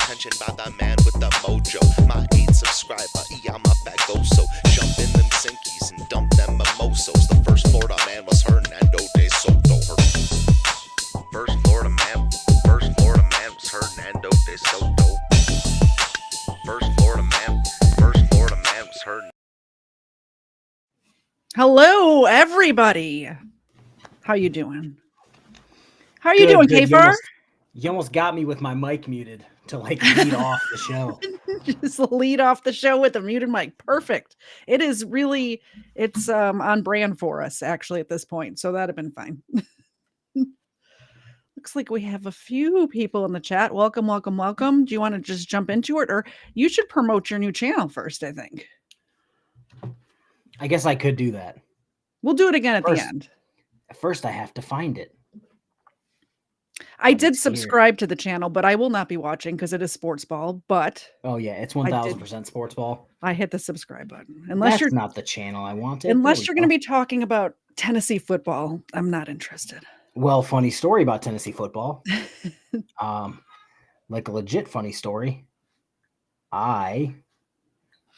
attention by the man with the mojo. My 8 subscriber, I'm a fat go, so jump in them sinkies and dump them mimosos. The first Florida man was Hernando de Soto. First Florida man was Hernando de Soto. First Florida man was Hernando. Hello, everybody. How you doing? How are you doing, KFARR? You almost got me with my mic muted to lead off the show. Just lead off the show with a muted mic. Perfect. It is really, it's on brand for us actually at this point. So that'd have been fine. Looks like we have a few people in the chat. Welcome, welcome, welcome. Do you want to just jump into it, or you should promote your new channel first, I think. I guess I could do that. We'll do it again at the end. First, I have to find it. I did subscribe to the channel, but I will not be watching because it is sports ball. But oh yeah, it's 1000% sports ball. I hit the subscribe button. Unless you're not the channel I wanted. Unless you're going to be talking about Tennessee football, I'm not interested. Well, funny story about Tennessee football. Like a legit funny story. I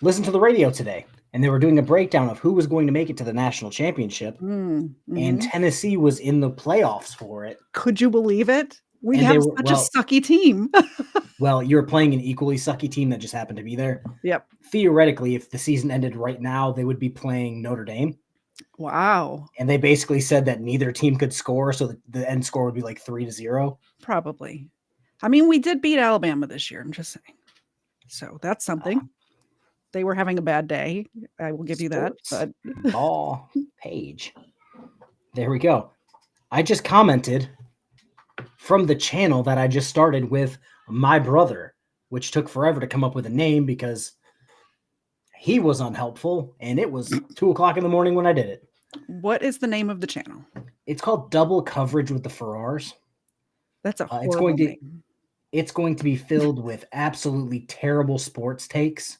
listened to the radio today, and they were doing a breakdown of who was going to make it to the national championship. And Tennessee was in the playoffs for it. Could you believe it? We have such a sucky team. Well, you're playing an equally sucky team that just happened to be there. Yep. Theoretically, if the season ended right now, they would be playing Notre Dame. Wow. And they basically said that neither team could score, so the end score would be like 3-0. Probably. I mean, we did beat Alabama this year. I'm just saying. So that's something. They were having a bad day. I will give you that. But ball page. There we go. I just commented from the channel that I just started with my brother, which took forever to come up with a name because he was unhelpful, and it was 2:00 in the morning when I did it. What is the name of the channel? It's called Double Coverage with the KFARRs. That's a horrible name. It's going to be filled with absolutely terrible sports takes.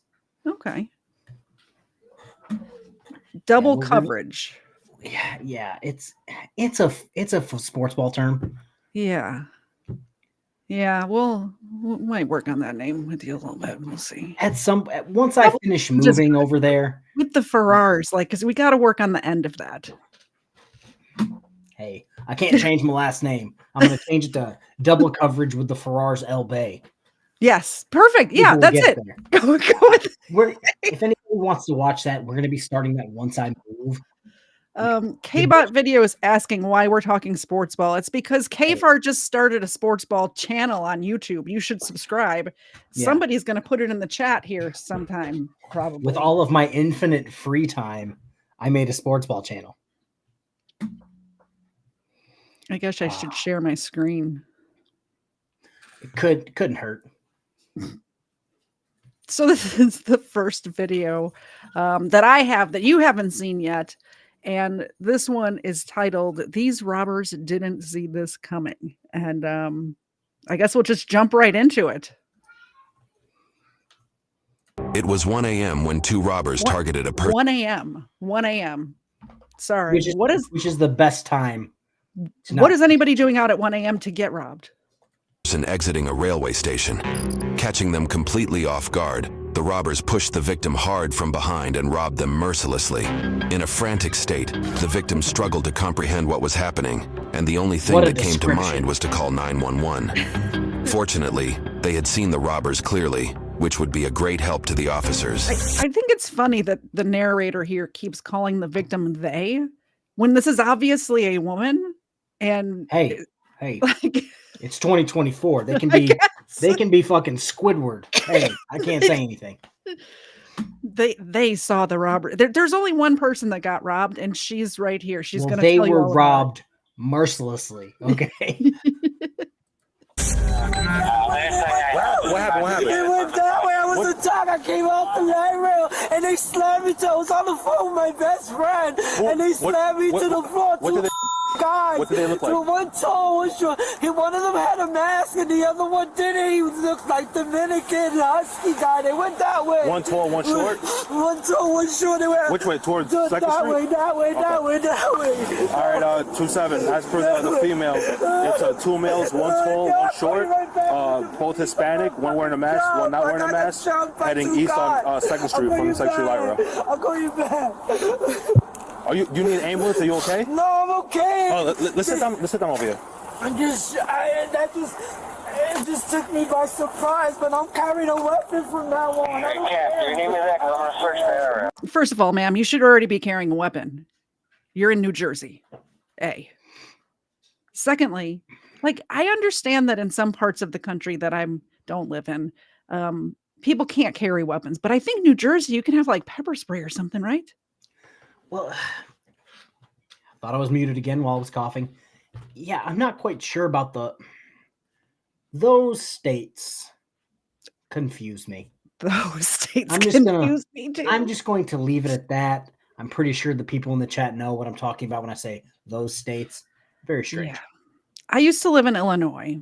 Okay. Double coverage. Yeah. It's a sports ball term. Yeah. Yeah. Well, we might work on that name with you a little bit. We'll see. Once I finish moving over there with the KFARRs, because we got to work on the end of that. Hey, I can't change my last name. I'm going to change it to Double Coverage with the KFARRs El Bay. Yes, perfect. Yeah, that's it. Go if anybody wants to watch that, we're going to be starting that once I move. K-Bot Video is asking why we're talking sports ball. It's because KFARR just started a sports ball channel on YouTube. You should subscribe. Yeah. Somebody's going to put it in the chat here sometime, probably. With all of my infinite free time, I made a sports ball channel. I guess I should share my screen. It couldn't hurt. So this is the first video that I have that you haven't seen yet. And this one is titled, "These Robbers Didn't See This Coming." And I guess we'll just jump right into it. It was 1 a.m. when two robbers targeted a person. 1 a.m. Sorry. Which is the best time. What is anybody doing out at 1 a.m. to get robbed? Exiting a railway station. Catching them completely off guard, the robbers pushed the victim hard from behind and robbed them mercilessly. In a frantic state, the victim struggled to comprehend what was happening, and the only thing that came to mind was to call 911. Fortunately, they had seen the robbers clearly, which would be a great help to the officers. I think it's funny that the narrator here keeps calling the victim they, when this is obviously a woman. And hey, it's 2024. They can be fucking Squidward. Hey, I can't say anything. They saw the robber. There's only one person that got robbed, and she's right here. She's gonna. They were robbed mercilessly. Okay. What happened? It went that way. I was attacked. I came off the light rail, and they slammed me to. I was on the phone with my best friend, and they slammed me to the floor. guys. What did they look like? So one tall, one short. One of them had a mask and the other one didn't. He looked like Dominican husky guy. They went that way. One tall, one short? One tall, one short. They went Which way? Towards that Second Street? way, that way, that way, that way. All right, 27. As per the female, it's 2 males, one tall, one short, both Hispanic, one wearing a mask, one not wearing a mask, heading east on 2nd Street from the Sexual Light Rail. I'll call you back. You need an ambulance? Are you okay? No, I'm okay. Oh, let's sit down. Let's sit down over here. It just took me by surprise, but I'm carrying a weapon from now on. Hey, Cap, do you need me that? 'Cause I'm gonna search the area. First of all, ma'am, you should already be carrying a weapon. You're in New Jersey. A. Secondly, like, I understand that in some parts of the country that I don't live in, people can't carry weapons, but I think New Jersey, you can have like pepper spray or something, right? Well, thought I was muted again while I was coughing. Yeah, I'm not quite sure about those states. Confuse me. Those states I'm just confuse me too. I'm just going to leave it at that. I'm pretty sure the people in the chat know what I'm talking about when I say those states. Very strange. Yeah. I used to live in Illinois,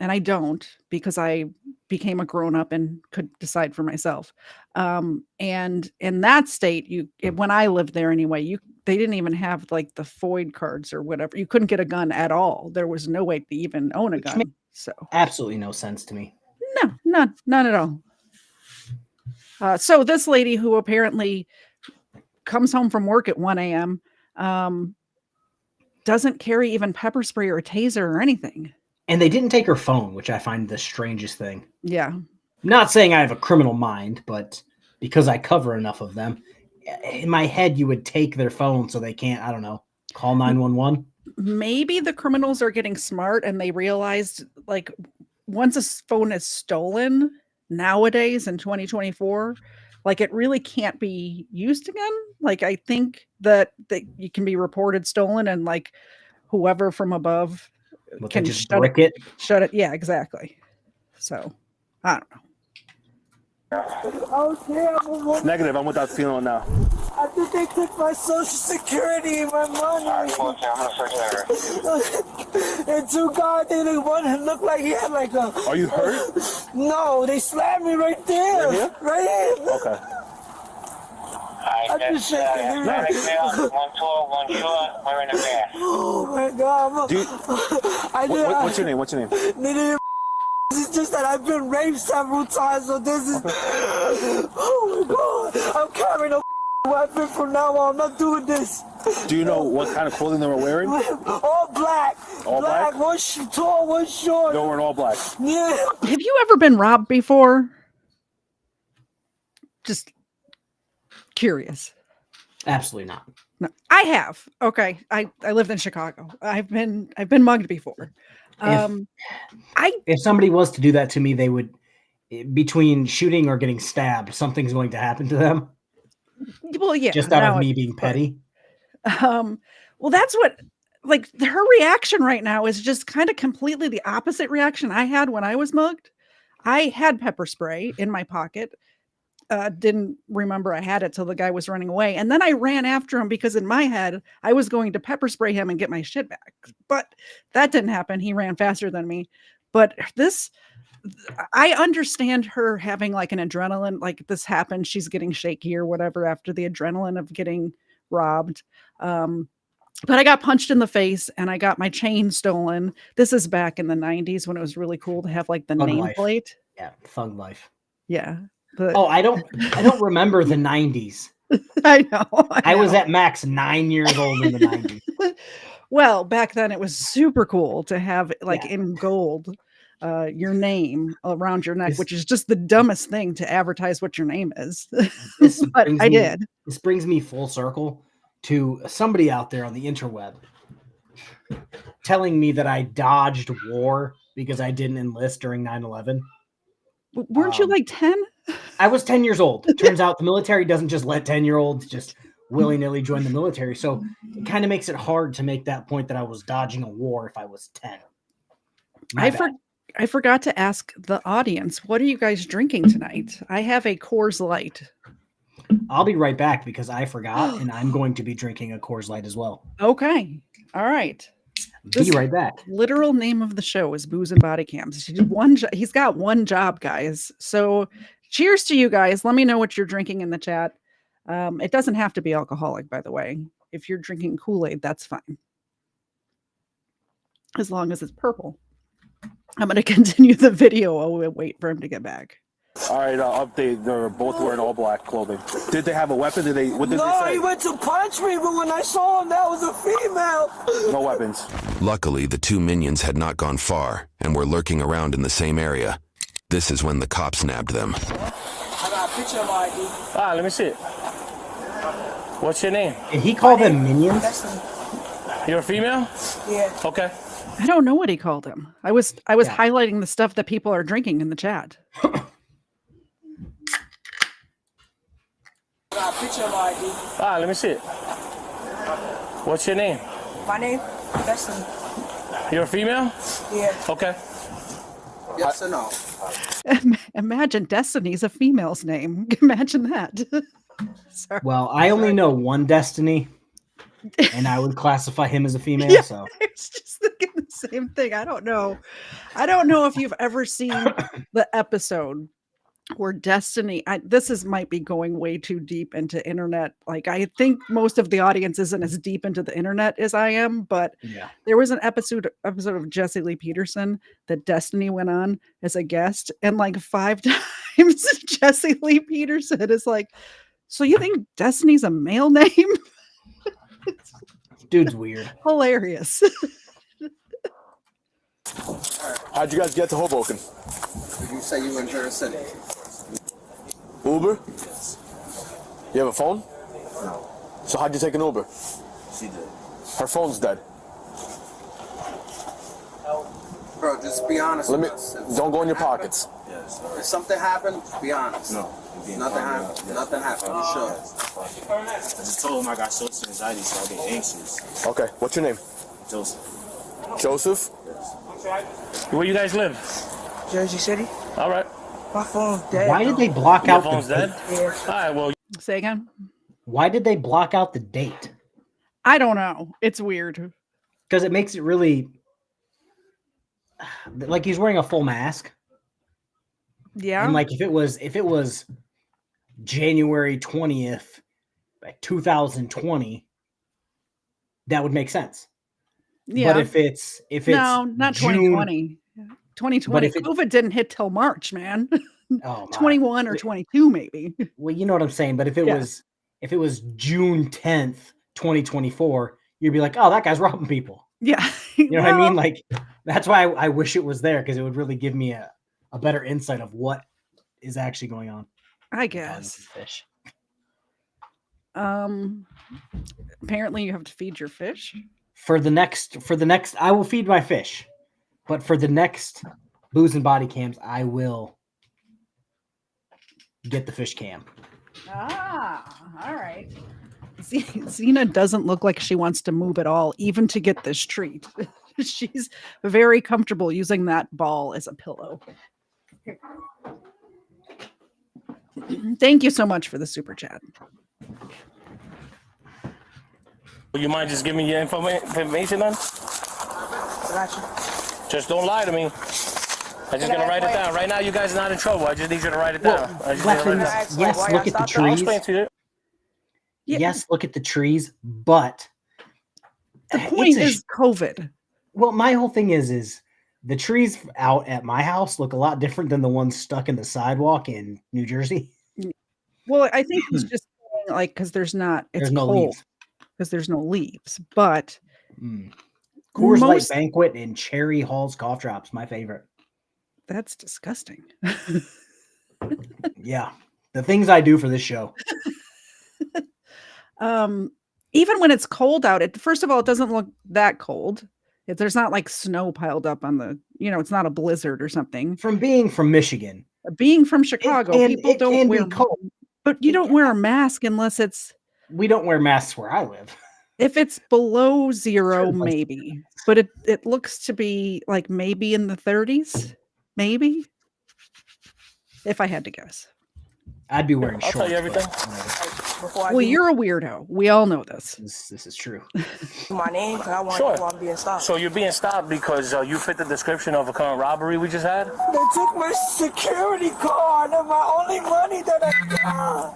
and I don't because I became a grown up and could decide for myself. And in that state, when I lived there anyway, they didn't even have like the FOID cards or whatever. You couldn't get a gun at all. There was no way to even own a Which gun. makes So absolutely no sense to me. no, none at all. So this lady who apparently comes home from work at 1 a.m. Doesn't carry even pepper spray or a taser or anything. And they didn't take her phone, which I find the strangest thing. Yeah. I'm not saying I have a criminal mind, but because I cover enough of them, in my head, you would take their phone so they can't, I don't know, call 911. Maybe the criminals are getting smart and they realized, like, once a phone is stolen nowadays in 2024, like, it really can't be used again. Like, I think that you can be reported stolen and like whoever from above can just brick it. Shut it. Yeah, exactly. So I don't know. Negative. I'm with that feeling now. I think they took my social security and my money. All right, I'm gonna search the area. And two guys, one looked like he had like a. Are you hurt? No, they slapped me right there. Right here? Right here. Okay. I just said Hispanic male, one tall, one short, wearing a mask. Oh my God. What's your name? What's your name? It's just that I've been raped several times, so this is. Oh my God. I'm carrying a weapon from now on. I'm not doing this. Do you know what kind of clothing they were wearing? All black. All black? One tall, one short. They were wearing all black. Yeah. Have you ever been robbed before? Just curious. Absolutely not. No, I have. Okay. I lived in Chicago. I've been mugged before. If somebody was to do that to me, they would, between shooting or getting stabbed, something's going to happen to them. Well, yeah. Just out of me being petty. Well, that's what, like, her reaction right now is just kind of completely the opposite reaction I had when I was mugged. I had pepper spray in my pocket. Didn't remember I had it till the guy was running away. And then I ran after him because in my head, I was going to pepper spray him and get my shit back. But that didn't happen. He ran faster than me. But I understand her having like an adrenaline, like this happened. She's getting shaky or whatever after the adrenaline of getting robbed. But I got punched in the face and I got my chain stolen. This is back in the 90s when it was really cool to have like the nameplate. Yeah, thug life. Yeah. But, I don't remember the 90s. I know. I was at max 9 years old in the 90s. Well, back then it was super cool to have like in gold your name around your neck, which is just the dumbest thing to advertise what your name is. But I did. This brings me full circle to somebody out there on the interweb telling me that I dodged war because I didn't enlist during 9/11. Weren't you like 10? I was 10 years old. Turns out the military doesn't just let 10-year-olds just willy-nilly join the military. So it kind of makes it hard to make that point that I was dodging a war if I was 10. I forgot to ask the audience, what are you guys drinking tonight? I have a Coors Light. I'll be right back because I forgot, and I'm going to be drinking a Coors Light as well. Okay. All right. Be right back. Literal name of the show is Booze and Bodycams. He's got one job, guys. So cheers to you guys. Let me know what you're drinking in the chat. It doesn't have to be alcoholic, by the way. If you're drinking Kool-Aid, that's fine. As long as it's purple. I'm going to continue the video while we wait for him to get back. All right, update. They're both wearing all black clothing. Did they have a weapon? What did they No, say? he went to punch me, but when I saw him, that was a female. No weapons. Luckily, the two minions had not gone far and were lurking around in the same area. This is when the cops nabbed them. I got a picture of my ID. Ah, let me see it. What's your name? Did he call them minions? You're a female? Yeah. Okay. I don't know what he called him. I was highlighting the stuff that people are drinking in the chat. I got a picture of my ID. Ah, let me see it. What's your name? My name? Destiny. You're a female? Yeah. Okay. Yes or no? Imagine Destiny's a female's name. Imagine that. Sorry. Well, I only know one Destiny, and I would classify him as a female. Yeah. So I was just thinking the same thing. I don't know. I don't know if you've ever seen the episode where Destiny, might be going way too deep into internet. Like, I think most of the audience isn't as deep into the internet as I am, but yeah, there was an episode of Jesse Lee Peterson that Destiny went on as a guest, and like 5 times Jesse Lee Peterson is like, so you think Destiny's a male name? dude's weird. Hilarious. How'd you guys get to Hoboken? You say you in Jersey City? Uber? You have a phone? No. So how'd you take an Uber? She did. Her phone's dead. Bro, just be honest with us. Don't go in your pockets. Yes. If something happened, be honest. No. Nothing happened. Yes. Nothing happened. You sure? I just told him I got social anxiety, so I get anxious. Okay, what's your name? Joseph. Joseph? Where you guys live? Jersey City. All right. My phone's dead. Why did they block Your out phone's the dead? date? Yeah. All right, well, Say again. Why did they block out the date? I don't know. It's weird. Because it makes it really like he's wearing a full mask. Yeah. And like if it was January 20th, 2020, that would make sense. Yeah. But if it's no, not June, 2020. 2020. But if COVID didn't hit till March, man. oh my. 21 or 22, maybe. Well, you know what I'm saying. But if it was June 10th, 2024, you'd be like, oh, that guy's robbing people. Yeah. You know what I mean? Like that's why I wish it was there, because it would really give me a better insight of what is actually going on. I guess. Fish. Apparently you have to feed your fish. For the next, I will feed my fish, but for the next Booze and Body Cams, I will get the fish cam. All right. Xena doesn't look like she wants to move at all, even to get this treat. She's very comfortable using that ball as a pillow. Thank you so much for the super chat. you mind just giving me your information then? Gotcha. Just don't lie to me. I'm just gonna write it down. Right now, you guys are not in trouble. I just need you to write it down. I just need you to write it down. Yes, look at the I'll trees. explain to you. Yeah. Yes, look at the trees, but The point is COVID. Well, my whole thing is the trees out at my house look a lot different than the ones stuck in the sidewalk in New Jersey. Well, I think it's just like because there's no cold leaves. because there's no leaves. But Coors Light most- Banquet and Cherry Hall's cough drops, my favorite. That's disgusting. Yeah, the things I do for this show. Even when it's cold out, first of all, it doesn't look that cold. There's not like snow piled up on the, it's not a blizzard or something. From being from Michigan, being from Chicago, people don't wear cold. But you don't wear a mask unless We don't wear masks where I live. if it's below zero, maybe. But it looks to be like maybe in the 30s, maybe. If I had to guess. I'd be wearing I'll shorts. tell you everything. before I Well, give you're a weirdo. We all know this. This is true. you my name, 'cause I want Sure. to know I'm being stopped. So you're being stopped because you fit the description of a current robbery we just had? They took my security card and my only money that I got.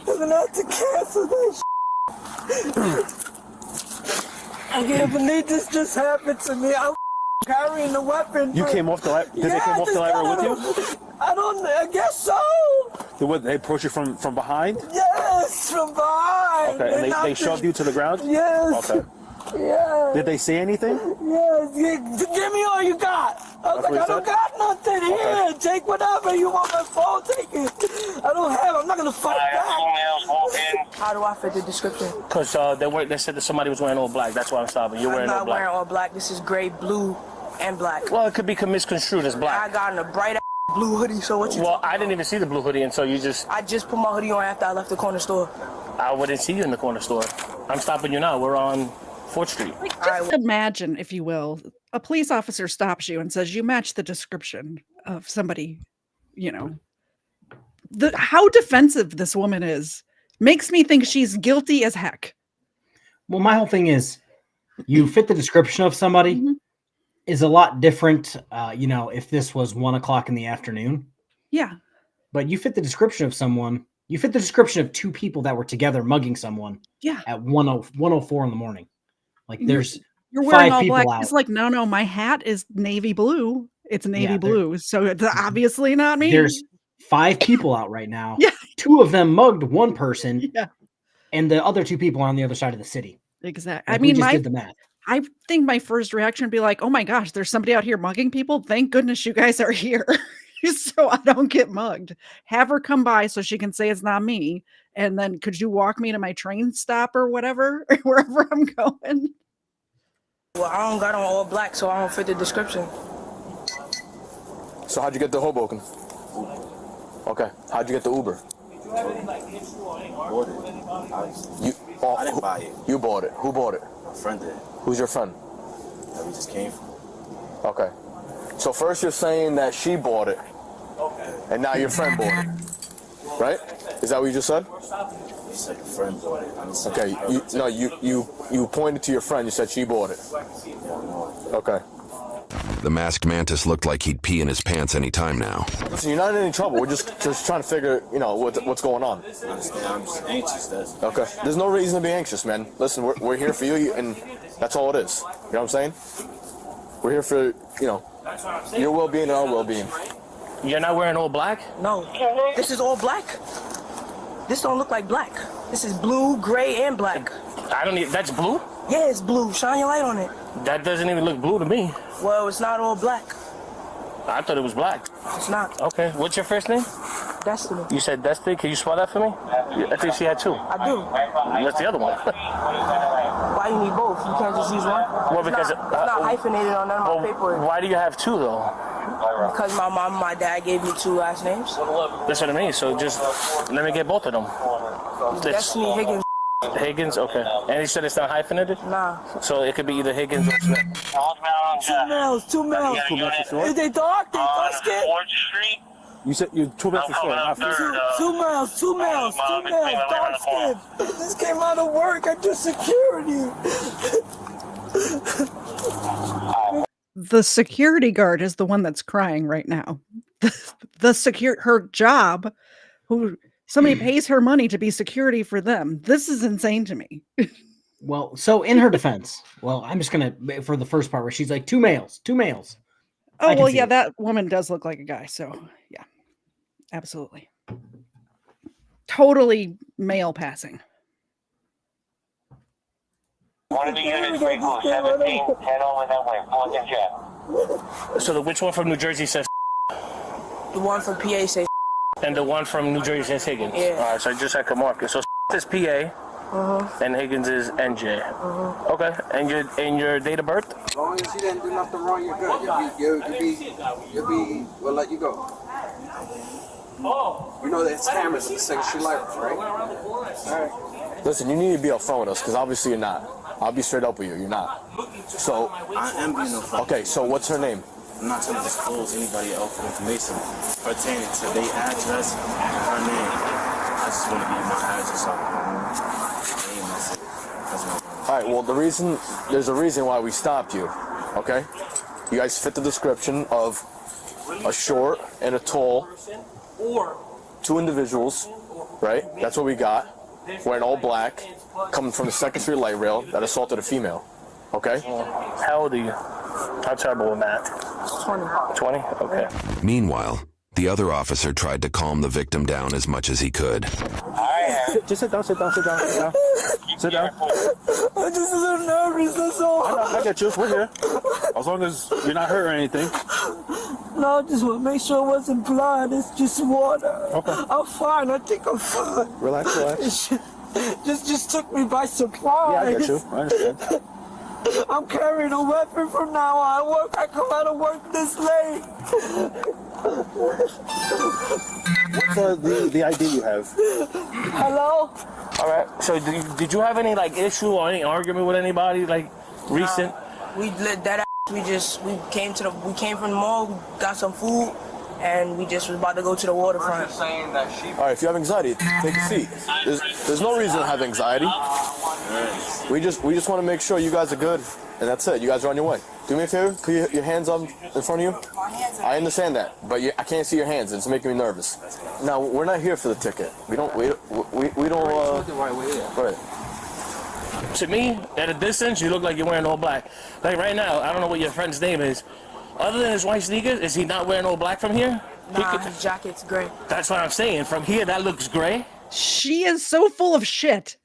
They're gonna have to cancel that I can't believe this just happened to me. I'm carrying a weapon. You came off the light. Did they come off the lighter with you? I guess so. They approached you from behind? Yes, from behind. Okay, and they shoved you to the ground? Yes. Okay. Yeah. Did they say anything? Yes. Give me all you got. I was like, I don't got nothing here. Take whatever you want. My phone, take it. I don't have. I'm not gonna fight back. How do I fit the description? Because they said that somebody was wearing all black. That's why I'm stopping. You're wearing all I'm not black. wearing all black. This is gray, blue, and black. Well, it could be misconstrued as black. I got in a bright blue hoodie, so what you Well, I didn't even see the blue hoodie until you just... I just put my hoodie on after I left the corner store. I wouldn't see you in the corner store. I'm stopping you now. We're on 4th Street. Like, just imagine, if you will, a police officer stops you and says, you match the description of somebody, you know. How defensive this woman is makes me think she's guilty as heck. Well, my whole thing is you fit the description of somebody is a lot different, you know, if this was 1 o'clock in the afternoon. Yeah. But you fit the description of someone. You fit the description of 2 people that were together mugging someone at 1:04 in the morning. Like there's you're wearing 5 all people black. out. It's like, no, my hat is navy blue. It's navy blue. So it's obviously not me. There's 5 people out right now. 2 of them mugged 1 person. And the other 2 people are on the other side of the city. Exactly. Like, I mean, we just did the math. I think my first reaction would be like, oh my gosh, there's somebody out here mugging people. Thank goodness you guys are here. So I don't get mugged. Have her come by so she can say it's not me. And then could you walk me to my train stop or whatever, wherever I'm going? Well, I don't got on all black, so I don't fit the description. So how'd you get to Hoboken? Okay. How'd you get the Uber? I didn't buy it. You bought it. Who bought it? My friend did. Who's your friend? That we just came from. Okay. So first you're saying that she bought it, and now your friend bought it, right? Is that what you just said? You said your friend bought it. Okay. You pointed to your friend. You said she bought it. Okay. The masked mantis looked like he'd pee in his pants any time now. Listen, you're not in any trouble. We're just trying to figure, you know, what's going on. I understand. I'm just anxious. Okay. There's no reason to be anxious, man. Listen, we're here for you, and that's all it is. You know what I'm saying? We're here for, you know, your well-being and our well-being. You're not wearing all black? No. This is all black. This don't look like black. This is blue, gray, and black. I don't need... That's blue? Yeah, it's blue. Shine your light on it. That doesn't even look blue to me. Well, it's not all black. I thought it was black. It's not. Okay. What's your first name? Destiny. You said Destiny. Can you spell that for me? I think she had 2. I do. What's the other one? Why you need both? You can't just use one? Well, because... It's not hyphenated on none of my paperwork. Why do you have 2, though? Because my mom and my dad gave me 2 last names. That's what I mean. So just let me get both of them. Destiny Higgins. Higgins, okay. And you said it's not hyphenated? Nah. So it could be either Higgins or Smith. 2 males. 2 males. Is they dark? They dark skin? You said you're 2 minutes for sure. Not for sure. 2 males. 2 males. 2 males. Dark skin. Just came out of work. I do security. The security guard is the one that's crying right now. Her job, who somebody pays her money to be security for them. This is insane to me. Well, so in her defense, I'm just going to, for the first part where she's like 2 males. Oh, well, yeah, that woman does look like a guy. So, yeah, absolutely. Totally male passing. One of the units, vehicle 17, head over that way, plug and jet. So which one from New Jersey says The one from PA says and the one from New Jersey says Higgins? Yeah. All right, so I just had to mark it. So is PA and Higgins is NJ. Okay, and your date of birth? As long as you didn't do nothing wrong, you're good. We'll let you go. You know there's cameras in the Second Street Library, right? All right. Listen, you need to be upfront with us, because obviously you're not. I'll be straight up with you. You're not. So. I am being upfront. Okay, so what's her name? I'm not trying to disclose anybody else's information pertaining to their address and her name. I just want to be my eyes or something. All right. Well, there's a reason why we stopped you. Okay. You guys fit the description of a short and a tall, 2 individuals, right? That's what we got. Wearing all black, coming from the 2nd Street light rail that assaulted a female. Okay. How old are you? I'm terrible with math. 20. 20? Okay. Meanwhile, the other officer tried to calm the victim down as much as he could. Just sit down. Sit down. Sit down. I'm just a little nervous, that's all. I get you. We're here. As long as you're not hurt or anything. No, I just want to make sure it wasn't blood. It's just water. Okay. I'm fine. I think I'm fine. Relax. Just took me by surprise. Yeah, I get you. I understand. I'm carrying a weapon from now on. I come out of work this late. What's the ID you have? Hello? All right. So did you have any like issue or any argument with anybody like recent? We lit that. We came from the mall. We got some food, and we just was about to go to the waterfront. All right. If you have anxiety, take a seat. There's no reason to have anxiety. We just want to make sure you guys are good, and that's it. You guys are on your way. Do me a favor. Put your hands up in front of you. I understand that, but I can't see your hands. It's making me nervous. Now we're not here for the ticket. We don't. Right. To me, at a distance, you look like you're wearing all black. Like right now, I don't know what your friend's name is. Other than his white sneakers, is he not wearing all black from here? Nah, his jacket's gray. That's what I'm saying. From here, that looks gray. She is so full of shit.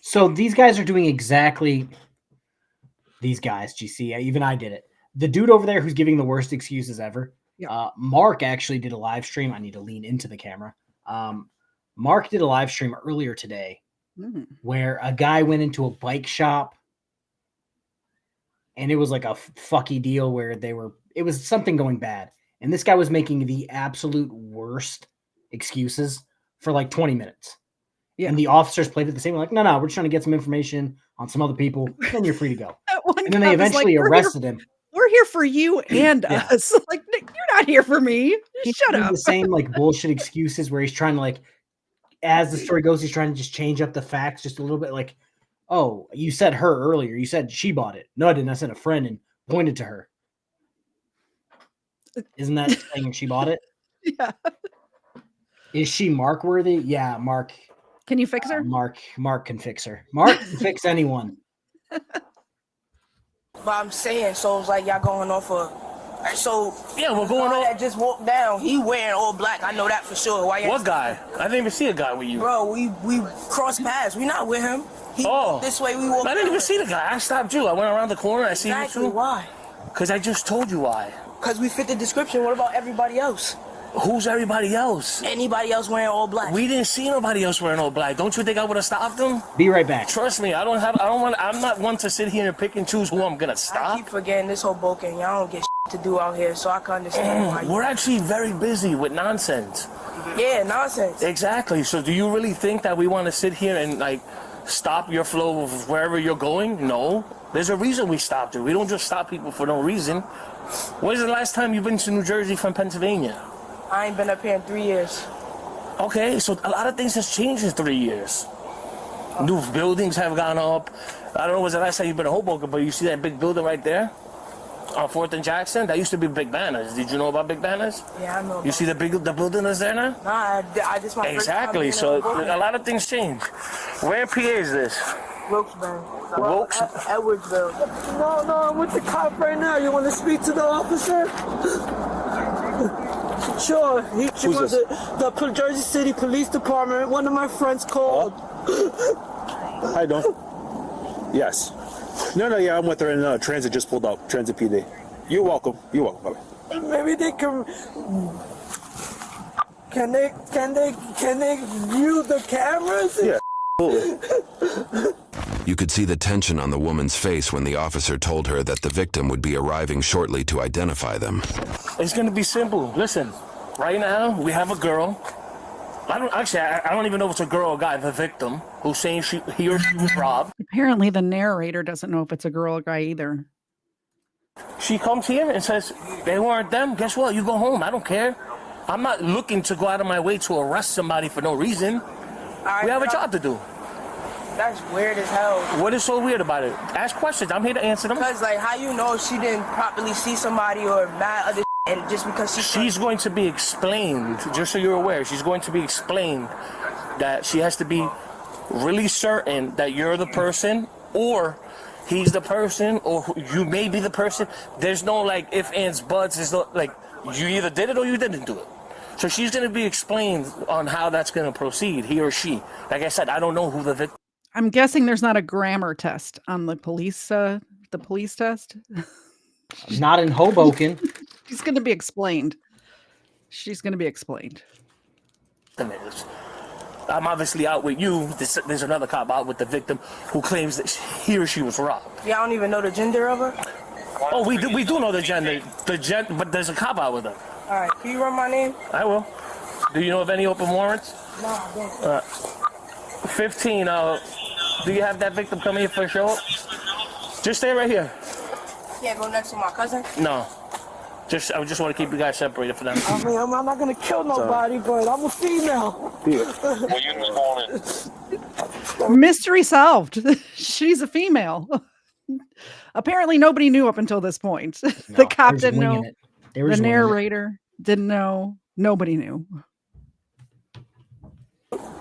So these guys are doing exactly these guys, GC. Even I did it. The dude over there who's giving the worst excuses ever. Yeah. Mark actually did a live stream. I need to lean into the camera. Mark did a live stream earlier today where a guy went into a bike shop and it was like a fucky deal where it was something going bad. And this guy was making the absolute worst excuses for like 20 minutes. Yeah. And the officers played it the same way, like, no, we're just trying to get some information on some other people, then you're free to go. And then they eventually arrested him. We're here for you and us. Like, Nick, you're not here for me. Shut up. The same like bullshit excuses where he's trying to like, as the story goes, he's trying to just change up the facts just a little bit. Like, oh, you said her earlier. You said she bought it. No, I didn't. I said a friend and pointed to her. Isn't that saying she bought it? Yeah. Is she Mark worthy? Yeah, Mark. Can you fix her? Mark can fix her. Mark can fix anyone. But I'm saying, so it's like y'all going off of. So yeah, we're going on. That just walked down. He wearing all black. I know that for sure. Why? What guy? I didn't even see a guy with you. Bro, we crossed paths. We not with him. He walked this way. We walked. I didn't even see the guy. I stopped you. I went around the corner. I see you too. Why? Because I just told you why. Because we fit the description. What about everybody else? Who's everybody else? Anybody else wearing all black? We didn't see nobody else wearing all black. Don't you think I would have stopped them? Be right back. Trust me, I'm not one to sit here and pick and choose who I'm gonna stop. I keep forgetting this whole Boken. Y'all don't get to do out here, so I can understand why. We're actually very busy with nonsense. Yeah, nonsense. Exactly. So do you really think that we want to sit here and like stop your flow of wherever you're going? No. There's a reason we stopped you. We don't just stop people for no reason. When's the last time you've been to New Jersey from Pennsylvania? I ain't been up here in 3 years. Okay, so a lot of things has changed in 3 years. New buildings have gone up. I don't know when's the last time you've been to Hoboken, but you see that big building right there on 4th and Jackson? That used to be Big Banners. Did you know about Big Banners? Yeah, I know. You see the building that's there now? Nah, I just my exactly. So a lot of things change. Where in PA is this? Wilkes-Barre. Edwardsville. No, I'm with the cop right now. You want to speak to the officer? Sure. He was the Jersey City Police Department. One of my friends called. How you doing? Yes. No, yeah, I'm with her in transit. Just pulled up. Transit PD. You're welcome. Bye. Maybe they can they view the cameras? Yeah. Absolutely. You could see the tension on the woman's face when the officer told her that the victim would be arriving shortly to identify them. It's going to be simple. Listen, right now we have a girl. I don't even know if it's a girl or guy, the victim, who's saying he or she was robbed. Apparently the narrator doesn't know if it's a girl or guy either. She comes here and says, they weren't them. Guess what? You go home. I don't care. I'm not looking to go out of my way to arrest somebody for no reason. We have a job to do. That's weird as hell. What is so weird about it? Ask questions. I'm here to answer them. Because, like, how you know she didn't properly see somebody or mad other and just because she's going to be explained, just so you're aware, she's going to be explained that she has to be really certain that you're the person or he's the person or you may be the person. There's no, like, ifs, ands, buts. There's no, like, you either did it or you didn't do it. So she's going to be explained on how that's going to proceed, he or she. Like I said, I don't know who the victim. I'm guessing there's not a grammar test on the police test. Not in Hoboken. She's going to be explained. She's going to be explained. I'm obviously out with you. There's another cop out with the victim who claims that he or she was robbed. Yeah, I don't even know the gender of her. Oh, we do know the gender. But there's a cop out with her. All right, can you run my name? I will. Do you know of any open warrants? No, I don't. 15. Do you have that victim come here for a show? Just stay right here. Can't go next to my cousin? No. I just want to keep you guys separated for them. I mean, I'm not gonna kill nobody, but I'm a female. Mystery solved. She's a female. Apparently nobody knew up until this point. No, the cop didn't know. The narrator didn't know. Nobody knew.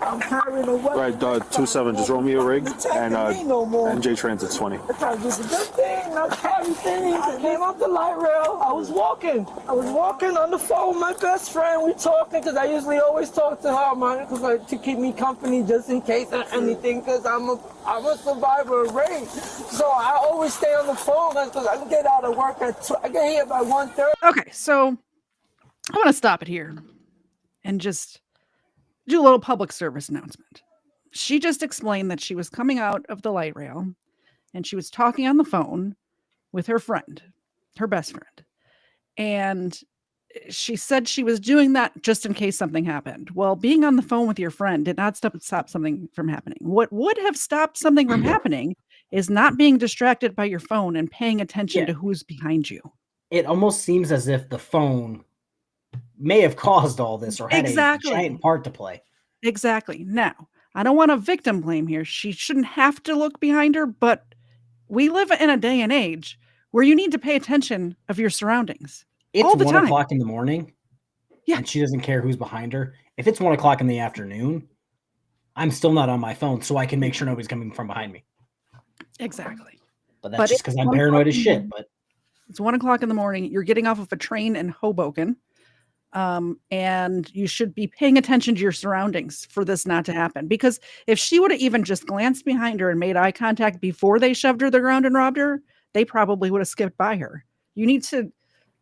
I'm carrying a weapon. Right, 27, just roll me a rig, and J Transit's 20. I tried to do the good thing, not carry things. I came off the light rail. I was walking on the phone with my best friend. We talking, because I usually always talk to her, man, to keep me company just in case of anything, because I'm a survivor of rape. So I always stay on the phone, because I can get out of work I get here by 1:30. Okay, so I want to stop it here and just do a little public service announcement. She just explained that she was coming out of the light rail and she was talking on the phone with her friend, her best friend. And she said she was doing that just in case something happened. Well, being on the phone with your friend did not stop something from happening. What would have stopped something from happening is not being distracted by your phone and paying attention to who's behind you. It almost seems as if the phone may have caused all this or had a giant part to play. Exactly. Now, I don't want a victim blame here. She shouldn't have to look behind her, but we live in a day and age where you need to pay attention of your surroundings. It's all the 1 time. o'clock in the morning. Yeah. And she doesn't care who's behind her. If it's 1 o'clock in the afternoon, I'm still not on my phone, so I can make sure nobody's coming from behind me. Exactly. But that's just because I'm paranoid as shit. But it's 1 o'clock in the morning. You're getting off of a train in Hoboken. And you should be paying attention to your surroundings for this not to happen. Because if she would have even just glanced behind her and made eye contact before they shoved her to the ground and robbed her, they probably would have skipped by her. You need to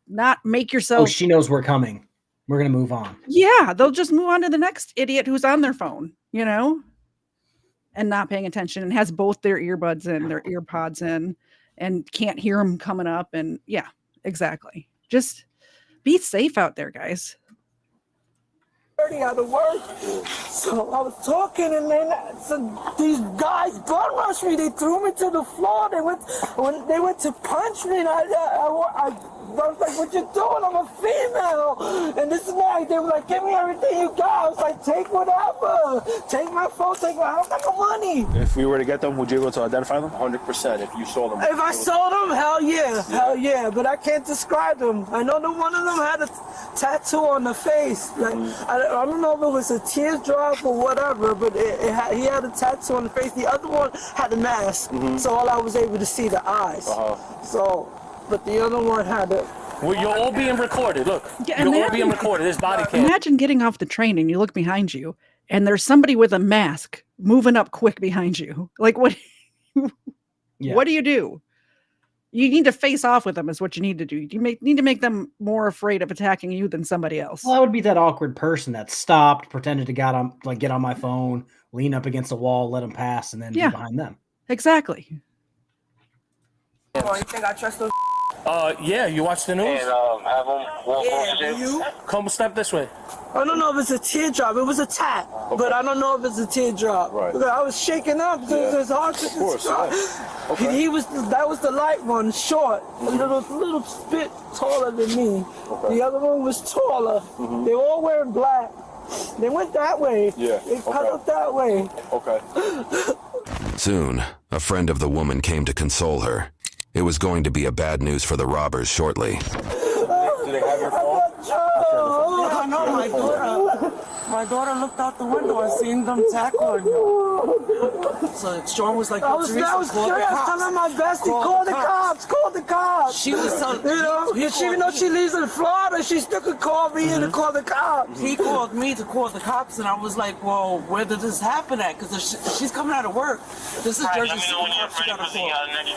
not make yourself. Oh, she knows we're coming. We're going to move on. Yeah, they'll just move on to the next idiot who's on their phone, and not paying attention and has both their earbuds in, their ear pods in, and can't hear them coming up. And yeah, exactly. Just be safe out there, guys. 30 out of work. So I was talking, and then these guys bum rushed me. They threw me to the floor. They went to punch me, and I was like, "What you doing? I'm a female." And this is why they were like, "Give me everything you got." I was like, "Take whatever. Take my phone. I don't got no money." If we were to get them, would you be able to identify them? 100%. If you saw them. If I saw them, hell yeah. But I can't describe them. I know that one of them had a tattoo on the face. Like I don't know if it was a teardrop or whatever, but he had a tattoo on the face. The other one had a mask, so all I was able to see the eyes. But the other one had it. Well, you're all being recorded. Look, you're all being recorded. There's body cam. Imagine getting off the train and you look behind you and there's somebody with a mask moving up quick behind you. Like what? What do? You need to face off with them is what you need to do. You need to make them more afraid of attacking you than somebody else. Well, I would be that awkward person that stopped, pretended to get on my phone, lean up against a wall, let them pass, and then be behind them. Exactly. Oh, you think I trust those Yeah, you watch the news? And have them walk closer to you. Come step this way. I don't know if it's a teardrop. It was a tap, but I don't know if it's a teardrop. Right. Because I was shaking up. It's hard to describe. Okay. He was. That was the light one, short, a little bit taller than me. Okay. The other one was taller. They were all wearing black. They went that way. Yeah. They cut up that way. Okay. Soon, a friend of the woman came to console her. It was going to be a bad news for the robbers shortly. Do they have your phone? I know My daughter looked out the window and seen them tackling you. So Sean was like, I was curious, telling my bestie, call the cops, call the cops. She was telling, you know, even though she lives in Florida, she still could call me and call the cops. He called me to call the cops, and I was like, well, where did this happen at? Because she's coming out of work. This is Jersey City. She got a call.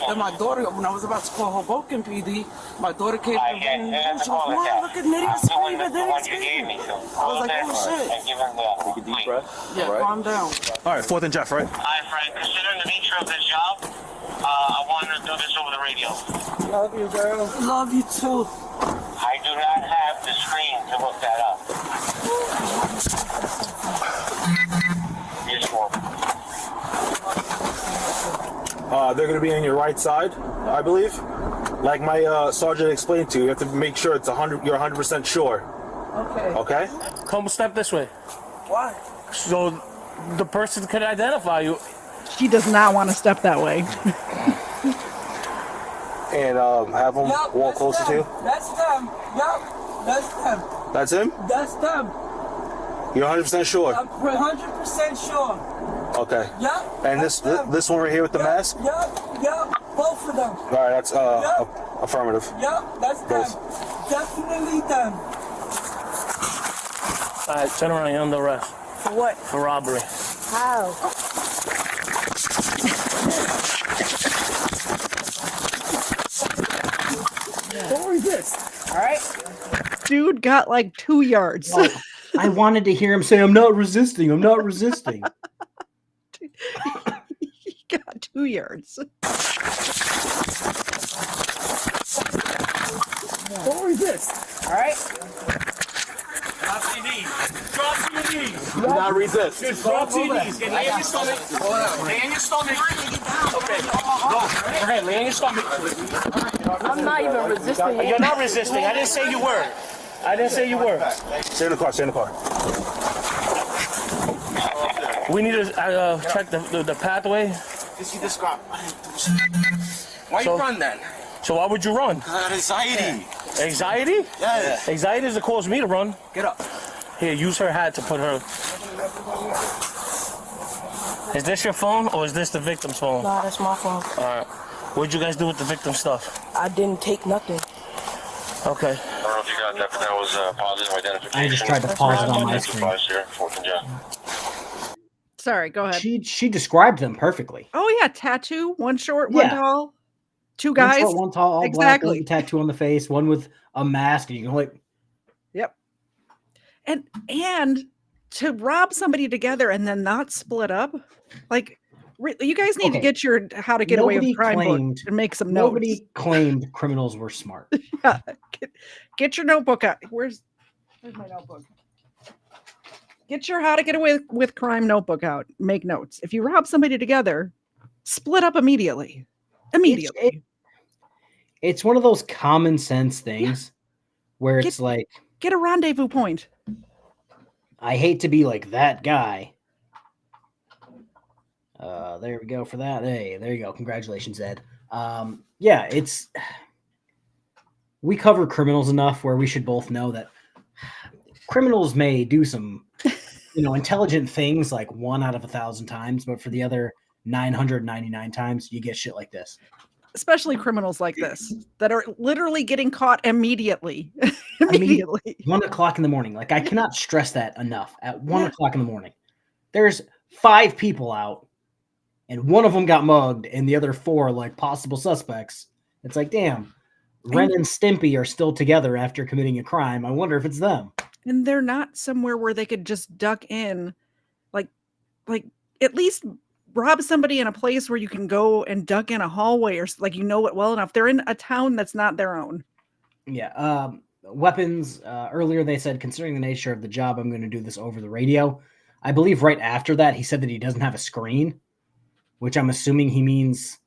Then my daughter, when I was about to call Hoboken PD, my daughter came from and she was like, Mom, look at Nitty screaming, Nitty screaming. I was like, oh shit. Take a deep breath. Yeah, calm down. All right, 4th and Jeff, right? Hi, Frank. Considering the nature of this job, I wanted to do this over the radio. Love you, girl. Love you too. I do not have the screen to look that up. Yes, They're going to be on your right side, I believe. Like my sergeant explained to you, you have to make sure it's 100. You're 100% sure. Okay. Okay. Come step this way. Why? So the person could identify you. She does not want to step that way. And have them walk closer to you. That's them. Yep. That's them. That's him? That's them. You're 100% sure? I'm 100% sure. Okay. Yep. And this one right here with the mask? Yep. Both of them. All right, that's affirmative. Yep. That's Both. them. Definitely them. All right, turn around. You're under arrest. For what? For robbery. How? Don't resist. All right. Dude got like 2 yards. Oh, I wanted to hear him say, I'm not resisting. I'm not resisting. He got 2 yards. Don't resist. All right. Drop your knees. Drop your knees. Do not resist. Just drop your knees. Lay on your stomach. Lay on your stomach. Okay. Go. Okay, lay on your stomach. I'm not even resisting. You're not resisting. I didn't say you were. I didn't say you were. Stay in the car. Stay in the car. We need to check the pathway. This is the scarf. Why you run then? So why would you run? Anxiety. Anxiety? Yeah. Anxiety is the cause me to run. Get up. Here, use her hat to put her. Is this your phone or is this the victim's phone? Nah, that's my phone. All right. What'd you guys do with the victim stuff? I didn't take nothing. Okay. I don't know if you got that, but that was positive identification. I just tried to pause it on my screen. Here, 4th and Jeff. Sorry, go ahead. She described them perfectly. Oh yeah, tattoo, one short, one tall, two guys. One short, one tall, all exactly. black, one tattoo on the face, one with a mask, and you go like, yep. And to rob somebody together and then not split up, like you guys need to get your How to Get Away with Crime book and make some notes. Nobody claimed criminals were smart. Yeah. Get your notebook out. Where's my notebook? Get your How to Get Away with Crime notebook out. Make notes. If you rob somebody together, split up immediately. It's one of those common sense things where it's like, get a rendezvous point. I hate to be like that guy. There we go for that. Hey, there you go. Congratulations, Ed. Yeah, we cover criminals enough where we should both know that criminals may do some, intelligent things like 1 out of 1,000 times, but for the other 999 times, you get shit like this. Especially criminals like this that are literally getting caught immediately. 1 o'clock in the morning. Like, I cannot stress that enough. At 1 o'clock in the morning, there's 5 people out, and one of them got mugged, and the other 4 are like possible suspects. It's like, damn, Ren and Stimpy are still together after committing a crime. I wonder if it's them. And they're not somewhere where they could just duck in, like at least rob somebody in a place where you can go and duck in a hallway or like you know it well enough. They're in a town that's not their own. Yeah. Weapons. Earlier they said, considering the nature of the job, I'm going to do this over the radio. I believe right after that he said that he doesn't have a screen, which I'm assuming he means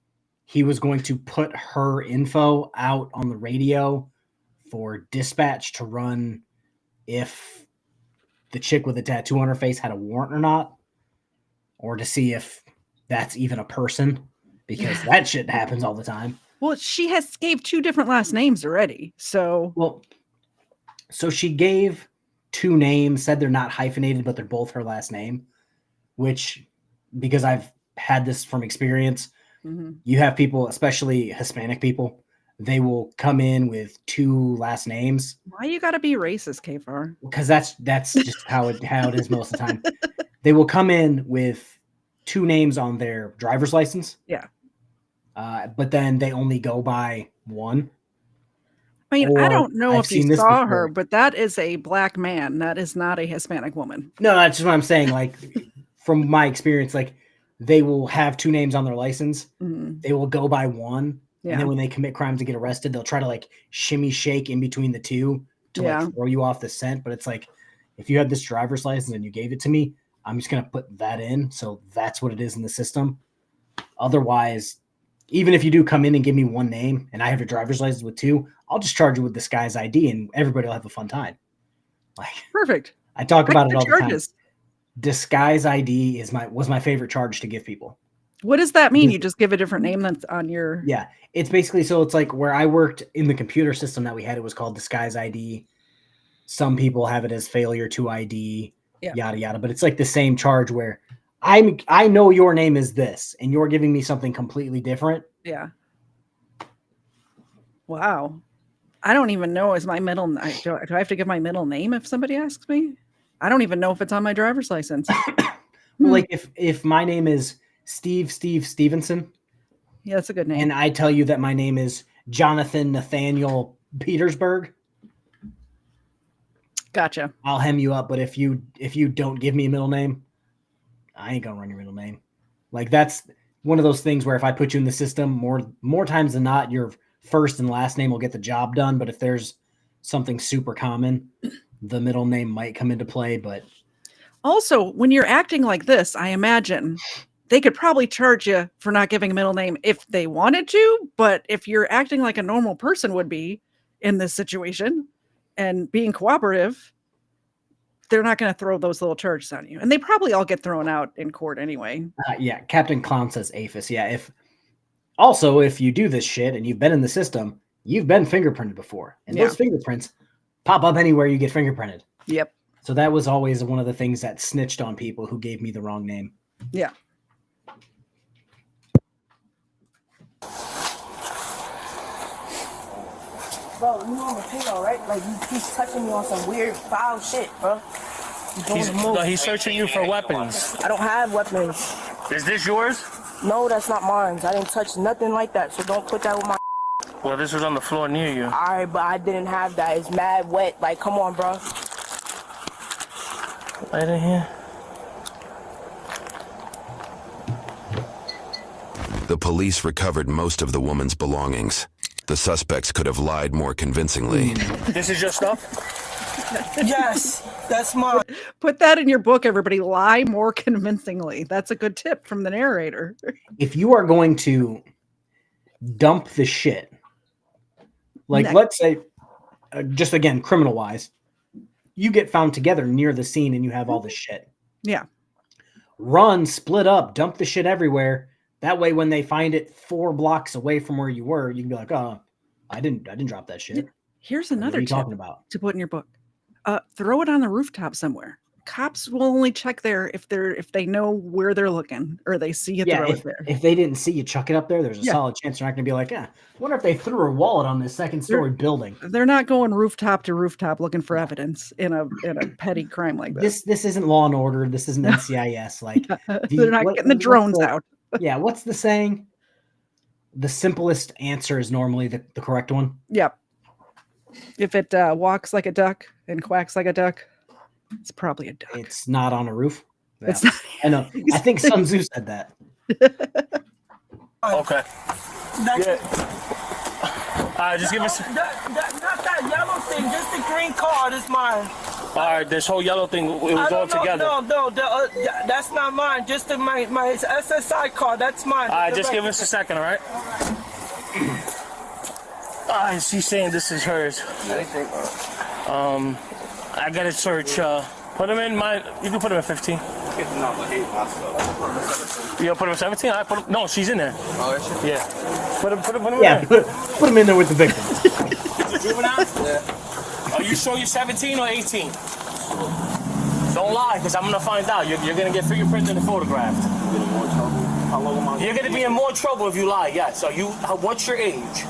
he was going to put her info out on the radio for dispatch to run if the chick with the tattoo on her face had a warrant or not, or to see if that's even a person, because that shit happens all the time. Well, she has gave 2 different last names already. So she gave 2 names, said they're not hyphenated, but they're both her last name, which, because I've had this from experience, you have people, especially Hispanic people, they will come in with 2 last names. Why you got to be racist, KFARR? Because that's just how it is most of the time. They will come in with 2 names on their driver's license. Yeah. But then they only go by one. I mean, I don't know if you saw her, before. but that is a black man. That is not a Hispanic woman. No, that's just what I'm saying. Like, from my experience, like, they will have 2 names on their license. They will go by one. Yeah. And then when they commit crimes and get arrested, they'll try to like shimmy shake in between the 2 to like throw you off the scent. But it's like, if you had this driver's license and you gave it to me, I'm just going to put that in. So that's what it is in the system. Otherwise, even if you do come in and give me 1 name and I have a driver's license with 2, I'll just charge you with disguise ID and everybody will have a fun time. Like, perfect. I talk about it all the time. Charges. Disguise ID was my favorite charge to give people. What does that mean? You just give a different name that's on your... Yeah, it's basically, so it's like where I worked in the computer system that we had, it was called disguise ID. Some people have it as failure to ID, yada, yada. But it's like the same charge where I know your name is this and you're giving me something completely different. Yeah. Wow. I don't even know is my middle... Do I have to give my middle name if somebody asks me? I don't even know if it's on my driver's license. Well, like if my name is Steve Stevenson. Yeah, that's a good name. And I tell you that my name is Jonathan Nathaniel Petersburg. Gotcha. I'll hem you up, but if you don't give me a middle name, I ain't gonna run your middle name. Like, that's one of those things where if I put you in the system, more times than not, your first and last name will get the job done. But if there's something super common, the middle name might come into play. But also, when you're acting like this, I imagine they could probably charge you for not giving a middle name if they wanted to. But if you're acting like a normal person would be in this situation and being cooperative, they're not going to throw those little charges on you. And they probably all get thrown out in court anyway. Yeah, Captain Clown says APHIS. Yeah, if you do this shit and you've been in the system, you've been fingerprinted before. And those fingerprints pop up anywhere you get fingerprinted. Yep. So that was always one of the things that snitched on people who gave me the wrong name. Yeah. Bro, you know I'm a pedo, right? Like, you keep touching me on some weird, foul shit, bro. He's searching you for weapons. I don't have weapons. Is this yours? No, that's not mine. I didn't touch nothing like that, so don't put that with my... Well, this was on the floor near you. Alright, but I didn't have that. It's mad wet. Like, come on, bro. Right in here. The police recovered most of the woman's belongings. The suspects could have lied more convincingly. This is your stuff? Yes, that's mine. Put that in your book, everybody. Lie more convincingly. That's a good tip from the narrator. If you are going to dump the shit, like let's say, just again, criminal wise, you get found together near the scene and you have all the shit. Yeah. Run, split up, dump the shit everywhere. That way, when they find it 4 blocks away from where you were, you can be like, "Oh, I didn't drop that shit." Here's another tip talking about to put in your book. Throw it on the rooftop somewhere. Cops will only check there if they know where they're looking or they see you throw it there. If they didn't see you chuck it up there, there's a solid chance they're not going to be like, I wonder if they threw her wallet on this 2nd-story building. They're not going rooftop to rooftop looking for evidence in a petty crime like this. This isn't Law and Order. This isn't NCIS. Like they're not getting the drones out. Yeah, what's the saying? The simplest answer is normally the correct one. Yep. If it walks like a duck and quacks like a duck, it's probably a duck. It's not on a roof. Yeah. It's not. I know. I think Sun Tzu said that. Okay. Yeah. Just give us. Not that yellow thing, just the green card is mine. All right, this whole yellow thing, it was all together. No, that's not mine. Just my SSI card, that's mine. All right, just give us a second, all right? All right, she's saying this is hers. I gotta search. Put them in my. You can put them in 15. You gonna put them in 17? All right, put them, no, she's in there. Oh, is she? Yeah. Put them Yeah, in there. put them in there with the victim. Is it juvenile? Yeah. Are you sure you're 17 or 18? Don't lie, because I'm gonna find out. You're gonna get fingerprinted and photographed. You're gonna be in more trouble if you lie. Yes. Are you? What's your age?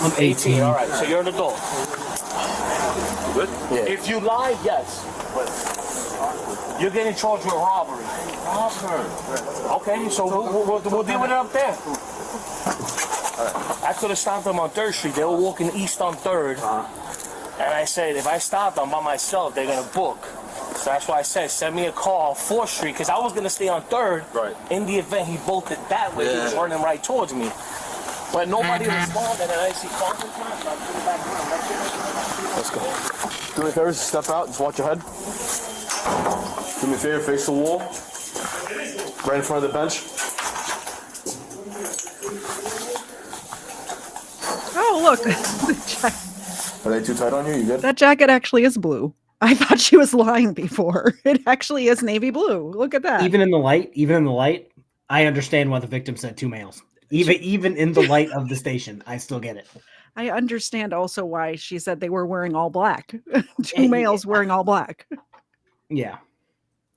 I'm 18. All right. So you're an adult. Good? Yeah. If you lie, yes. But you're getting charged with robbery. Okay, so we'll deal with it up there. I could have stopped them on 3rd Street. They were walking east on 3rd. And I said, if I stop them by myself, they're going to book. So that's why I said, send me a call on 4th Street, because I was going to stay on 3rd. Right. In the event he bolted that way, he was running right towards me. But nobody responded, and I see cars in front, so I put it back around. Let's go. Do me a favor, step out, just watch your head. Do me a favor, face the wall. Right in front of the bench. Oh, look. Are they too tight on you? You good? That jacket actually is blue. I thought she was lying before. It actually is navy blue. Look at that. Even in the light, I understand why the victim said 2 males. Even in the light of the station, I still get it. I understand also why she said they were wearing all black. 2 males wearing all black. Yeah.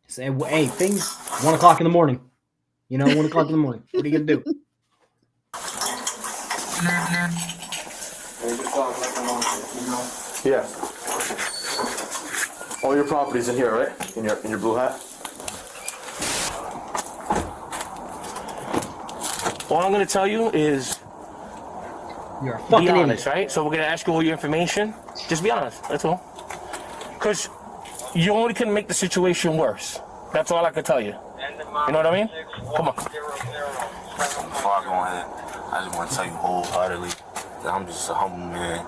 Say, hey, things 1 o'clock in the morning. 1 o'clock in the morning. What are you gonna do? Yeah. All your property's in here, right? In your blue hat. All I'm going to tell you is You're a fucking be honest, idiot. right? So we're going to ask you all your information. Just be honest. That's all. Because you only can make the situation worse. That's all I can tell you. You know what I mean? Come on. Before I go ahead, I just want to tell you wholeheartedly that I'm just a humble man,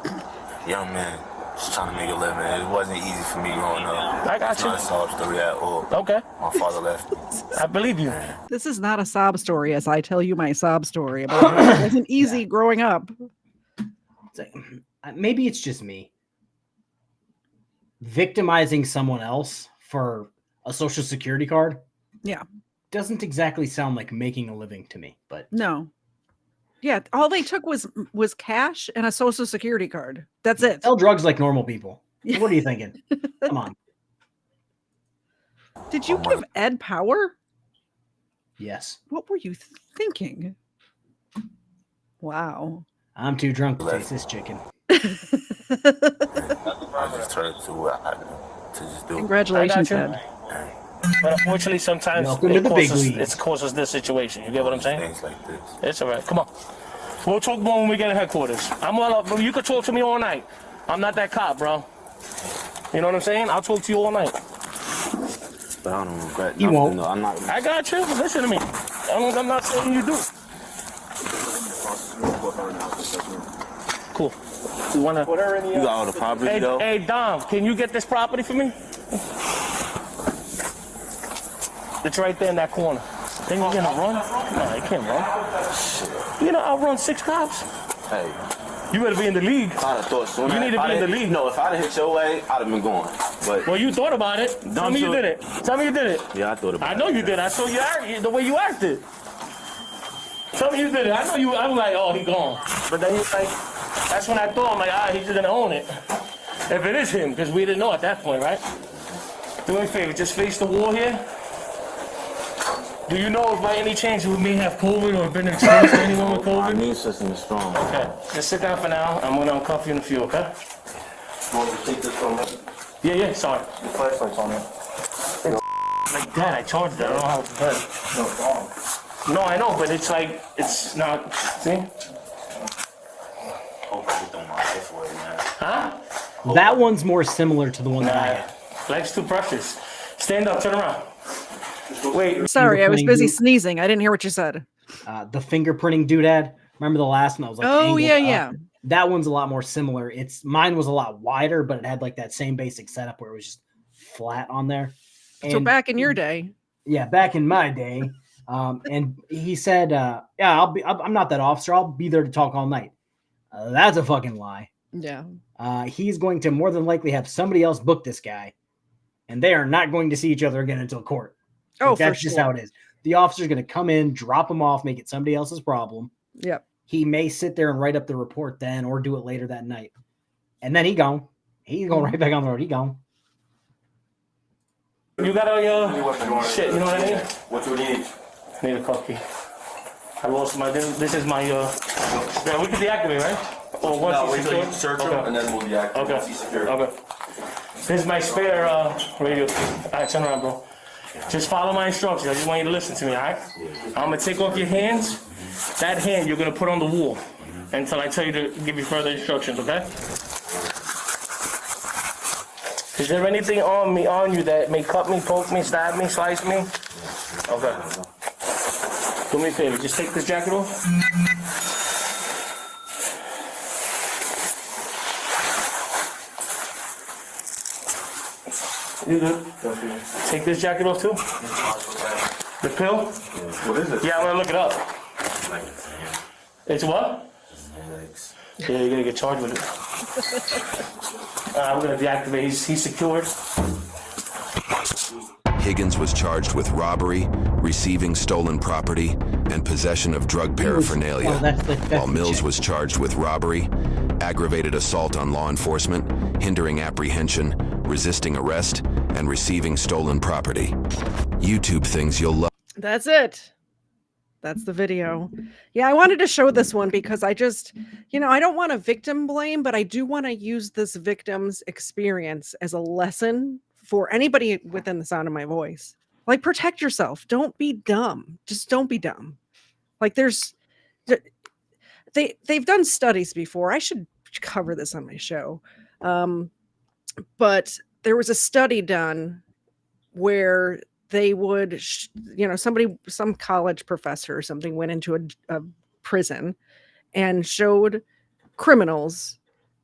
young man, just trying to make a living. It wasn't easy for me growing up. I got It's you. not a sob story at all. Okay. My father left. I believe you. This is not a sob story as I tell you my sob story about how it wasn't easy growing up. Maybe it's just me. Victimizing someone else for a social security card, doesn't exactly sound like making a living to me. But no, all they took was cash and a social security card. That's it. sell drugs like normal people. What are you thinking? Come on. Did you give Ed power? Yes. What were you thinking? Wow. I'm too drunk to taste this chicken. I just tried to what I do to just do. Congratulations, Ed. But unfortunately, sometimes it causes this situation. You get what I'm saying? Things like this. It's all right. Come on. We'll talk more when we get to headquarters. I'm all up. You can talk to me all night. I'm not that cop, bro. You know what I'm saying? I'll talk to you all night. But I don't regret You nothing. won't. No, I'm not. I got you. Listen to me. I'm not saying you do. Cool. You wanna? You got all the property though. Hey, Dom, can you get this property for me? It's right there in that corner. Think you're gonna run? No, you can't run. You know, I'll run 6 cops. Hey, You better be in the league. I'd have thought sooner. You need to be in the league. No, if I'd have hit your way, I'd have been going. But Well, you thought about it. Tell me you did it. Tell me you did it. yeah, I thought about it. I know you did. I saw you the way you acted. Tell me you did it. I know you. I'm like, oh, he gone. But then he's like, that's when I thought, I'm like, he's gonna own it. If it is him, because we didn't know at that point, right? Do me a favor, just face the wall here. Do you know if by any chance you may have COVID or been exposed to anyone with My COVID? immune system is strong. Okay, just sit down for now. I'm gonna uncuff you in a few, okay? Want to take this from me? Yeah, sorry. The flashlight's on there. Like that, I charged it. I don't know how it's done. No problem. No, I know, but it's like, it's not, see? Hopefully, don't mind this way, man. Huh? That one's more similar to the one that I Nah, had. life's too precious. Stand up, turn around. Wait. Sorry, I was Fingerprinting busy dude. sneezing. I didn't hear what you said. The fingerprinting doodad. Remember the last one that was like Oh, angled yeah, up? yeah. That one's a lot more similar. Mine was a lot wider, but it had like that same basic setup where it was just flat on there. So And back in your day. yeah, back in my day. And he said, yeah, I'm not that officer. I'll be there to talk all night. That's a fucking lie. Yeah. He's going to more than likely have somebody else book this guy, and they are not going to see each other again until court. Oh, That's for just sure. how it is. The officer's going to come in, drop him off, make it somebody else's problem. Yep. He may sit there and write up the report then, or do it later that night, and then he gone. He's going right back on the road. He gone. You got all your shit, you know what I mean? What do you need? I need a copy. I lost my, this is my, yeah, we can deactivate, right? Or once No, he's wait till you secured? search him, and then we'll deactivate Okay. once he's secured. Okay. This is my spare radio. All right, turn around, bro. Just follow my instructions. I just want you to listen to me, all right? I'm going to take off your hands. That hand you're going to put on the wall until I tell you to give you further instructions, okay? Is there anything on you that may cut me, poke me, stab me, slice me? Okay. Do me a favor, just take this jacket off. You good? Take this jacket off too? The pill? What is it? Yeah, I'm gonna look it up. It's what? Yeah, you're gonna get charged with it. I'm gonna deactivate. He's secured. Higgins was charged with robbery, receiving stolen property, and possession of drug paraphernalia, while Mills was charged with robbery, aggravated assault on law enforcement, hindering apprehension, resisting arrest, and receiving stolen property. YouTube things you'll love. That's it. That's the video. Yeah, I wanted to show this one because I just, I don't want to victim blame, but I do want to use this victim's experience as a lesson for anybody within the sound of my voice. Like, protect yourself. Don't be dumb. Just don't be dumb. Like, they've done studies before. I should cover this on my show. But there was a study done where they would, some college professor or something went into a prison and showed criminals,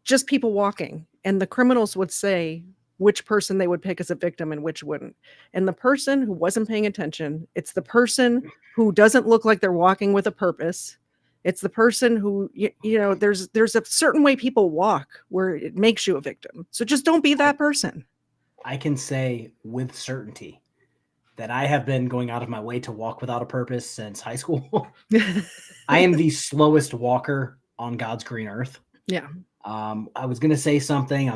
just people walking. And the criminals would say which person they would pick as a victim and which wouldn't. And the person who wasn't paying attention, it's the person who doesn't look like they're walking with a purpose. It's the person who, there's a certain way people walk where it makes you a victim. So just don't be that person. I can say with certainty that I have been going out of my way to walk without a purpose since high school. I am the slowest walker on God's green earth. Yeah. I was going to say something.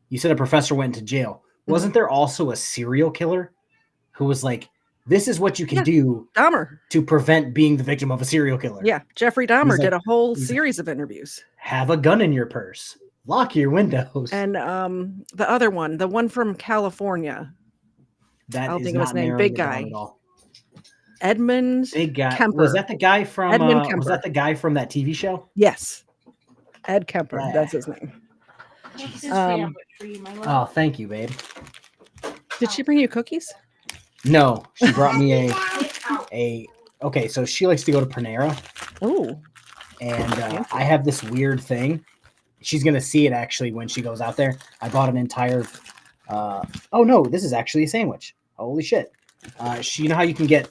You said a professor went to jail. Wasn't there also a serial killer who was like, this is what you can do Dahmer to prevent being the victim of a serial killer? Yeah. Jeffrey Dahmer did a whole he's series of interviews. Have a gun in your purse. Lock your windows. And the other one, the one from California. I'll think of his name. Big guy. Edmund Big guy. Kemper. Was that the guy from Edmund Kemper. was that the guy from that TV show? Yes. Ed Kemper. Yeah. That's his name. Oh, thank you, babe. Did she bring you cookies? No, she brought me okay, so she likes to go to Panera. Oh. And I have this weird thing. She's going to see it actually when she goes out there. I bought an entire oh no, this is actually a sandwich. Holy shit. You know how you can get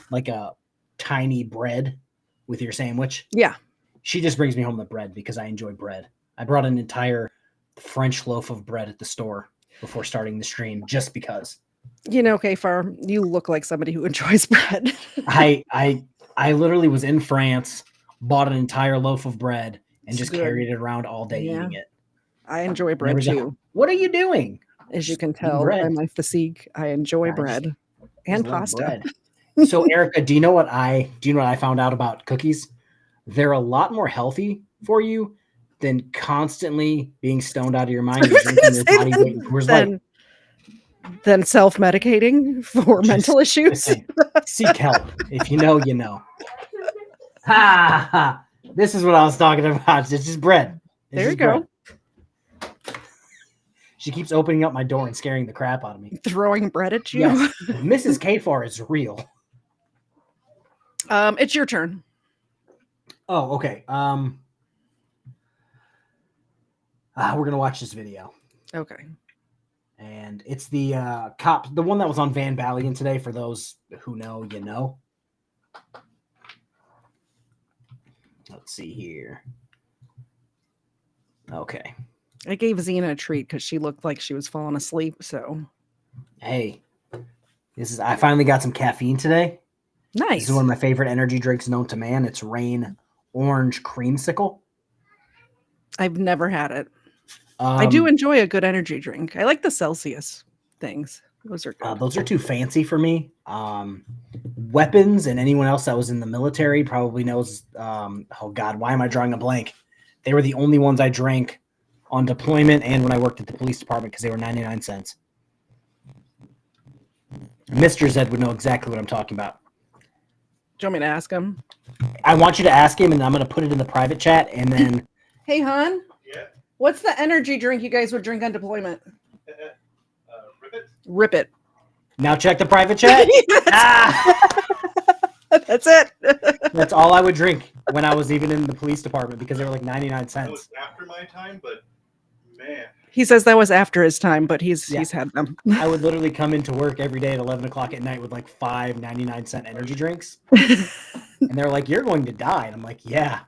like a tiny bread with your sandwich? Yeah. She just brings me home the bread because I enjoy bread. I brought an entire French loaf of bread at the store before starting the stream just because. KFARR, you look like somebody who enjoys bread. I literally was in France, bought an entire loaf of bread, and just carried it around all day eating it. I enjoy bread too. What are you doing? As you can tell by my physique, I enjoy bread and pasta. Bread. So, Erica, do you know what I found out about cookies? They're a lot more healthy for you than constantly being stoned out of your mind and drinking your body weight in Coors Light. Than self-medicating for mental issues. Seek help. If you know, you know. Ha ha. This is what I was talking about. It's just bread. There you go. She keeps opening up my door and scaring the crap out of me. Throwing bread at you? Yes. Mrs. KFARR is real. It's your turn. Oh, okay. We're gonna watch this video. Okay. And it's the cop, the one that was on Van Valiant today. For those who know, you know. Let's see here. Okay. I gave Xena a treat because she looked like she was falling asleep. So, hey, I finally got some caffeine today. Nice. This is one of my favorite energy drinks known to man. It's Rain Orange Creamsicle. I've never had it. I do enjoy a good energy drink. I like the Celsius things. Those are good. Those are too fancy for me. Weapons and anyone else that was in the military probably knows. Oh God, why am I drawing a blank? They were the only ones I drank on deployment and when I worked at the police department because they were 99 cents. Mr. Zed would know exactly what I'm talking about. Do you want me to ask him? I want you to ask him, and I'm going to put it in the private chat, and then... Hey, hon. Yeah? What's the energy drink you guys would drink on deployment? Rip it? Rip it. Now check the private chat. That's it. That's all I would drink when I was even in the police department because they were like 99 cents. That was after my time, but man. He says that was after his time, but he's had them. I would literally come into work every day at 11 o'clock at night with like 5 99-cent energy drinks. And they're like, you're going to die. And I'm like, yeah.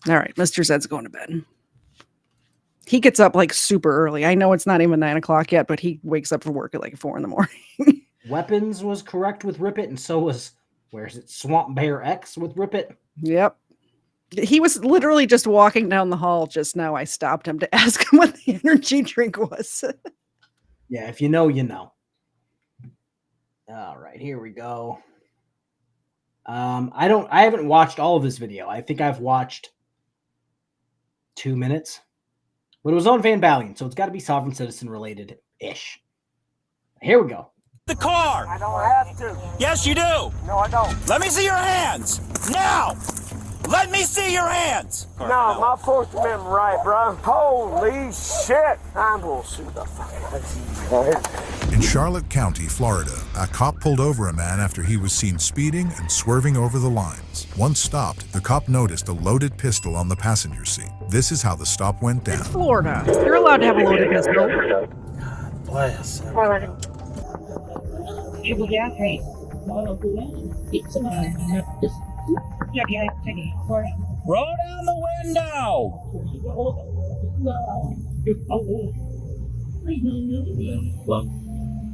All right. Mr. Zed's going to bed. He gets up like super early. I know it's not even 9 o'clock yet, but he wakes up for work at like 4 in the morning. Weapons was correct with Rip It, and so was, where's it? Swamp Bear X with Rip It. Yep. He was literally just walking down the hall just now. I stopped him to ask him what the energy drink was. Yeah, if you know, you know. All right, here we go. I haven't watched all of this video. I think I've watched 2 minutes. But it was on Van Valiant, so it's got to be Sovereign Citizen related-ish. Here we go. The car. I don't have to. Yes, you do. No, I don't. Let me see your hands. Now. Let me see your hands. No, my Fourth Amendment right, bro. Holy shit. I'm gonna shoot the fuck. In Charlotte County, Florida, a cop pulled over a man after he was seen speeding and swerving over the lines. Once stopped, the cop noticed a loaded pistol on the passenger seat. This is how the stop went down. It's Florida. You're allowed to have a loaded pistol. God bless. Roll down the window.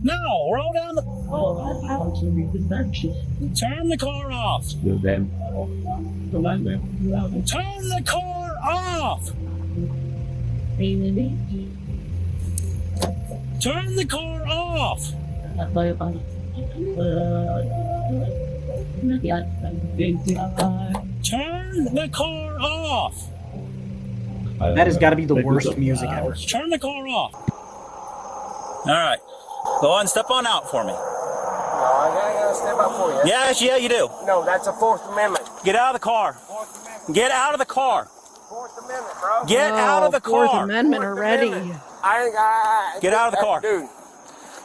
No, roll down the. Turn the car off. Turn the car off. Turn the car off. Turn the car off. That has got to be the worst music ever. Turn the car off. All right. Go on, step on out for me. No, I ain't gonna step up for you. Yes, yeah, you do. No, that's a Fourth Amendment. Get out of the car. Fourth Amendment. Get out of the car. Fourth Amendment, bro. Get out of the car. Fourth Amendment already. Get out of the car. Dude.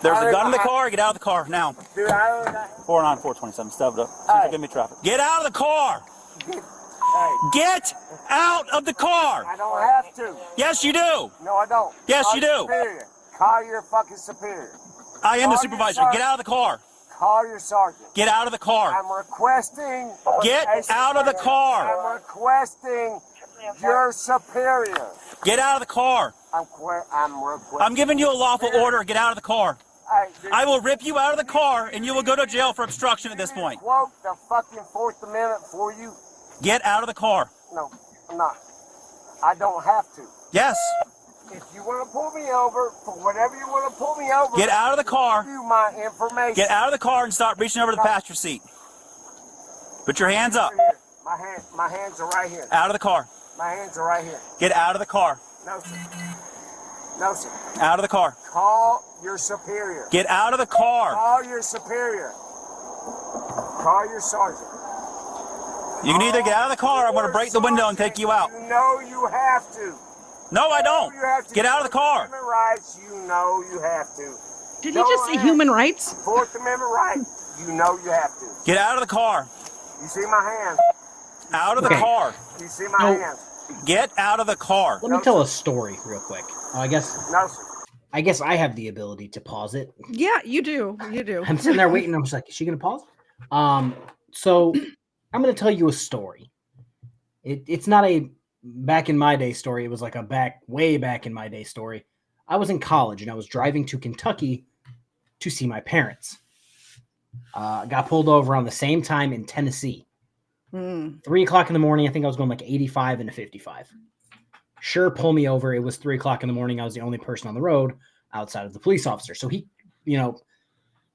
There's a gun in the car. Get out of the car now. Dude, 49427. Step it up. Hey. Give me traffic. Get out of the car. Hey. Get out of the car. I don't have to. Yes, you do. No, I don't. Yes, Call you your do. Superior. Call your fucking superior. I am the Call your supervisor. sergeant. Get out of the car. Call your sergeant. Get out of the car. I'm requesting. Get out of the car. I'm requesting your superior. Get out of the car. I'm requesting. I'm giving you a lawful order. Get out of the car. Hey, dude, I will rip you out of the car and you will go to jail for obstruction at this point. Quote the fucking Fourth Amendment for you. Get out of the car. No, I'm not. I don't have to. Yes. If you want to pull me over for whatever you want to pull me over, Get out of the car. I'll give you my information. Get out of the car and start reaching over to the passenger seat. Put your hands up. My hands are right here. Out of the car. My hands are right here. Get out of the car. No, sir. No, sir. Out of the car. Call your superior. Get out of the car. Call your superior. Call your sergeant. You can either get out of the car or I'm going to break the window and take you out. You know you have to. No, I don't. You have to. Get out of the car. Human rights, you know you have to. Did he just say human rights? Fourth Amendment right, you know you have to. Get out of the car. You see my hands? Out of the car. You see my hands? Get out of the car. Let me tell a story real quick. I guess. No, sir. I guess I have the ability to pause it. Yeah, you do. You do. I'm sitting there waiting. I'm just like, is she gonna pause? So I'm gonna tell you a story. It's not a back in my day story. It was like a way back in my day story. I was in college and I was driving to Kentucky to see my parents. Got pulled over on the same time in Tennessee. 3 o'clock in the morning. I think I was going like 85 into 55. Sure, pull me over. It was 3 o'clock in the morning. I was the only person on the road outside of the police officer. So he,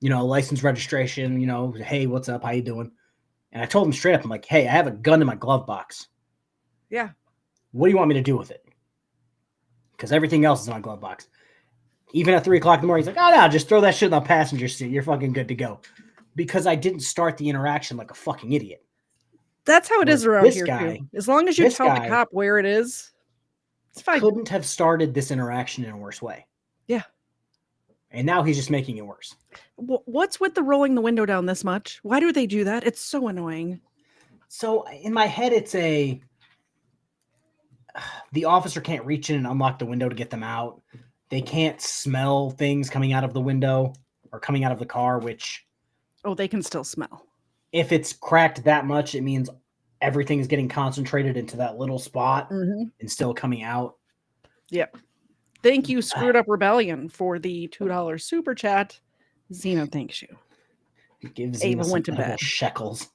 license registration, hey, what's up? How you doing? And I told him straight up, I'm like, hey, I have a gun in my glove box. Yeah. What do you want me to do with it? Because everything else is in my glove box. Even at 3 o'clock in the morning, he's like, oh, no, just throw that shit in the passenger seat. You're fucking good to go. Because I didn't start the interaction like a fucking idiot. That's how it is around here, guy, too. As long as you tell the cop where it is, it's fine. Couldn't have started this interaction in a worse way. Yeah. And now he's just making it worse. What's with the rolling the window down this much? Why do they do that? It's so annoying. So in my head, it's the officer can't reach in and unlock the window to get them out. They can't smell things coming out of the window or coming out of the car, which... Oh, they can still smell. If it's cracked that much, it means everything is getting concentrated into that little spot and still coming out. Yep. Thank you, Screwed Up Rebellion, for the $2 super chat. Xena thanks you. Ava went to bed. Shekels.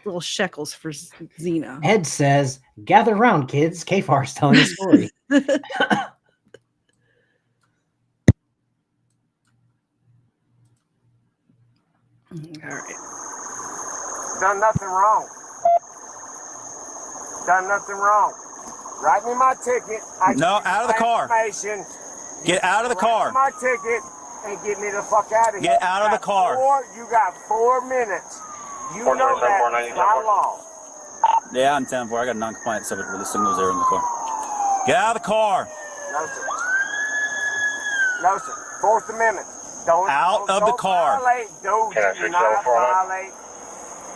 Little shekels for Xena. Ed says, gather round, kids. KFARR's telling a story. All right. Done nothing wrong. Done nothing wrong. Write me my ticket. No, out of the car. Get out of the car. Write me my ticket and get me the fuck out of here. Get out of the car. You got 4 minutes. You know that by law. Yeah, I'm 10-4. I got a non-compliant subject with the signals there in the car. Get out of the car. No, sir. No, sir. Fourth Amendment. Don't the car. Violate. Do not violate.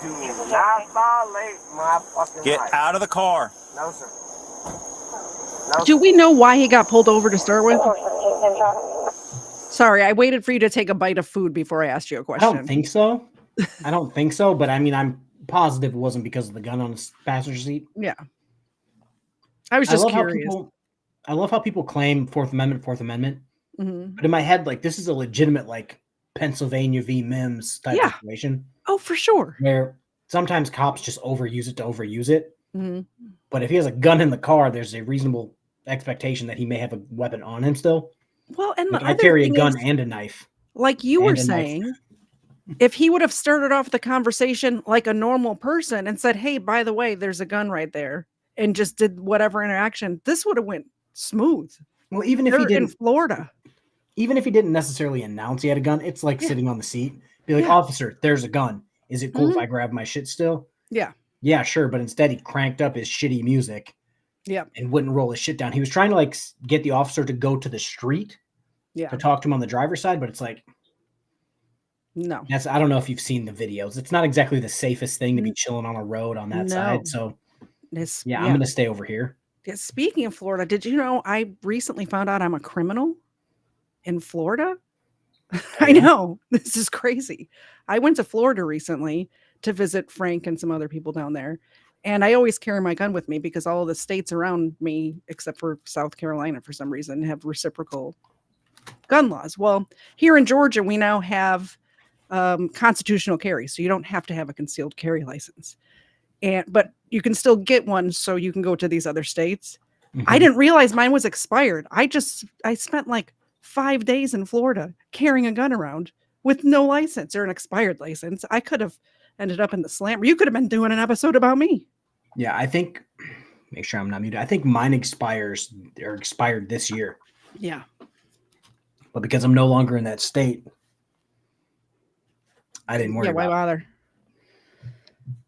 Do not violate my fucking Get rights. out of the car. No, sir. Do we know why he got pulled over to start with? Sorry, I waited for you to take a bite of food before I asked you a question. I don't think so. But I mean, I'm positive it wasn't because of the gun on his passenger seat. Yeah. I was just curious. I love how people claim Fourth Amendment. Mm-hmm. But in my head, like, this is a legitimate, like, Pennsylvania v. Mims type situation. Oh, for sure. Where sometimes cops just overuse it to overuse it. Mm-hmm. But if he has a gun in the car, there's a reasonable expectation that he may have a weapon on him still. Well, and like, the I other carry a thing gun is, and a knife. like you were saying, if he would have started off the conversation like a normal person and said, hey, by the way, there's a gun right there, and just did whatever interaction, this would have went smooth. Well, even if he didn't, in Florida, even if he didn't necessarily announce he had a gun, it's like sitting on the seat. Be like, officer, there's a gun. Is it cool if I grab my shit still? Yeah. Yeah, sure. But instead he cranked up his shitty music. Yeah. And wouldn't roll his shit down. He was trying to like get the officer to go to the street to talk to him on the driver's side, but it's like, no. I don't know if you've seen the videos. It's not exactly the safest thing to be chilling on a road on that side. So I'm going to stay over here. Yeah, speaking of Florida, did you know I recently found out I'm a criminal in Florida? I know. This is crazy. I went to Florida recently to visit Frank and some other people down there. And I always carry my gun with me because all of the states around me, except for South Carolina, for some reason, have reciprocal gun laws. Well, here in Georgia, we now have constitutional carry. So you don't have to have a concealed carry license. But you can still get one so you can go to these other states. Mm-hmm. I didn't realize mine was expired. I spent like 5 days in Florida carrying a gun around with no license or an expired license. I could have ended up in the slammer. You could have been doing an episode about me. Yeah, I think, make sure I'm not muted. I think mine expired this year. Yeah. But because I'm no longer in that state, I didn't worry about it. Why bother?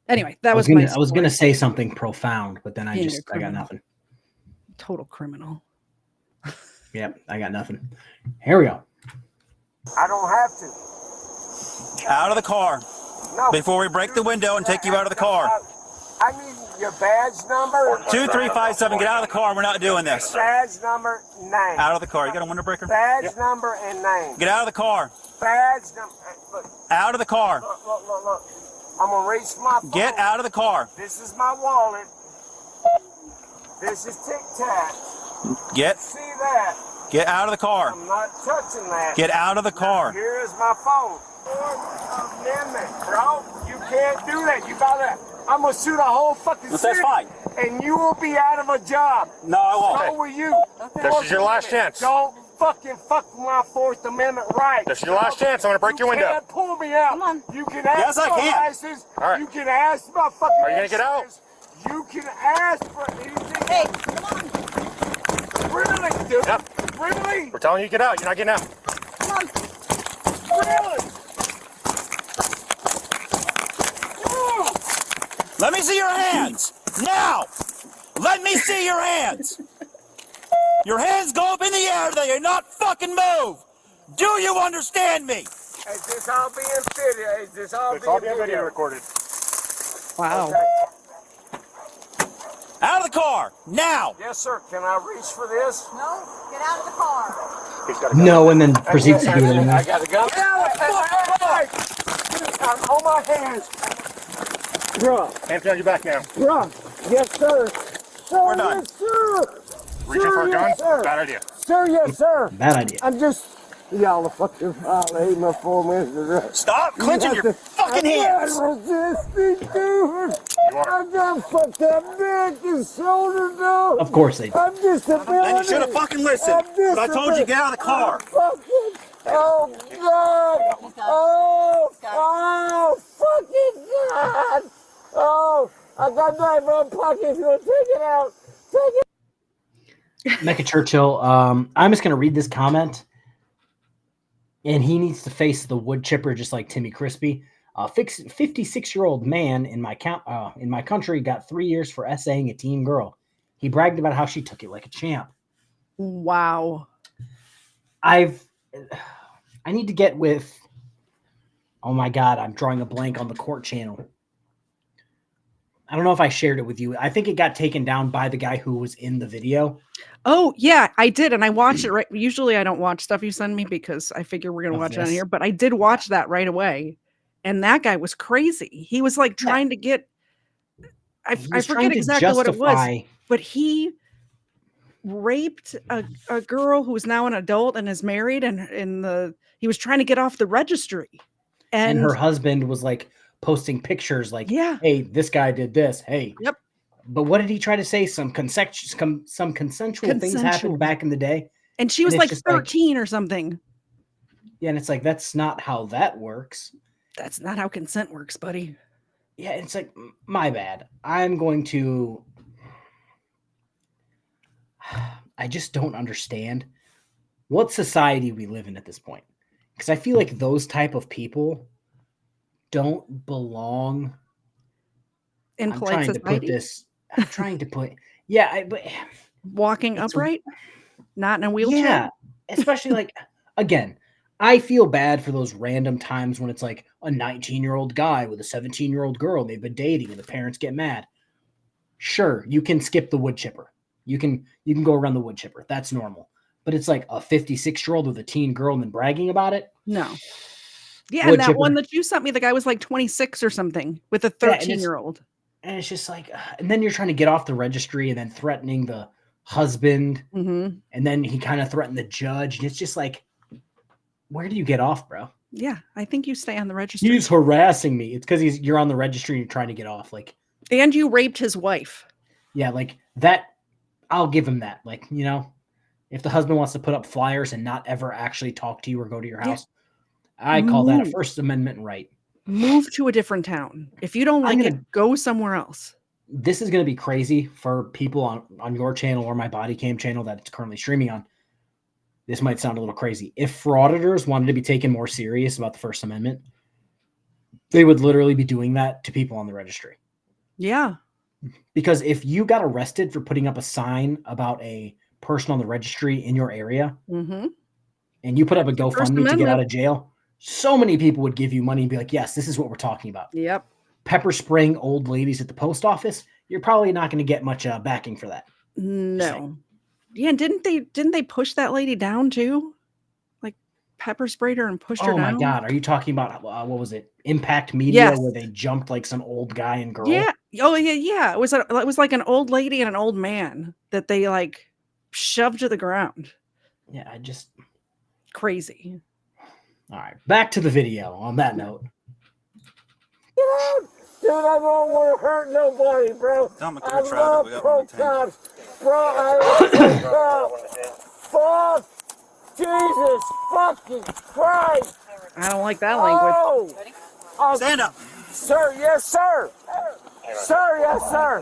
Anyway, that was I was gonna say something profound, but then I got nothing. Total criminal. Yep, I got nothing. Here we go. I don't have to. Out of the car. No. Before we break the window and take you out of the car. I need your badge number. 2357. Get out of the car. We're not doing this. Badge number, name. Out of the car. You got a window breaker? Badge number and name. Get out of the car. Badge number. Look. Out of the car. Look. I'm gonna reach my phone. Get out of the car. This is my wallet. This is Tic Tac. See that? Get out of the car. I'm not touching that. Get out of the car. Here is my phone. Fourth Amendment, bro. You can't do that. You gotta. I'm gonna sue the whole fucking city. That's fine. And you will be out of a job. No, I won't. So will you. This is your last chance. Don't fucking fuck with my Fourth Amendment right. This is your last chance. I'm gonna break your window. You can't pull me out. Come on. You can ask Yes, I for can. license. All right. You can ask my fucking. Are you gonna get out? You can ask for anything. Hey, come on. Really, dude? Yep. Really? We're telling you to get out. You're not getting out. Come on. Really? Let me see your hands. Now. Let me see your hands. Your hands go up in the air. They are not fucking move. Do you understand me? Is this all being video? Is this all It's all being being video recorded. Wow. Okay. Out of the car. Now. Yes, sir. Can I reach for this? No, get out of the car. He's got a gun. No, and then proceeds to do it I anyway. got a gun. Hey. I'm on my hands. Bruh. Hands behind your back now. Bruh. Yes, sir. Sir, We're done. yes, sir. Reaching for a gun? Yes, sir. Bad idea. Sir, yes, sir. Bad idea. I'm just... Y'all are fucking violating my 4 minutes. Stop clenching your fucking hands. I'm resisting, dude. You are. I got fucked up neck and shoulder, dude. Of course they do. I'm disability. Then you should have fucking listened. But I told you get out of the car. Oh, God. Oh, fucking God. Oh, I got knife in my pocket. If you want to take it out, take it. Mecca Churchill, I'm just going to read this comment. And he needs to face the wood chipper just like Timmy Crispy. 56-year-old man in my country got 3 years for essaying a teen girl. He bragged about how she took it like a champ. Wow. I need to get with, oh my God, I'm drawing a blank on the court channel. I don't know if I shared it with you. I think it got taken down by the guy who was in the video. Oh, yeah, I did. And I watched it right. Usually I don't watch stuff you send me because I figure we're going to watch it on here. But I did watch that right away. And that guy was crazy. He was like trying to get, I forget exactly what it was. But he raped a girl who's now an adult and is married. And he was trying to get off the registry. And her husband was like posting pictures like, hey, this guy did this. Hey. Yep. But what did he try to say? Some consensual things happened back in the day. And she was like 13 or something. Yeah, and it's like, that's not how that works. That's not how consent works, buddy. Yeah, it's like, my bad. I'm going to... I just don't understand what society we live in at this point. Because I feel like those type of people don't belong in polite society. I'm trying to put, yeah, but walking upright, not in a wheelchair. Yeah, especially like, again, I feel bad for those random times when it's like a 19-year-old guy with a 17-year-old girl they've been dating and the parents get mad. Sure, you can skip the wood chipper. You can go around the wood chipper. That's normal. But it's like a 56-year-old with a teen girl and then bragging about it. No. Yeah, and that one that you sent me, the guy was like 26 or something with a 13-year-old. And it's just like, and then you're trying to get off the registry and then threatening the husband. Mm-hmm. And then he kind of threatened the judge. And it's just like, where do you get off, bro? Yeah, I think you stay on the registry. He's harassing me. It's because you're on the registry and you're trying to get off. Like, and you raped his wife. Yeah, like that. I'll give him that. Like, you know, if the husband wants to put up flyers and not ever actually talk to you or go to your house, I call that a First Amendment right. Move to a different town. If you don't like it, go somewhere else. This is going to be crazy for people on your channel or my Bodycam channel that it's currently streaming on. This might sound a little crazy. If frauditors wanted to be taken more serious about the First Amendment, They would literally be doing that to people on the registry. Yeah. Because if you got arrested for putting up a sign about a person on the registry in your area, Mm-hmm. and you put up a Your First GoFundMe to get out Amendment. of jail, so many people would give you money and be like, yes, this is what we're talking about. Yep. Pepper spraying old ladies at the post office, you're probably not going to get much backing for that. No. Yeah, didn't they push that lady down too? Like pepper sprayed her and pushed her Oh down? my God. Are you talking about, what was it? Impact Media, Yes. where they jumped like some old guy and girl? Yeah. Oh yeah. It was like an old lady and an old man that they like shoved to the ground. Yeah, Crazy. All right, back to the video on that note. Dude, I don't want to hurt nobody, bro. I love pro cops. Bro, I love pro cops. Fuck Jesus fucking Christ. I don't like that language. Stand up. Sir, yes, sir. Sir, yes, sir.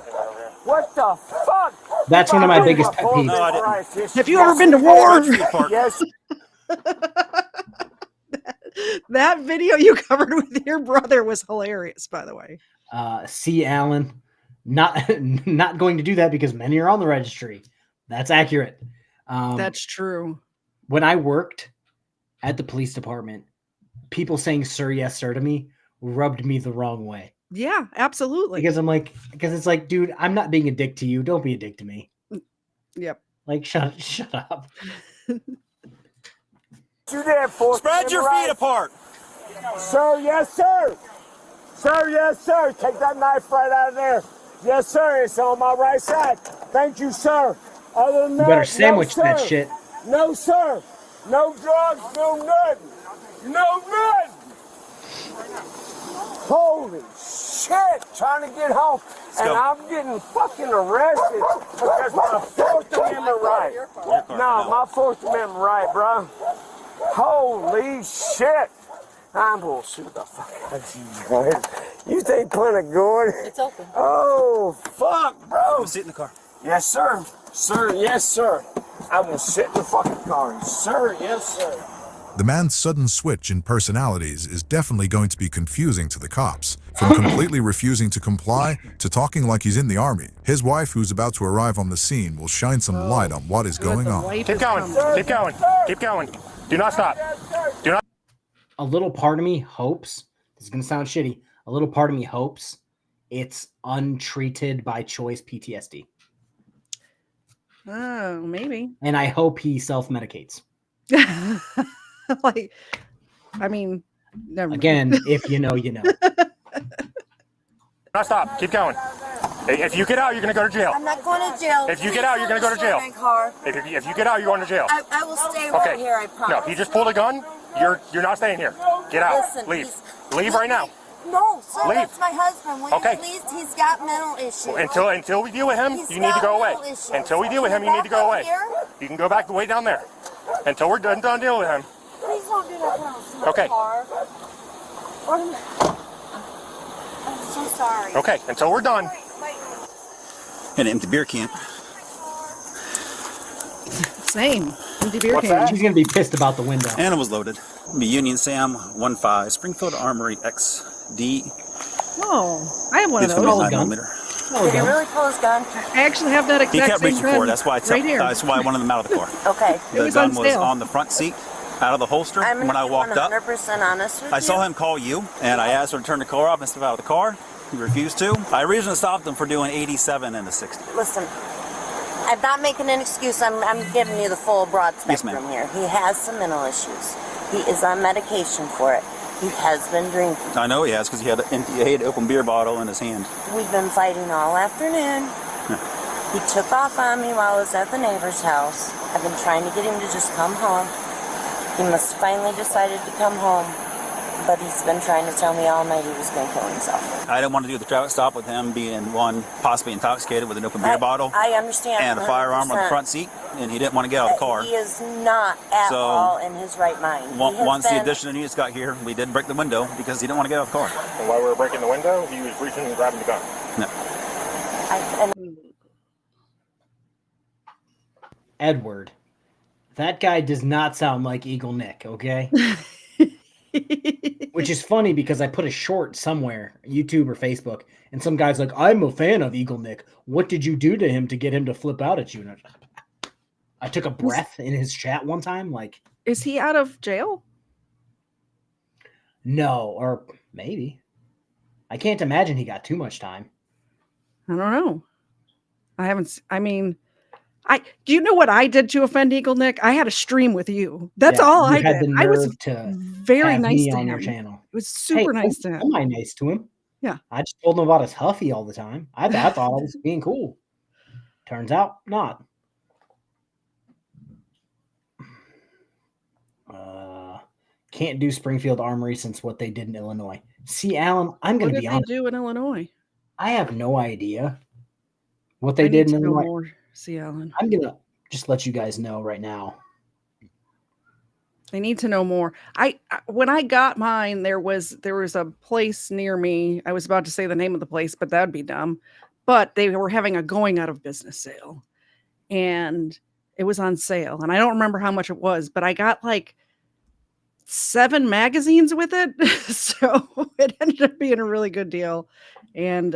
What the fuck? That's one of my biggest pet peeves. Have you ever been to war? Yes. That video you covered with your brother was hilarious, by the way. C. Allen, not going to do that because many are on the registry. That's accurate. That's true. When I worked at the police department, people saying "sir, yes, sir" to me rubbed me the wrong way. Yeah, absolutely. Because it's like, dude, I'm not being a dick to you. Don't be a dick to me. Yep. Like, shut up. You there, for Spread your feet apart. Sir, yes, sir. Sir, yes, sir. Take that knife right out of there. Yes, sir. It's on my right side. Thank you, sir. Other than You that, better sandwich no, that sir. shit. No, sir. No drugs, no nothing. No nothing. Holy shit. Trying to get home. And I'm getting fucking arrested because my Fourth Amendment right. No, my Fourth Amendment right, bro. Holy shit. I'm gonna shoot the fuck out of you, man. You think Clint good? It's open. Oh, fuck, bro. Sit in the car. Yes, sir. Sir, yes, sir. I will sit in the fucking car. Sir, yes, sir. The man's sudden switch in personalities is definitely going to be confusing to the cops. From completely refusing to comply to talking like he's in the army. His wife, who's about to arrive on the scene, will shine some light on what is going on. Keep going. Keep going. Keep going. Do not stop. Do not. A little part of me hopes, this is going to sound shitty, a little part of me hopes it's untreated by choice PTSD. Oh, maybe. And I hope he self-medicates. Like, I mean, never mind. Again, if you know, you know. Not stop. Keep going. If you get out, you're going to go to jail. I'm not going to jail. If you get out, you're going to go to jail. If you get out, you're going to jail. I will stay right here, I promise. No, he just pulled a gun. You're not staying here. Get out. Listen, Leave. Leave right now. No, sir, Leave. that's my husband. Will you please? He's got mental issues. Until we deal with him, you need to go away. Until we deal with him, you need to go away. You can go back way down there. Until we're done dealing with him. Please don't do that when I'm in my Okay. car. I'm so sorry. Okay, until we're done. An empty beer can. Same. Empty beer What's can. that? She's going to be pissed about the window. And it was loaded. Be Union Sam 15 Springfield Armory XD. Oh, I have one of It's those. 9mm. Did he really pull his gun? I actually have that He exact kept same reaching for gun it. That's why I wanted him out of the car. Okay. The gun was on the front seat, out of the holster. I'm When I walked up, 100% honest with you. I saw him call you, and I asked him to turn the car off and step out of the car. He refused to. I originally stopped him for doing 87 and a 60. Listen, I'm not making an excuse. I'm giving you the full broad Yes, spectrum ma'am. here. He has some mental issues. He is on medication for it. He has been drinking. I know he has because he had an open beer bottle in his hand. We've been fighting all afternoon. He took off on me while I was at the neighbor's house. I've been trying to get him to just come home. He must have finally decided to come home. But he's been trying to tell me all night he was going to kill himself. I didn't want to do the traffic stop with him being possibly intoxicated with an open beer bottle. I understand. And a firearm on the 100%. front seet, and he didn't want to get out of the car. He is not at all in his right mind. He has Once the been- additional units got here, we did break the window because he didn't want to get out of the car. And while we were breaking the window, he was reaching and grabbing the gun. No. Edward. That guy does not sound like Eagle Nick, okay? Which is funny because I put a short somewhere, YouTube or Facebook, and some guy's like, I'm a fan of Eagle Nick. What did you do to him to get him to flip out at you? And I took a breath in his chat one time. Like, is he out of jail? No, or maybe. I can't imagine he got too much time. I don't know. I haven't. I mean, do you know what I did to offend Eagle Nick? I had a stream with you. That's all I did. I was very nice to him. Your channel. It was super nice to him. Am I nice to him? Yeah. I just told him about his huffy all the time. I thought I was being cool. Turns out not. Can't do Springfield Armory since what they did in Illinois. See, Alan, I'm going to be honest. What did they do in Illinois? I have no idea what they did in Illinois. More. See, Alan. I'm going to just let you guys know right now. I need to know more. When I got mine, there was a place near me. I was about to say the name of the place, but that'd be dumb. But they were having a going out of business sale, and it was on sale. And I don't remember how much it was, but I got like 7 magazines with it. So it ended up being a really good deal. And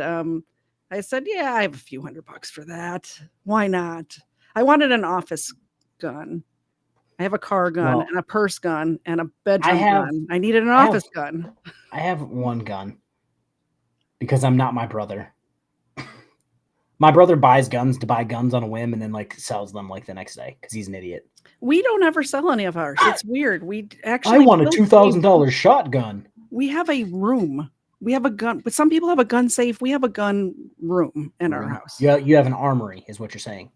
I said, yeah, I have a few $100 for that. Why not? I wanted an office gun. I have a car gun and a purse gun and a bedroom gun. I needed an office gun. I have one gun because I'm not my brother. My brother buys guns to buy guns on a whim and then like sells them like the next day because he's an idiot. We don't ever sell any of ours. It's weird. We actually. I want a $2,000 shotgun. We have a room. We have a gun, but some people have a gun safe. We have a gun room in our house. Yeah, you have an armory, is what you're saying.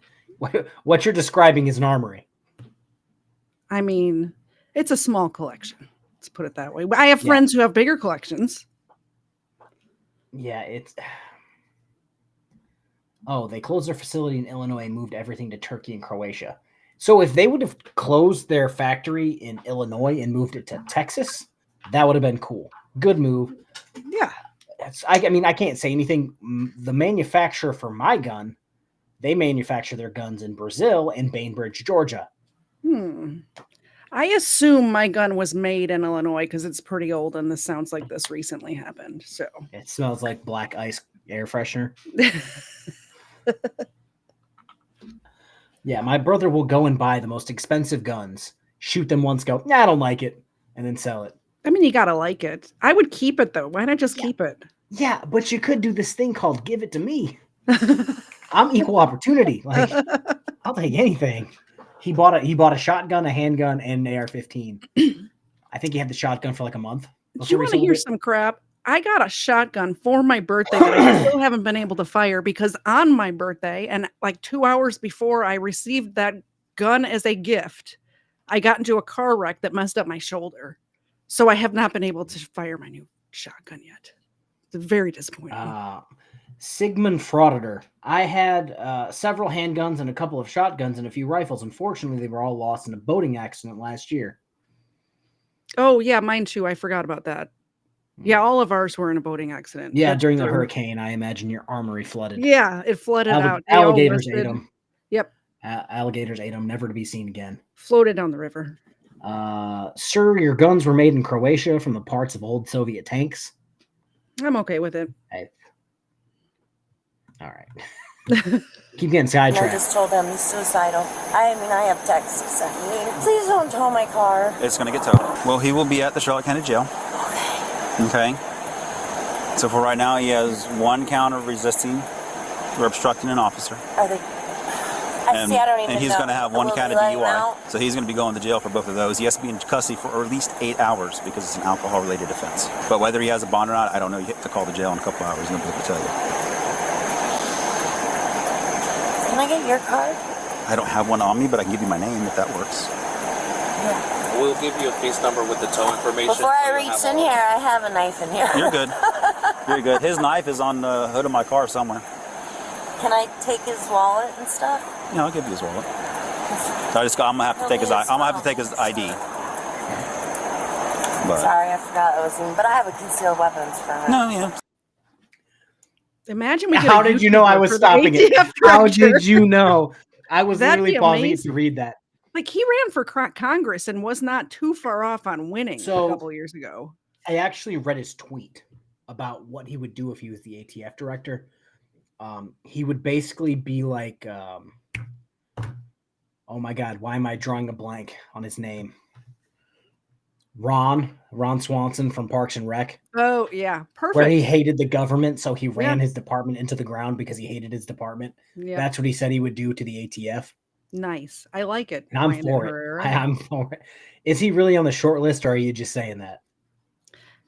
What you're describing is an armory. I mean, it's a small collection. Let's put it that way. I have friends who have bigger collections. Yeah, it's. Oh, they closed their facility in Illinois and moved everything to Turkey and Croatia. So if they would have closed their factory in Illinois and moved it to Texas, that would have been cool. Good move. Yeah. I mean, I can't say anything. The manufacturer for my gun, they manufacture their guns in Brazil and Bainbridge, Georgia. I assume my gun was made in Illinois because it's pretty old and this sounds like this recently happened. So it smells like black ice air freshener. Yeah, my brother will go and buy the most expensive guns, shoot them once, go, nah, I don't like it, and then sell it. I mean, you gotta like it. I would keep it though. Why not just keep it? Yeah, but you could do this thing called give it to me. I'm equal opportunity. Like, I'll take anything. He bought a shotgun, a handgun, and an AR-15. I think he had the shotgun for like a month. Do you want to hear some crap? I got a shotgun for my birthday that I still haven't been able to fire because on my birthday and like 2 hours before I received that gun as a gift, I got into a car wreck that messed up my shoulder. So I have not been able to fire my new shotgun yet. It's very disappointing. Sigmund Frauditor. I had several handguns and a couple of shotguns and a few rifles. Unfortunately, they were all lost in a boating accident last year. Oh, yeah, mine too. I forgot about that. Yeah, all of ours were in a boating accident. Yeah, during the hurricane, I imagine your armory flooded. Yeah, it flooded out. Alligators ate them. Yep. Alligators ate them, never to be seen again. Floated down the river. Sir, your guns were made in Croatia from the parts of old Soviet tanks. I'm okay with it. Hey. All right. Keep getting sidetracked. I just told him he's suicidal. I have texts he sent me. Please don't tow my car. It's going to get towed. Well, he will be at the Charlotte County Jail. Okay. So for right now, he has 1 count of resisting or obstructing an officer. Are they? I don't even know. And he's going to have 1 count of DUI. So he's going to be going to jail for both of those. He has to be in custody for at least 8 hours because it's an alcohol-related offense. But whether he has a bond or not, I don't know. You have to call the jail in a couple hours. Nobody will tell you. Can I get your card? I don't have one on me, but I can give you my name if that works. Yeah. We'll give you a case number with the tow information. Before I reach in here, I have a knife in here. You're good. You're good. His knife is on the hood of my car somewhere. Can I take his wallet and stuff? Yeah, I'll give you his wallet. So I'm gonna have to take his. I'm gonna have to take his ID. But, sorry, I forgot it was him. But I have a concealed weapons permit. No, yeah. Imagine we. How did you know I was stopping it? How did you know? I was literally pausing it to read that. Like he ran for Congress and was not too far off on winning a couple years ago. I actually read his tweet about what he would do if he was the ATF director. He would basically be like, oh my God, why am I drawing a blank on his name? Ron Swanson from Parks and Rec. Oh, yeah. Perfect. Where he hated the government, so he ran his department into the ground because he hated his department. Yeah. That's what he said he would do to the ATF. Nice. I like it. And I'm for it. I'm for it. Is he really on the short list, or are you just saying that?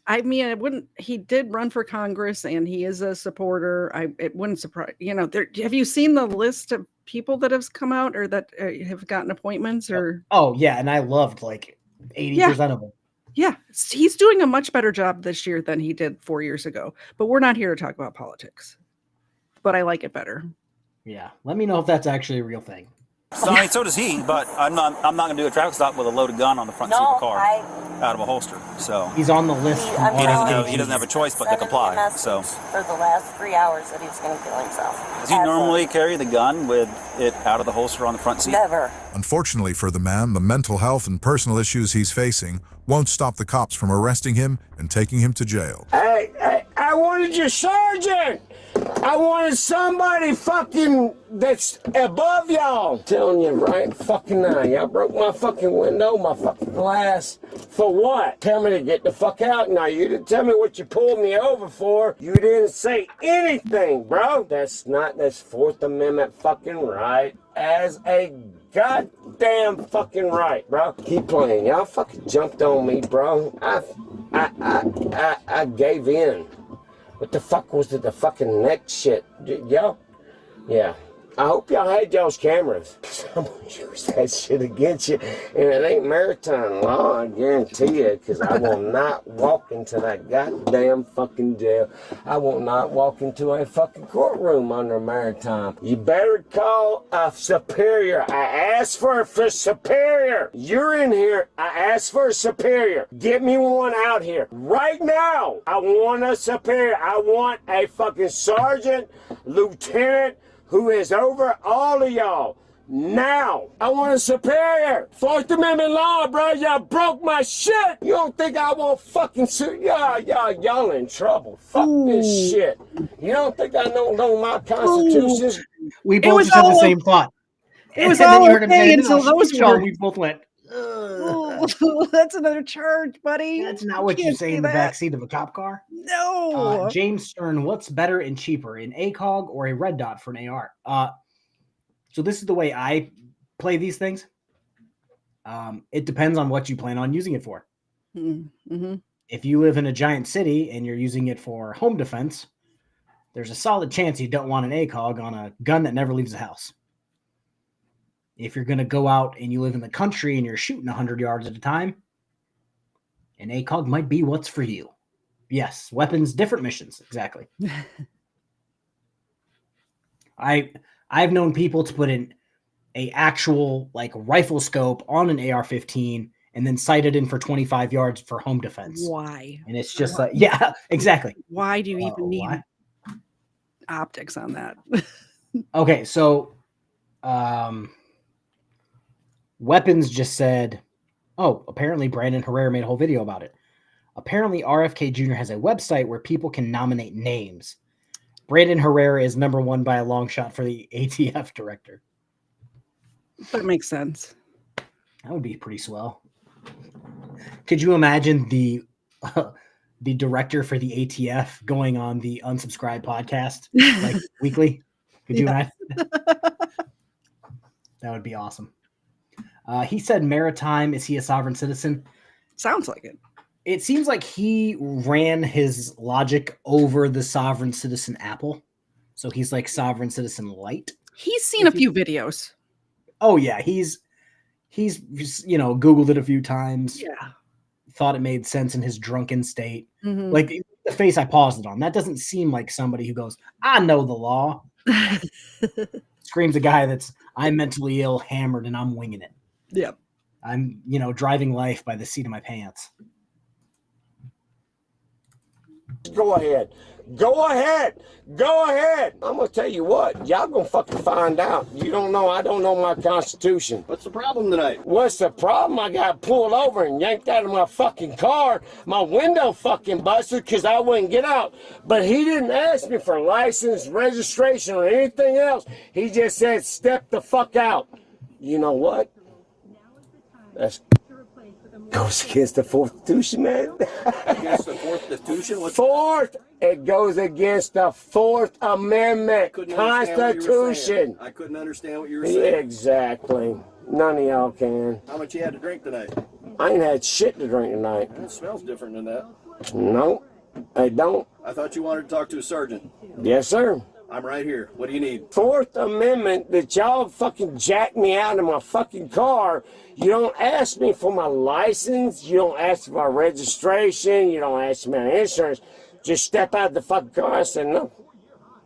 I mean, he did run for Congress and he is a supporter. It wouldn't surprise, have you seen the list of people that have come out or that have gotten appointments or? Oh yeah. And I loved like 80% of them. Yeah. He's doing a much better job this year than he did 4 years ago, but we're not here to talk about politics, but I like it better. Yeah. Let me know if that's actually a real thing. So, I mean, so does he, but I'm not going to do a traffic stop with a loaded gun on the front seat of the car out of a holster. So he's on the list. He doesn't have a choice but to comply. So for the last 3 hours that he was going to kill himself. Does he normally carry the gun with it out of the holster on the front seat? Never. Unfortunately for the man, the mental health and personal issues he's facing won't stop the cops from arresting him and taking him to jail. Hey, I wanted your sergeant. I wanted somebody fucking that's above y'all. I'm telling you right fucking now, y'all broke my fucking window, my fucking glass. For what? Tell me to get the fuck out now. You didn't tell me what you pulled me over for. You didn't say anything, bro. That's Fourth Amendment fucking right as a goddamn fucking right, bro. Keep playing. Y'all fucking jumped on me, bro. I gave in. What the fuck was the fucking next shit? Y'all? Yeah. I hope y'all had y'all's cameras. Someone use that shit against you. And it ain't maritime law, I guarantee you, because I will not walk into that goddamn fucking jail. I will not walk into a fucking courtroom under maritime. You better call a superior. I asked for a superior. You're in here. I asked for a superior. Get me one out here. Right now. I want a superior. I want a fucking sergeant, lieutenant, who is over all of y'all. Now, I want a superior. Fourth Amendment law, bro. Y'all broke my shit. You don't think I won't fucking sue y'all in trouble. Fuck this shit. You don't think I don't know my constitution? We both just had the same thought. It was all okay until those were. We both went, that's another charge, buddy. That's not what you say in the backseat of a cop car. No. James Stern, what's better and cheaper, an ACOG or a red dot for an AR? So this is the way I play these things. It depends on what you plan on using it for. Mm-hmm. If you live in a giant city and you're using it for home defense, there's a solid chance you don't want an ACOG on a gun that never leaves the house. If you're going to go out and you live in the country and you're shooting 100 yards at a time, an ACOG might be what's for you. Yes, weapons, different missions. Exactly. I've known people to put in a actual like rifle scope on an AR-15 and then sight it in for 25 yards for home defense. Why? And it's just like, yeah, exactly. Why do you even need optics on that? Okay, so Weapons just said, oh, apparently Brandon Herrera made a whole video about it. Apparently RFK Jr. has a website where people can nominate names. Brandon Herrera is number one by a long shot for the ATF director. That makes sense. That would be pretty swell. Could you imagine the director for the ATF going on the Unsubscribe podcast like weekly? Could you imagine? That would be awesome. He said maritime. Is he a sovereign citizen? Sounds like it. It seems like he ran his logic over the sovereign citizen Apple. So he's like sovereign citizen light. He's seen a few videos. Oh yeah. He's Googled it a few times. Yeah. Thought it made sense in his drunken state. Mm-hmm. Like the face I paused it on. That doesn't seem like somebody who goes, I know the law. Screams a guy I'm mentally ill, hammered, and I'm winging it. Yep. I'm, driving life by the seat of my pants. Go ahead. Go ahead. Go ahead. I'm going to tell you what. Y'all going to fucking find out. You don't know. I don't know my Constitution. What's the problem tonight? What's the problem? I got pulled over and yanked out of my fucking car. My window fucking busted because I wouldn't get out. But he didn't ask me for license, registration, or anything else. He just said, step the fuck out. You know what? That's goes against the Constitution, man. Against the Fourth Constitution? Fourth. It goes against the Fourth Amendment Constitution. I couldn't understand what you were saying. Exactly. None of y'all can. How much you had to drink tonight? I ain't had shit to drink tonight. It smells different than that. No, I don't. I thought you wanted to talk to a sergeant. Yes, sir. I'm right here. What do you need? Fourth Amendment that y'all fucking jacked me out of my fucking car. You don't ask me for my license. You don't ask for my registration. You don't ask me my insurance. Just step out of the fucking car. I said no.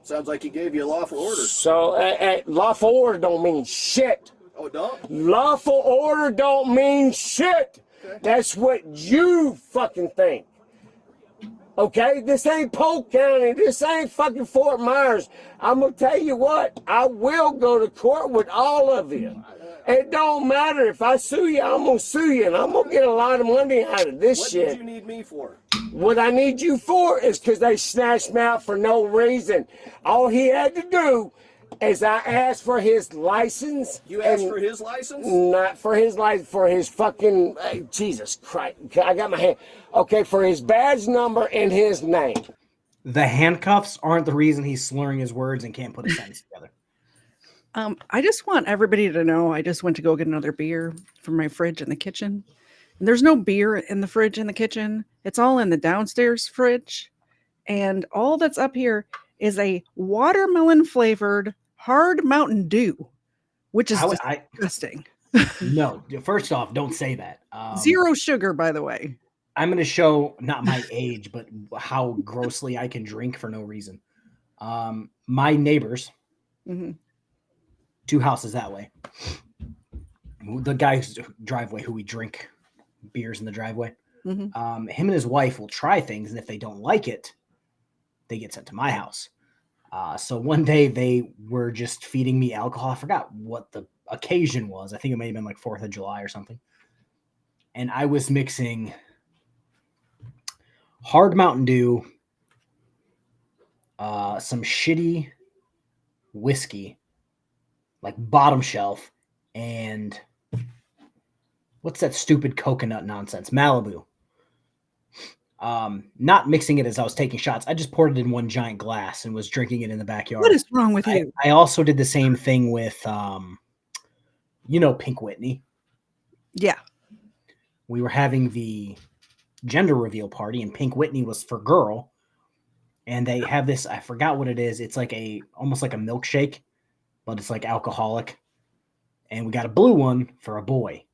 Sounds like he gave you a lawful order. So lawful order don't mean shit. Oh, it don't? Lawful order don't mean shit. Okay. That's what you fucking think. Okay, this ain't Polk County. This ain't fucking Fort Myers. I'm going to tell you what. I will go to court with all of you. It don't matter. If I sue you, I'm going to sue you. And I'm going to get a lot of money out of this shit. What do you need me for? What I need you for is because they snatched me out for no reason. All he had to do is I asked for his license. You asked for his license? Not for his license, for his fucking, Jesus Christ. I got my hand. Okay, for his badge number and his name. The handcuffs aren't the reason he's slurring his words and can't put a sentence together. I just want everybody to know I just went to go get another beer from my fridge in the kitchen. And there's no beer in the fridge in the kitchen. It's all in the downstairs fridge. And all that's up here is a watermelon flavored hard Mountain Dew, which is disgusting. No, first off, don't say that. Zero sugar, by the way. I'm going to show not my age, but how grossly I can drink for no reason. My neighbors, 2 houses that way, the guy's driveway who we drink beers in the driveway, him and his wife will try things, and if they don't like it, they get sent to my house. So one day they were just feeding me alcohol. I forgot what the occasion was. I think it may have been like 4th of July or something. And I was mixing hard Mountain Dew, some shitty whiskey, like bottom shelf, and what's that stupid coconut nonsense? Malibu. Not mixing it as I was taking shots. I just poured it in one giant glass and was drinking it in the backyard. What is wrong with you? I also did the same thing with, Pink Whitney. Yeah. We were having the gender reveal party, and Pink Whitney was for girl. And they have this, I forgot what it is. It's like almost like a milkshake, but it's like alcoholic. And we got a blue one for a boy.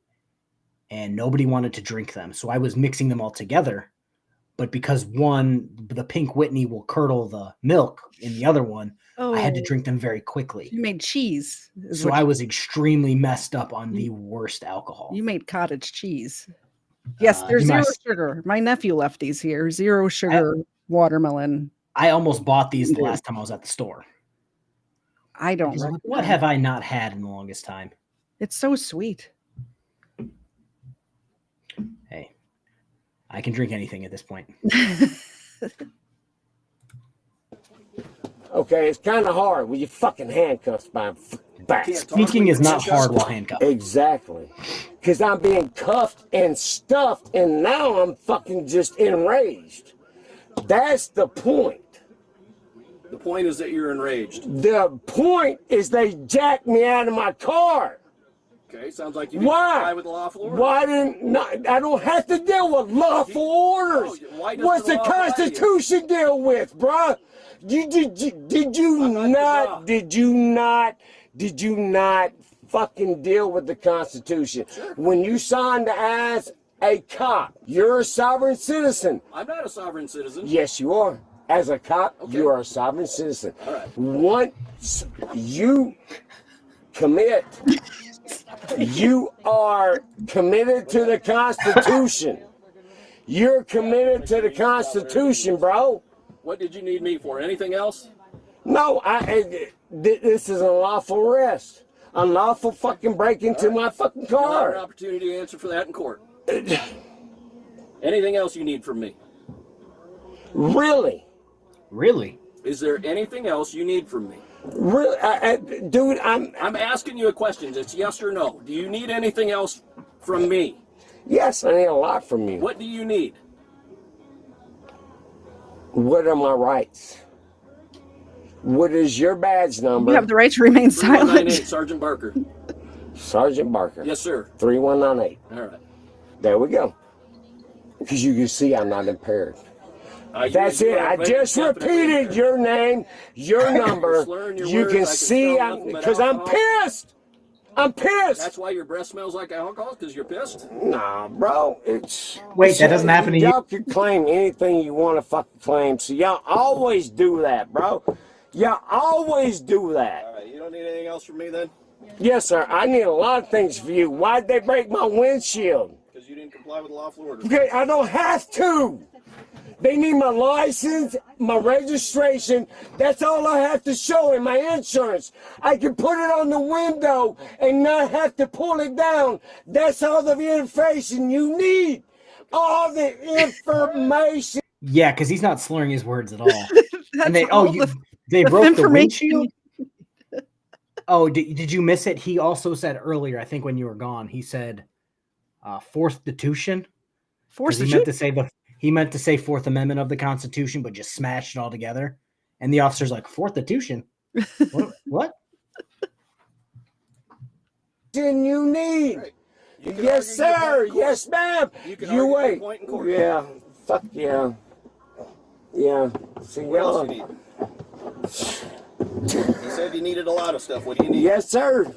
And nobody wanted to drink them. So I was mixing them all together. But because the Pink Whitney will curdle the milk in the other one, I had to drink them very quickly. You made cheese. So I was extremely messed up on the worst alcohol. You made cottage cheese. Yes, there's zero sugar. My nephew left these here. Zero sugar watermelon. I almost bought these the last time I was at the store. I don't. What have I not had in the longest time? It's so sweet. Hey, I can drink anything at this point. Okay, it's kind of hard when you fucking handcuffed by back. Speaking is not hard while handcuffed. Exactly. Because I'm being cuffed and stuffed, and now I'm fucking just enraged. That's the point. The point is that you're enraged. The point is they jacked me out of my car. Okay, sounds like you didn't comply with the lawful order. I don't have to deal with lawful orders. What's the Constitution deal with, bruh? Did you not fucking deal with the Constitution? Sure. When you signed as a cop, you're a sovereign citizen. I'm not a sovereign citizen. Yes, you are. As a cop, you are a sovereign citizen. All right. Once you commit, you are committed to the Constitution. You're committed to the Constitution, bro. What did you need me for? Anything else? No, this is an unlawful arrest. Unlawful fucking break into my fucking You'll have an car. opportunity to answer for that in court. Anything else you need from me? Really? Really? Is there anything else you need from me? Really, dude, I'm asking you a question. It's yes or no. Do you need anything else from me? Yes, I need a lot from you. What do you need? What are my rights? What is your badge number? You have the right to remain 3198, silent. Sergeant Barker. Sergeant Barker. Yes, sir. 3198. All right. There we go. Because you can see I'm not impaired. That's you it. are I very just definitely repeated impaired. your name, your number. slurring your You words, can I can see smell I'm nothing but because I'm alcohol. pissed. I'm pissed. That's why your breath smells like alcohol, because you're pissed? Nah, bro. It's Wait, that doesn't happen to you? Y'all can claim anything you want to fucking claim. So y'all always do that, bro. Y'all always do that. All right, you don't need anything else from me then? Yes, sir. I need a lot of things for you. Why'd they break my windshield? Because you didn't comply with the lawful order. Okay, I don't have to. They need my license, my registration. That's all I have to show in my insurance. I can put it on the window and not have to pull it down. That's all the information you need. All the information. Yeah, because he's not slurring his words at all. That's And they all they the broke the information. windshield. Oh, did you miss it? He also said earlier, I think when you were gone, he said fourth detuition. He meant to say Fourth Amendment of the Constitution, but just smashed it all together. And the officer's like, fourth detution? What? You need. Right. Yes, sir. Yes, ma'am. You wait. Point in court. Yeah. Fuck yeah. Yeah. See, What else y'all. you need? You said you needed a lot of stuff. What do you need? Yes, sir.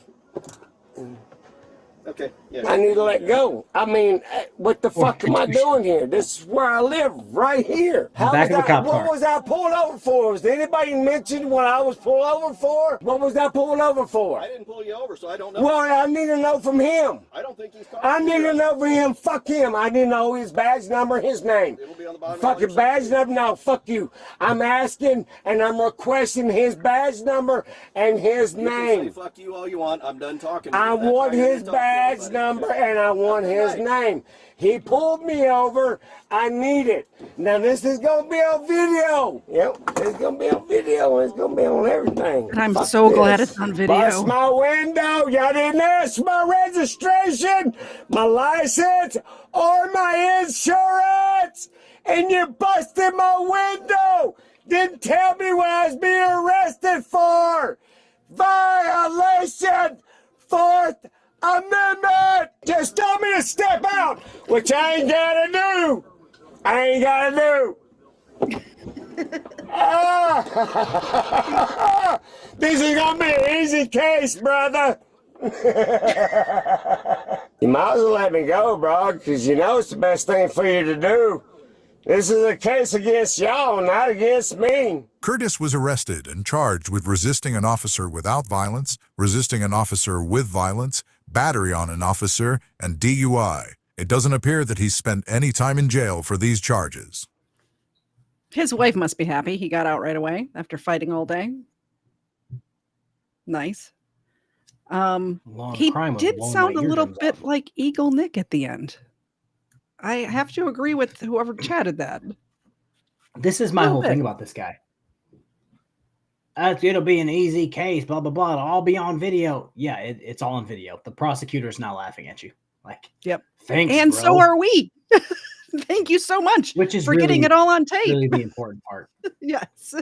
Okay. Yeah. I need to let go. I mean, what the fuck am I Fourth doing here? This is where I live, right here. Back of the cop car. What was I pulled over for? Was anybody mention what I was pulled over for? What was I pulled over for? I didn't pull you over, so I don't know. Well, I need to know from him. I don't think he's talking I to need you. to know from him. Fuck him. I need to know his badge number, his name. It'll be on the bottom of Fucking your badge license. number? No, fuck you. I'm asking and I'm requesting his badge number and his You can name. say fuck you all you want. I'm done talking. I That's want how you're his gonna talk to badge everybody. number and I want his name. He pulled me over. I need it. Now this is gonna be on video. Yep, it's gonna be on video. It's gonna be on everything. And I'm Fuck so glad this. it's on video. Bust my window. Y'all didn't ask my registration, my license, or my insurance. And you busted my window. Didn't tell me what I was being arrested for. Violation. Fourth Amendment. Just told me to step out, which I ain't gotta do. I ain't gotta do. This is gonna be an easy case, brother. You might as well let me go, bro, because you know it's the best thing for you to do. This is a case against y'all, not against me. Curtis was arrested and charged with resisting an officer without violence, resisting an officer with violence, battery on an officer, and DUI. It doesn't appear that he's spent any time in jail for these charges. His wife must be happy. He got out right away after fighting all day. Nice. He did sound a little bit like Eagle Nick at the end. I have to agree with whoever chatted that. This is my whole thing about this guy. It'll be an easy case, blah, blah, blah. It'll all be on video. Yeah, it's all on video. The prosecutor's not laughing at you. Like, yep. Thanks, and bro. so are we. Thank you so much for getting it all on tape. Really the important part. Yes.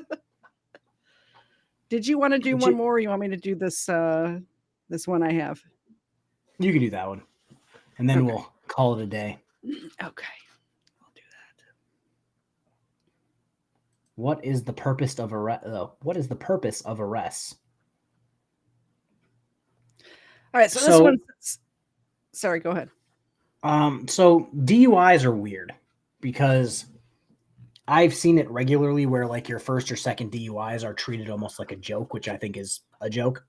Did you want to do one more? Or you want me to do this this one I have? You can do that one. And then we'll call it a day. Okay. I'll do that. What is the purpose of arrests? All right, so this one. Sorry, go ahead. So DUIs are weird because I've seen it regularly where like your first or second DUIs are treated almost like a joke, which I think is a joke.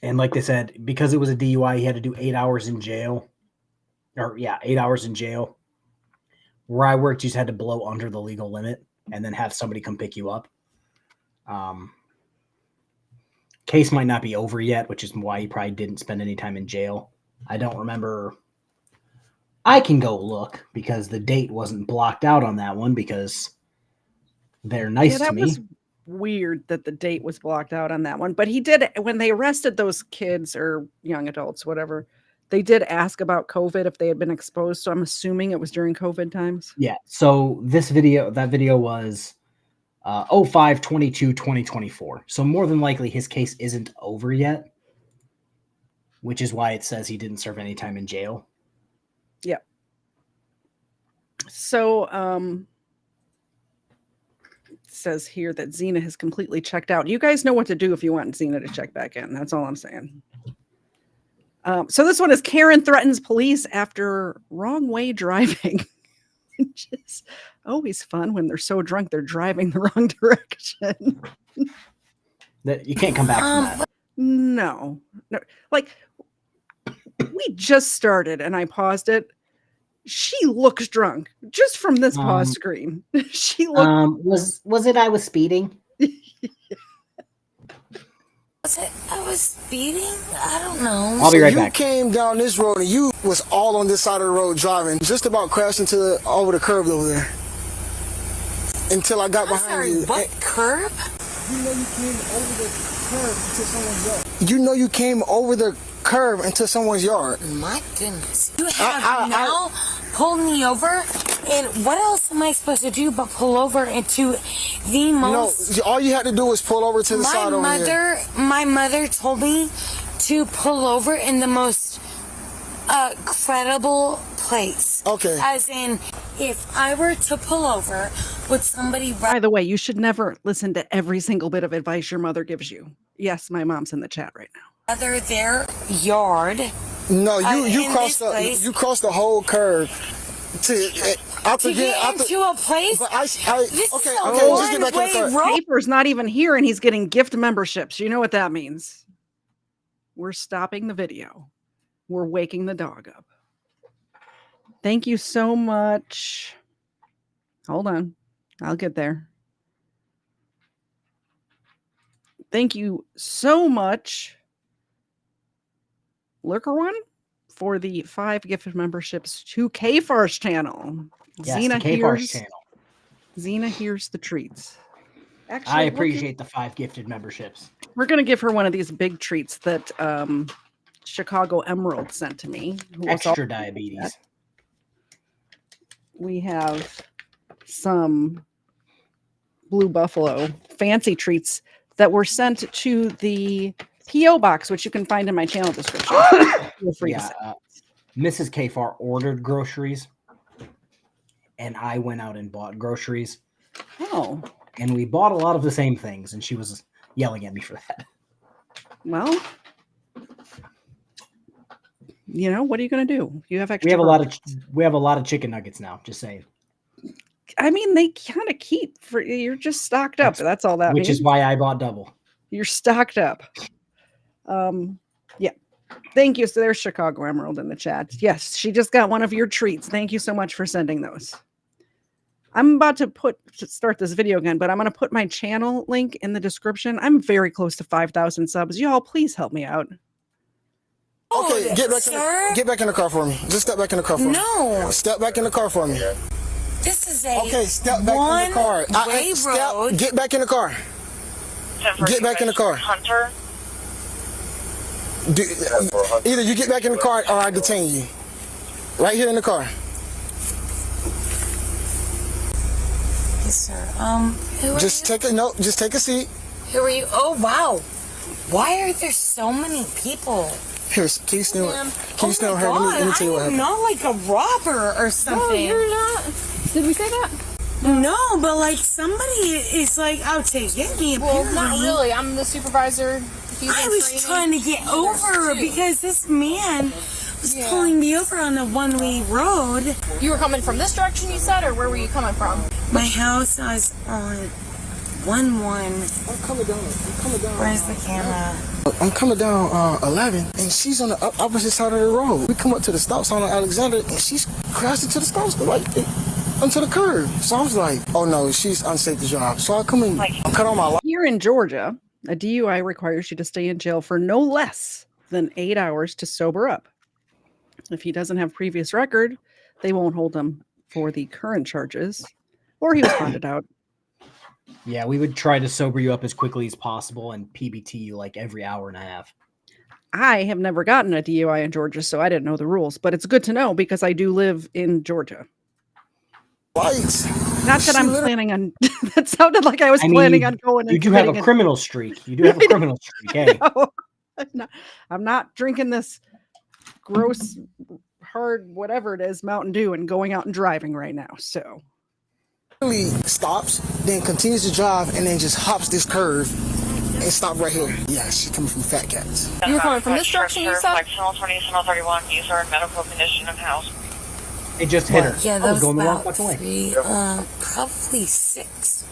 And like they said, because it was a DUI, he had to do 8 hours in jail. 8 hours in jail. Where I worked, you just had to blow under the legal limit and then have somebody come pick you up. Case might not be over yet, which is why he probably didn't spend any time in jail. I don't remember. I can go look because the date wasn't blocked out on that one because they're nice to me. Was weird that the date was blocked out on that one, but he did, when they arrested those kids or young adults, whatever, they did ask about COVID, if they had been exposed. So I'm assuming it was during COVID times. Yeah. So that video was 05/22/2024. So more than likely his case isn't over yet, which is why it says he didn't serve any time in jail. Yeah. So, it says here that Xena has completely checked out. You guys know what to do if you want Xena to check back in. That's all I'm saying. So this one is Karen threatens police after wrong way driving, which is always fun when they're so drunk they're driving the wrong direction. That you can't come back from that. No. Like, we just started and I paused it. She looks drunk just from this pause screen. She looked. Was it I was speeding? Was it I was speeding? I don't know. I'll be right back. You came down this road and you was all on this side of the road driving, just about crashed into over the curb over there. Until I got behind you. What curb? You know you came over the curb into someone's yard. You know you came over the curb into someone's yard. My goodness. You have now pulled me over, and what else am I supposed to do but pull over into the most... No, all you had to do was pull over to the side over here. My mother told me to pull over in the most credible place. Okay. As in, if I were to pull over, would somebody... By the way, you should never listen to every single bit of advice your mother gives you. Yes, my mom's in the chat right now. Other their yard. No, you crossed the whole curb to get into a place. But okay, just get back in the car. Paper's not even here, and he's getting gift memberships. You know what that means? We're stopping the video. We're waking the dog up. Thank you so much. Hold on, I'll get there. Thank you so much, Lurker One, for the 5 gifted memberships to KFARR's channel. Yes, Xena KFARR's channel. Xena hears the treats. Actually, I appreciate the 5 gifted memberships. We're going to give her one of these big treats that Chicago Emerald sent to me. Extra diabetes. We have some Blue Buffalo fancy treats that were sent to the P.O. box, which you can find in my channel description. Feel free to send. Mrs. KFARR ordered groceries, and I went out and bought groceries. Oh. And we bought a lot of the same things, and she was yelling at me for that. Well, you know, what are you going to do? You have extra. We have a lot of chicken nuggets now, just saying. I mean, they kind of keep for you're just stocked up. That's all that means. Which is why I bought double. You're stocked up. Yeah. Thank you. So there's Chicago Emerald in the chat. Yes, she just got one of your treats. Thank you so much for sending those. I'm about to start this video again, but I'm going to put my channel link in the description. I'm very close to 5,000 subs. Y'all, please help me out. Okay, get back in the car for me. Just step back in the car for me. No. Step back in the car for me. This is a step back in the car. Way road. Get back in the car. Get back in the car. Hunter. Either you get back in the car or I detain you. Right here in the car. Yes, sir. Just take a seat. Who are you? Oh, wow. Why are there so many people? Here, can you still hear? Let me tell you what happened. I'm not like a robber or something. No, you're not. Did we say that? No, but like somebody is like out to get me. Well, not really. I'm the supervisor. I was trying to get over because this man was pulling me over on a one-way road. You were coming from this direction, you said, or where were you coming from? My house was on 1-1. I'm coming down. Where's the camera? I'm coming down 11, and she's on the opposite side of the road. We come up to the stop sign on Alexander, and she's crashed into the stop sign. onto the curb. So I was like, oh no, she's unsafe to drive. So I come and cut on my light. Here in Georgia, a DUI requires you to stay in jail for no less than 8 hours to sober up. If he doesn't have previous record, they won't hold him for the current charges, or he was bonded out. Yeah, we would try to sober you up as quickly as possible and PBT you like every hour and a half. I have never gotten a DUI in Georgia, so I didn't know the rules, but it's good to know because I do live in Georgia. Lights. Not that I'm planning on. That sounded like I was planning on going. You do have a criminal streak. You do have a criminal streak. Hey, no, I'm not drinking this gross, hard, whatever it is, Mountain Dew, and going out and driving right now. So. Stops, then continues to drive, and then just hops this curve and stop right here. Yeah, she's coming from Fat Cats. You were coming from this direction, you said? Channel 20, Channel 31, user in medical condition of house. it just hit her. Yeah, I that was going the wrong about fucking way. three, probably 6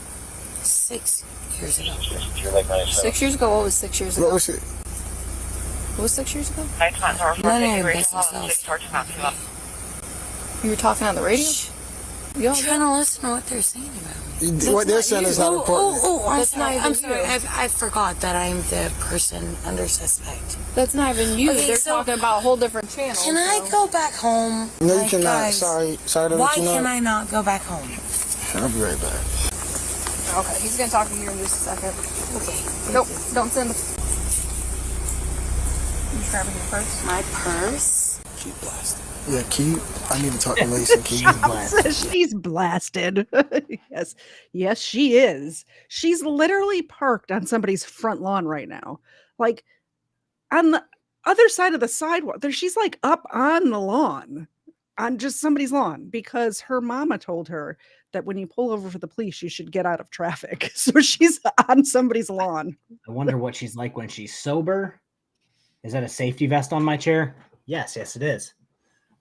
years ago. 6 years ago? What was 6 years ago? What was it? What was 6 years ago? None of your business. You were talking on the radio? I'm trying to listen to what they're saying about me. What they're saying is not important. I'm sorry. I forgot that I'm the person under suspect. That's not even you. Okay, They're so talking about a whole different channel. Can I go back home? No, you Like, cannot. guys, Sorry to Why let you know. can I not go back home? I'll be right back. Okay, he's gonna talk to you in just a second. Okay. Nope, don't send the. You grabbing your purse? My purse? She's blasted. Yeah, I need to talk to Mason. She's blasted. Yes, she is. She's literally parked on somebody's front lawn right now. Like on the other side of the sidewalk. She's like up on the lawn, on just somebody's lawn, because her mama told her that when you pull over for the police, you should get out of traffic. So she's on somebody's lawn. I wonder what she's like when she's sober. Is that a safety vest on my chair? Yes, it is.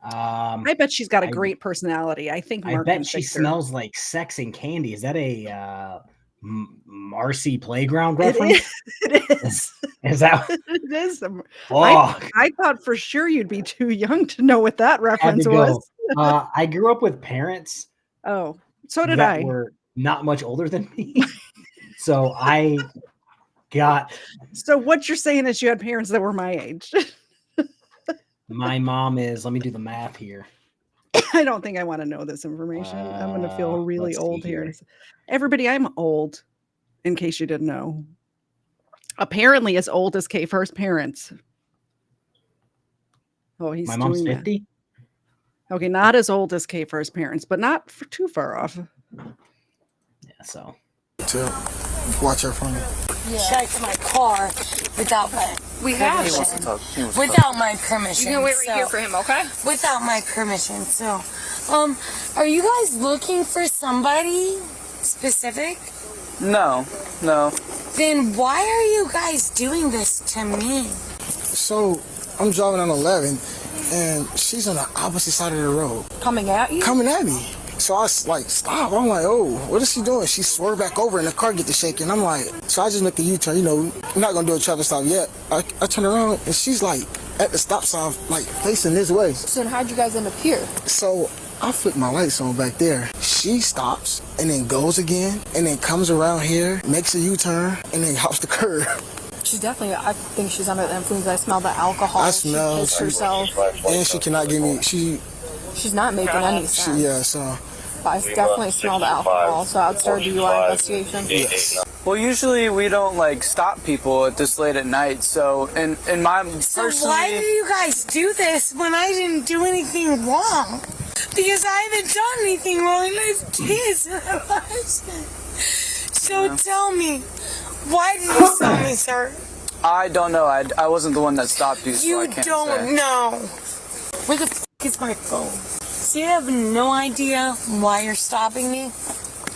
I bet she's got a great personality. I think I bet she smells like sex and candy. Is that a Marcy Playground reference? It is. Is that? It is. Oh. I thought for sure you'd be too young to know what that reference was. I grew up with parents. Oh, so did that I. Were not much older than me. So I got. So what you're saying is you had parents that were my age. My mom is, let me do the math here. I don't think I want to know this information. I'm going to feel really old here. Everybody, I'm old, in case you didn't know. Apparently as old as KFARR's parents. Oh, he's my mom's doing 50? That. Okay, not as old as KFARR's parents, but not too far off. Yeah, so. Watch her phone. Check my car without my without my permission. You're gonna wait right here for him, okay? Without my permission. So, are you guys looking for somebody specific? No. Then why are you guys doing this to me? So I'm driving on 11, and she's on the opposite side of the road. Coming at you? Coming at me. So I like stop. I'm like, oh, what is she doing? She swerved back over and the car get to shaking. I'm like, so I just make a U-turn. You know, I'm not gonna do a traffic stop yet. I turn around and she's like at the stop sign, like facing this way. So then how'd you guys end up here? So I flick my lights on back there. She stops and then goes again and then comes around here, makes a U-turn, and then hops the curb. She's definitely, I think she's under the influence. I smell the alcohol. I smell. She pissed herself. And she cannot give me. She's not making any sense. Yeah, so. But I definitely smell the alcohol, so I'd start a DUI investigation. Yes. Well, usually we don't like stop people at this late at night. So, and my So why do you guys do this when I didn't do anything wrong? Because I haven't done anything wrong and I have kids. So tell me, why did you stop me, sir? I don't know. I wasn't the one that stopped you, so You I can't don't say. know. Where the f is my phone? So you have no idea why you're stopping me?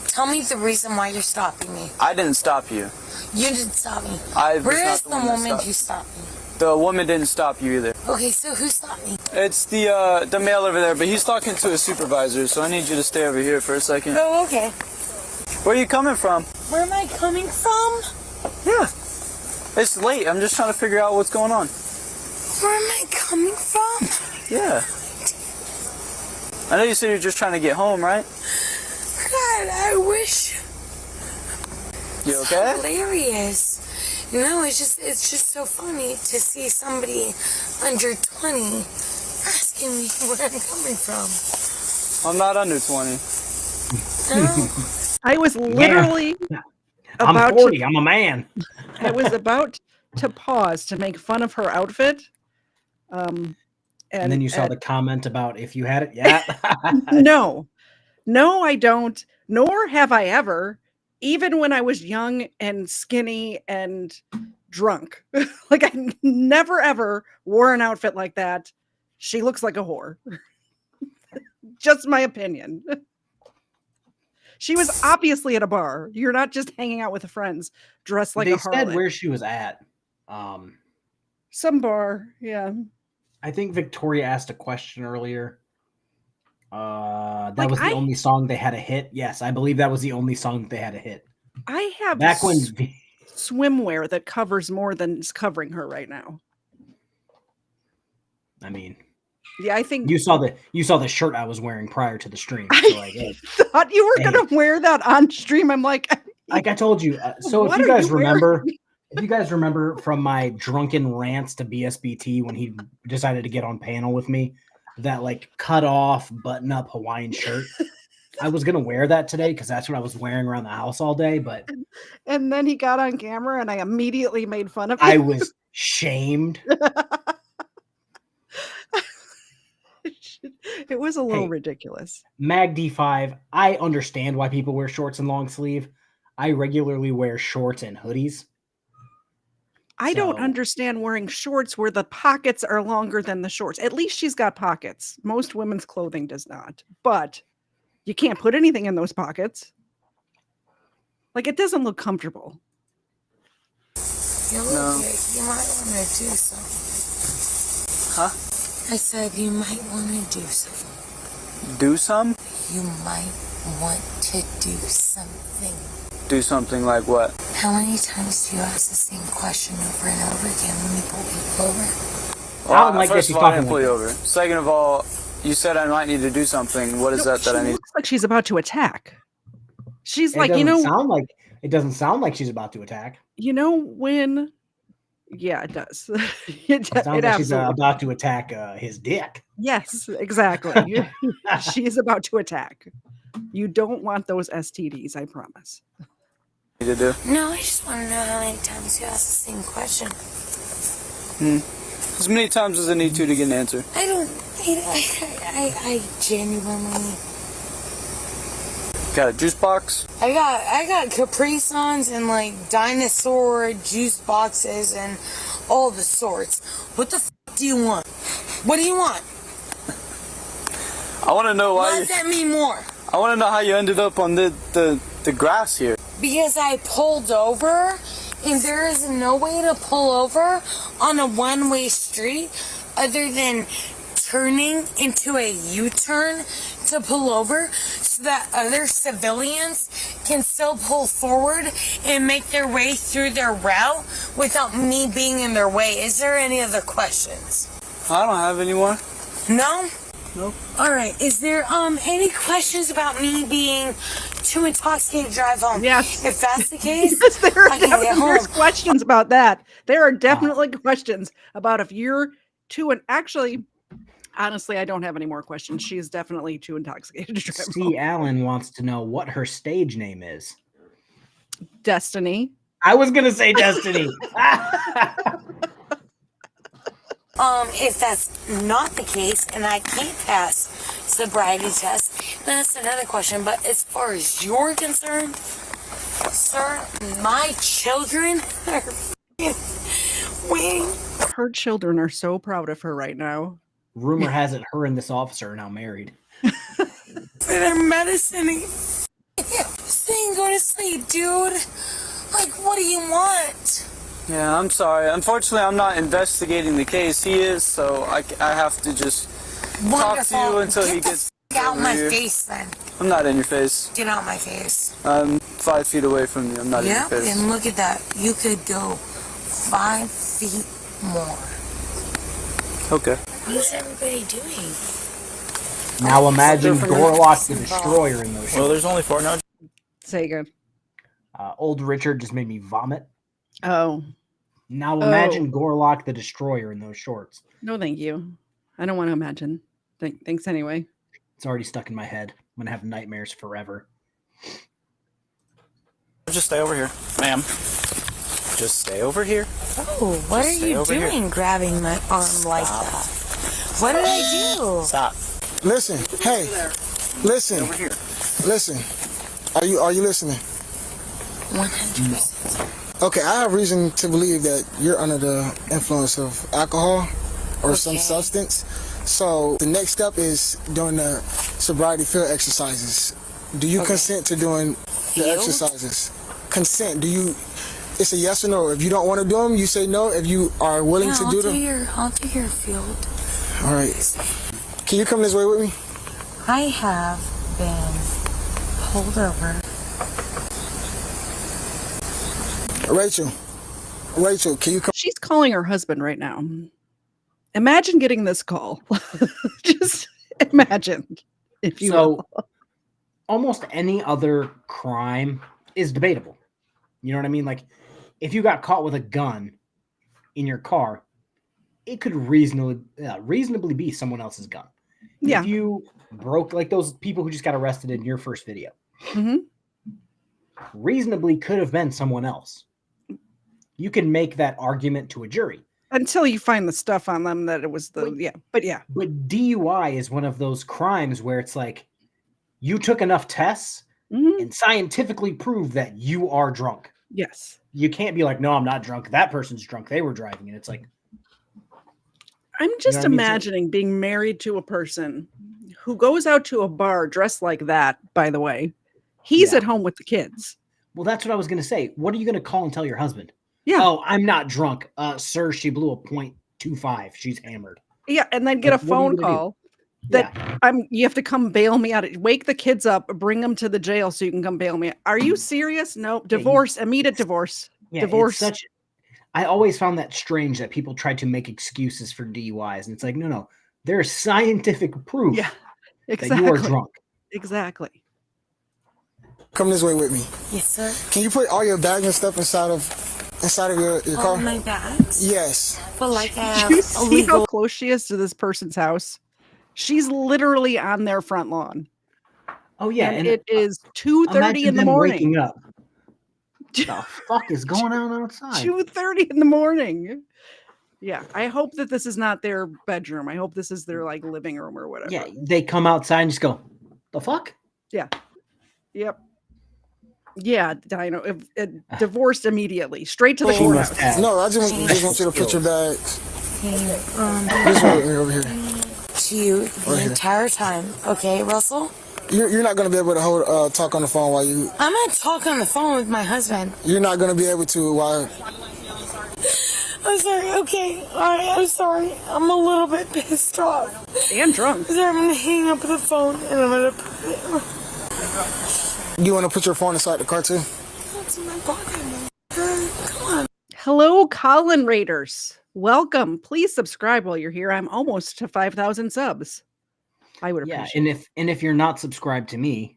Tell me the reason why you're stopping me. I didn't stop you. You didn't stop me. Where is the woman who stopped me? The woman didn't stop you either. Okay, so who stopped me? It's the male over there, but he's talking to his supervisor, so I need you to stay over here for a second. Oh, okay. Where are you coming from? Where am I coming from? Yeah. It's late. I'm just trying to figure out what's going on. Where am I coming from? Yeah. I know you said you're just trying to get home, right? God, I wish. You okay? It's hilarious. No, it's just so funny to see somebody under 20 asking me where I'm coming from. I'm not under 20. No. I was literally I'm 40. I'm a man. I was about to pause to make fun of her outfit. And then you saw the comment about if you had it. Yeah. No, I don't. Nor have I ever, even when I was young and skinny and drunk. Like I never ever wore an outfit like that. She looks like a whore. Just my opinion. She was obviously at a bar. You're not just hanging out with friends dressed like a harlot. They said where she was at. Some bar, yeah. I think Victoria asked a question earlier. That was the only song they had a hit. Yes, I believe that was the only song they had a hit. I have back when swimwear that covers more than is covering her right now. I mean, yeah, I think you saw the shirt I was wearing prior to the stream. So I thought you were gonna wear that on stream. I'm like I told you. So if you guys remember from my drunken rants to BSBT when he decided to get on panel with me, that like cut off button up Hawaiian shirt. I was gonna wear that today because that's what I was wearing around the house all day. But and then he got on camera and I immediately made fun of him. I was shamed. It was a little ridiculous. Mag D5, I understand why people wear shorts and long sleeve. I regularly wear shorts and hoodies. I don't understand wearing shorts where the pockets are longer than the shorts. At least she's got pockets. Most women's clothing does not. But you can't put anything in those pockets. Like, it doesn't look comfortable. You look good. You might want to do something. Huh? I said you might want to do something. Do some? You might want to do something. Do something like what? How many times do you ask the same question over and over again when you pull people over? Well, I don't like first of all, I didn't pull you over. Second of all, you said I might need to do something. What is that I need? Looks like she's about to attack. She's it like, it doesn't sound like she's about to attack. You know when? Yeah, it does. It sounds like she's about to attack his dick. Yes, exactly. She's about to attack. You don't want those STDs, I promise. To do? No, I just want to know how many times you ask the same question. As many times as I need to get an answer. I genuinely. Got a juice box? I got Capri Suns and like dinosaur juice boxes and all the sorts. What the f do you want? What do you want? I want to know why. Why does that mean more? I want to know how you ended up on the grass here. Because I pulled over, and there is no way to pull over on a one-way street other than turning into a U-turn to pull over so that other civilians can still pull forward and make their way through their route without me being in their way. Is there any other questions? I don't have any more. No? Nope. All right. Is there any questions about me being too intoxicated to drive home? Yes. If that's the case, yes, there's questions about that. There are definitely questions about if you're too. And actually, honestly, I don't have any more questions. She is definitely too intoxicated to drive home. Allen wants to know what her stage name is. Destiny. I was gonna say Destiny. If that's not the case and I can't pass sobriety test, then that's another question. But as far as you're concerned, sir, my children are waiting. Her children are so proud of her right now. Rumor has it her and this officer are now married. For their medicine. Saying go to sleep, dude. Like, what do you want? Yeah, I'm sorry. Unfortunately, I'm not investigating the case. He is, so I have to just talk to you until he gets out my face, then. I'm not in your face. Get out my face. I'm 5 feet away from you. I'm not in your face. Yeah, and look at that. You could go 5 feet more. Okay. What is everybody doing? Now imagine Gorlock the Destroyer in those shorts. Well, there's only 4 now. Say again. Old Richard just made me vomit. Oh. Now imagine Gorlock the Destroyer in those shorts. No, thank you. I don't want to imagine. Thanks anyway. It's already stuck in my head. I'm going to have nightmares forever. Just stay over here, ma'am. Just stay over here. Oh, what are you doing grabbing my arm like that? What did I do? Stop. Listen, hey, listen, over here. Listen. Are you listening? 100%. Okay, I have reason to believe that you're under the influence of alcohol or some substance. So the next step is doing the sobriety field exercises. Do you consent to doing the exercises? Consent. Do you? It's a yes or no. If you don't want to do them, you say no. If you are willing to do them, I'll do your field. all right. Can you come this way with me? I have been pulled over. Rachel, can you come? She's calling her husband right now. Imagine getting this call. Just imagine, if you will. Almost any other crime is debatable. You know what I mean? Like, if you got caught with a gun in your car, it could reasonably be someone else's gun. Yeah. If you broke, like those people who just got arrested in your first video, reasonably could have been someone else. You can make that argument to a jury. Until you find the stuff on them that it was the, But DUI is one of those crimes where it's like, you took enough tests and scientifically proved that you are drunk. Yes. You can't be like, no, I'm not drunk. That person's drunk. They were driving. And it's like, I'm just imagining being married to a person who goes out to a bar dressed like that, by the way. He's at home with the kids. Well, that's what I was going to say. What are you going to call and tell your husband? Yeah. Oh, I'm not drunk. Sir, she blew a .25. She's hammered. Yeah. And then get a phone call that you have to come bail me out. Wake the kids up, bring them to the jail so you can come bail me out. Are you serious? No. Divorce, immediate divorce. Yeah, Divorce. I always found that strange that people try to make excuses for DUIs. And it's like, no. There's scientific proof that you are drunk. Exactly. Come this way with me. Yes, sir. Can you put all your bags and stuff inside of your car? All my bags? Yes. But like I have Do you see how close she is to this person's house? She's literally on their front lawn. Oh yeah, and it is 2:30 in the morning. Waking up. What the fuck is going on outside? 2:30 in the morning. Yeah, I hope that this is not their bedroom. I hope this is their like living room or whatever. Yeah, they come outside and just go, the fuck? Yeah. Yep. Yeah, Dino. Divorced immediately, straight to the courthouse. No, I just want you to put your bags. This way over here. To you the entire time, okay, Russell? You're not going to be able to talk on the phone while you. I'm gonna talk on the phone with my husband. You're not going to be able to while. I'm sorry. Okay, all right. I'm sorry. I'm a little bit pissed off and drunk. So I'm gonna hang up the phone and I'm gonna put it. Do you want to put your phone inside the car too? That's in my pocket. Come on. Hello, Colin Raiders. Welcome. Please subscribe while you're here. I'm almost to 5,000 subs. I would appreciate. And if you're not subscribed to me,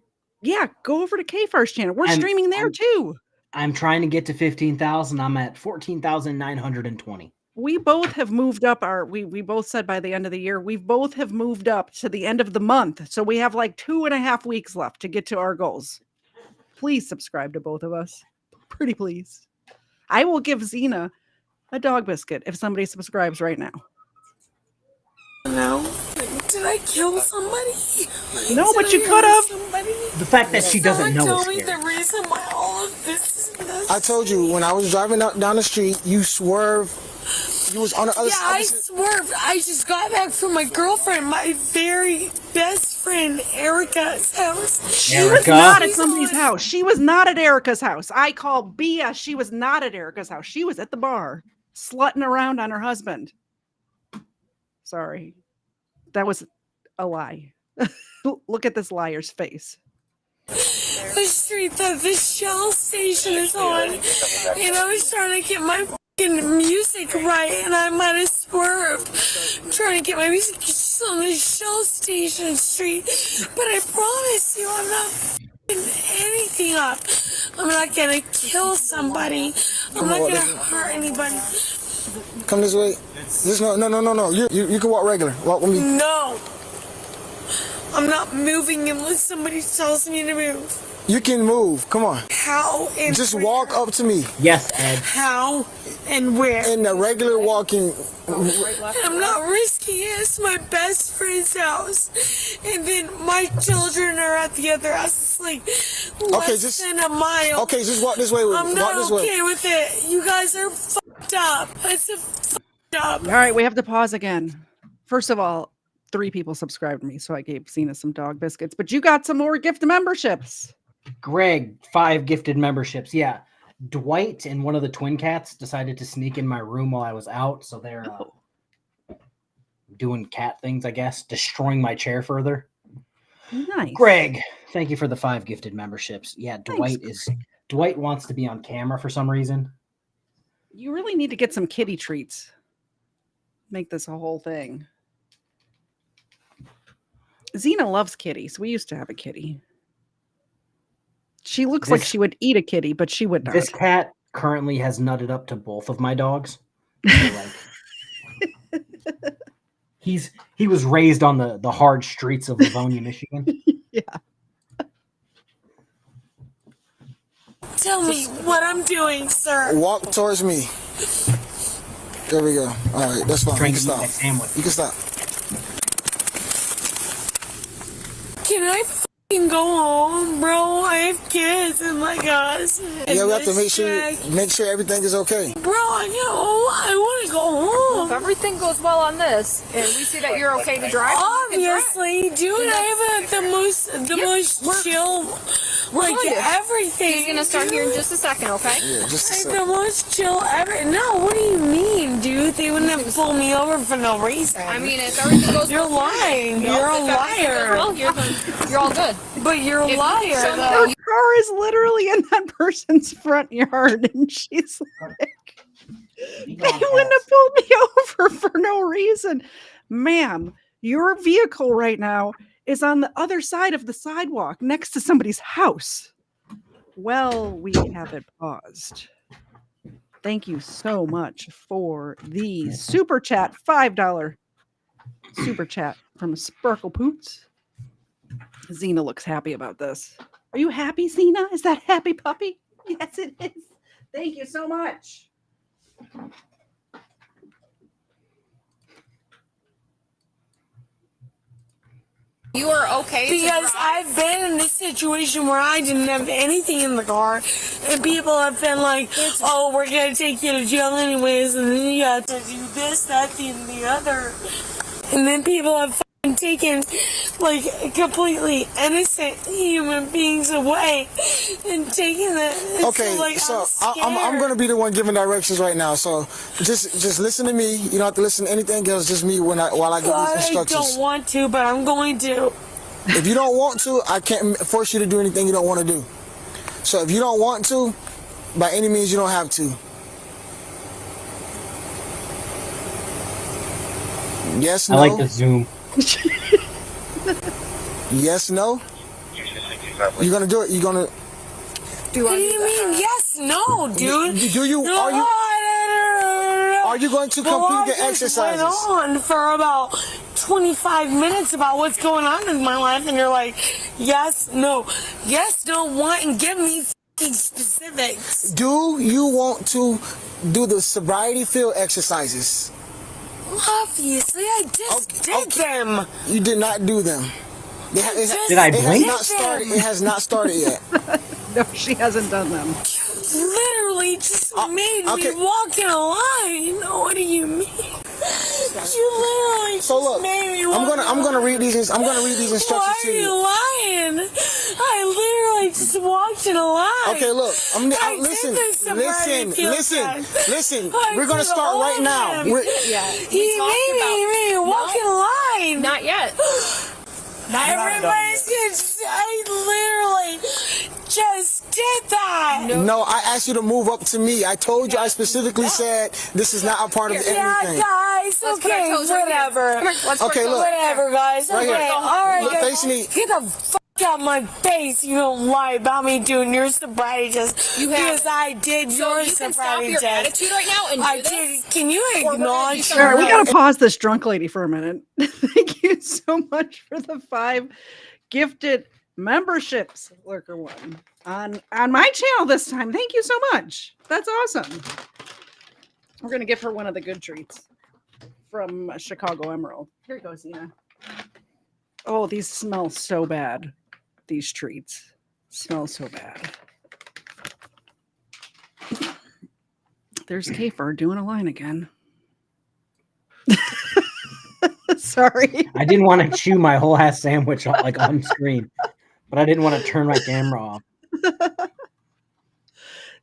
go over to KFARR's channel. We're streaming there too. I'm trying to get to 15,000. I'm at 14,920. We both have moved up we both said by the end of the year, we both have moved up to the end of the month. So we have like 2.5 weeks left to get to our goals. Please subscribe to both of us. Pretty please. I will give Xena a dog biscuit if somebody subscribes right now. No. Did I kill somebody? No, but you could have. The fact that she doesn't know Tell is me scary. the reason why all of this is necessary. I told you when I was driving down the street, you swerved. You was on the other side. I swerved. I just got back from my girlfriend, my very best friend, Erica's house. She was not at somebody's house. She was not at Erica's house. I call BS. She was not at Erica's house. She was at the bar, slutting around on her husband. Sorry. That was a lie. Look at this liar's face. The street that the Shell station is on, and I was trying to get my music right, and I might have swerved trying to get my music. house on the Shell Station Street, but I promise you I'm not f***ing anything up. I'm not gonna kill somebody. I'm not gonna hurt anybody. Come this way. No. You can walk regular. Walk with me. No. I'm not moving unless somebody tells me to move. You can move. Come on. How and just where? walk up to me. Yes, Ed. How and where? In the regular walking. I'm not risking it. It's my best friend's house. And then my children are at the other house. It's like less than a mile. Okay, just walk this way with me. I'm not okay with it. You guys are fucked up. It's a fucked up. All right, we have to pause again. First of all, 3 people subscribed to me, so I gave Cena some dog biscuits. But you got some more gift memberships. Greg, 5 gifted memberships. Yeah. Dwight and one of the twin cats decided to sneak in my room while I was out. So they're doing cat things, I guess, destroying my chair further. Nice. Greg, thank you for the 5 gifted memberships. Yeah, Thanks, Dwight wants to be on camera for some reason. You really need to get some kitty treats. Make this a whole thing. Xena loves kitties. We used to have a kitty. She looks like she would eat a kitty, but she would not. This cat currently has nutted up to both of my dogs. So, he was raised on the hard streets of Livonia, Michigan. Yeah. Tell me what I'm doing, sir. Walk towards me. There we go. All right, that's fine. You can stop. You can stop. Can I f***ing go home, bro? I have kids and my guys. Yeah, we have to make sure everything is okay. Bro, I want to go home. Well, if everything goes well on this, and we see that you're okay to drive, obviously, dude, I have the most chill, like everything. He's gonna start here in just a second, okay? Yeah, just a I second. have the most chill ever. No, what do you mean, dude? They wouldn't have pulled me over for no reason. I mean, if everything goes you're lying. You're a liar. Well, you're all good. But you're a liar, Her car is literally in that person's front yard, and she's like, they wouldn't have pulled me over for no reason. Ma'am, your vehicle right now is on the other side of the sidewalk next to somebody's house. Well, we have it paused. Thank you so much for the super chat, $5 super chat from Sparkle Poots. Xena looks happy about this. Are you happy, Xena? Is that happy puppy? Yes, it is. Thank you so much. You are okay because I've been in this situation where I didn't have anything in the car, and people have been like, "Oh, we're gonna take you to jail anyways," and then you have to do this, that, and the other, and then people have taken like completely innocent human beings away and taking it. Okay, so I'm gonna be the one giving directions right now. So just listen to me. You don't have to listen to anything else. Just me while I give these instructions. I don't want to, but I'm going to. If you don't want to, I can't force you to do anything you don't want to do. So if you don't want to, by any means, you don't have to. Yes, no. I like the zoom. Yes, no. You're gonna do it. You're gonna. What do you mean? Yes, no, dude. Do you? No, are you going to complete the exercises? Went on for about 25 minutes about what's going on in my life, and you're like, yes, no, want, and give me specifics. Do you want to do the sobriety field exercises? Obviously, I just did them. You did not do them. Did I blink? It has not started yet. No, she hasn't done them. You literally just made me walk in a line. What do you mean? You literally just made me walk. I'm gonna read these instructions Why to you. are you lying? I literally just walked in a line. Okay, look. Listen. We're gonna start right now. He made me walk in a line. Not yet. Everybody's gonna. I literally just did that. No, I asked you to move up to me. I told you. I specifically said this is not a part of anything. Yeah, guys, It's okay. Whatever. Okay, look. Whatever, guys. Right Okay. here. All right, Look, guys. face me. Get the fuck out my face. You don't lie about me doing your sobriety test. Because I did your sobriety test. attitude right now and I did. Can you acknowledge? All right, we got to pause this drunk lady for a minute. Thank you so much for the 5 gifted memberships, Lurker One, on my channel this time. Thank you so much. That's awesome. We're gonna give her one of the good treats from Chicago Emerald. Here you go, Zena. Oh, these smell so bad. These treats smell so bad. There's KFARR doing a line again. Sorry. I didn't want to chew my whole ass sandwich like on screen, but I didn't want to turn my camera off.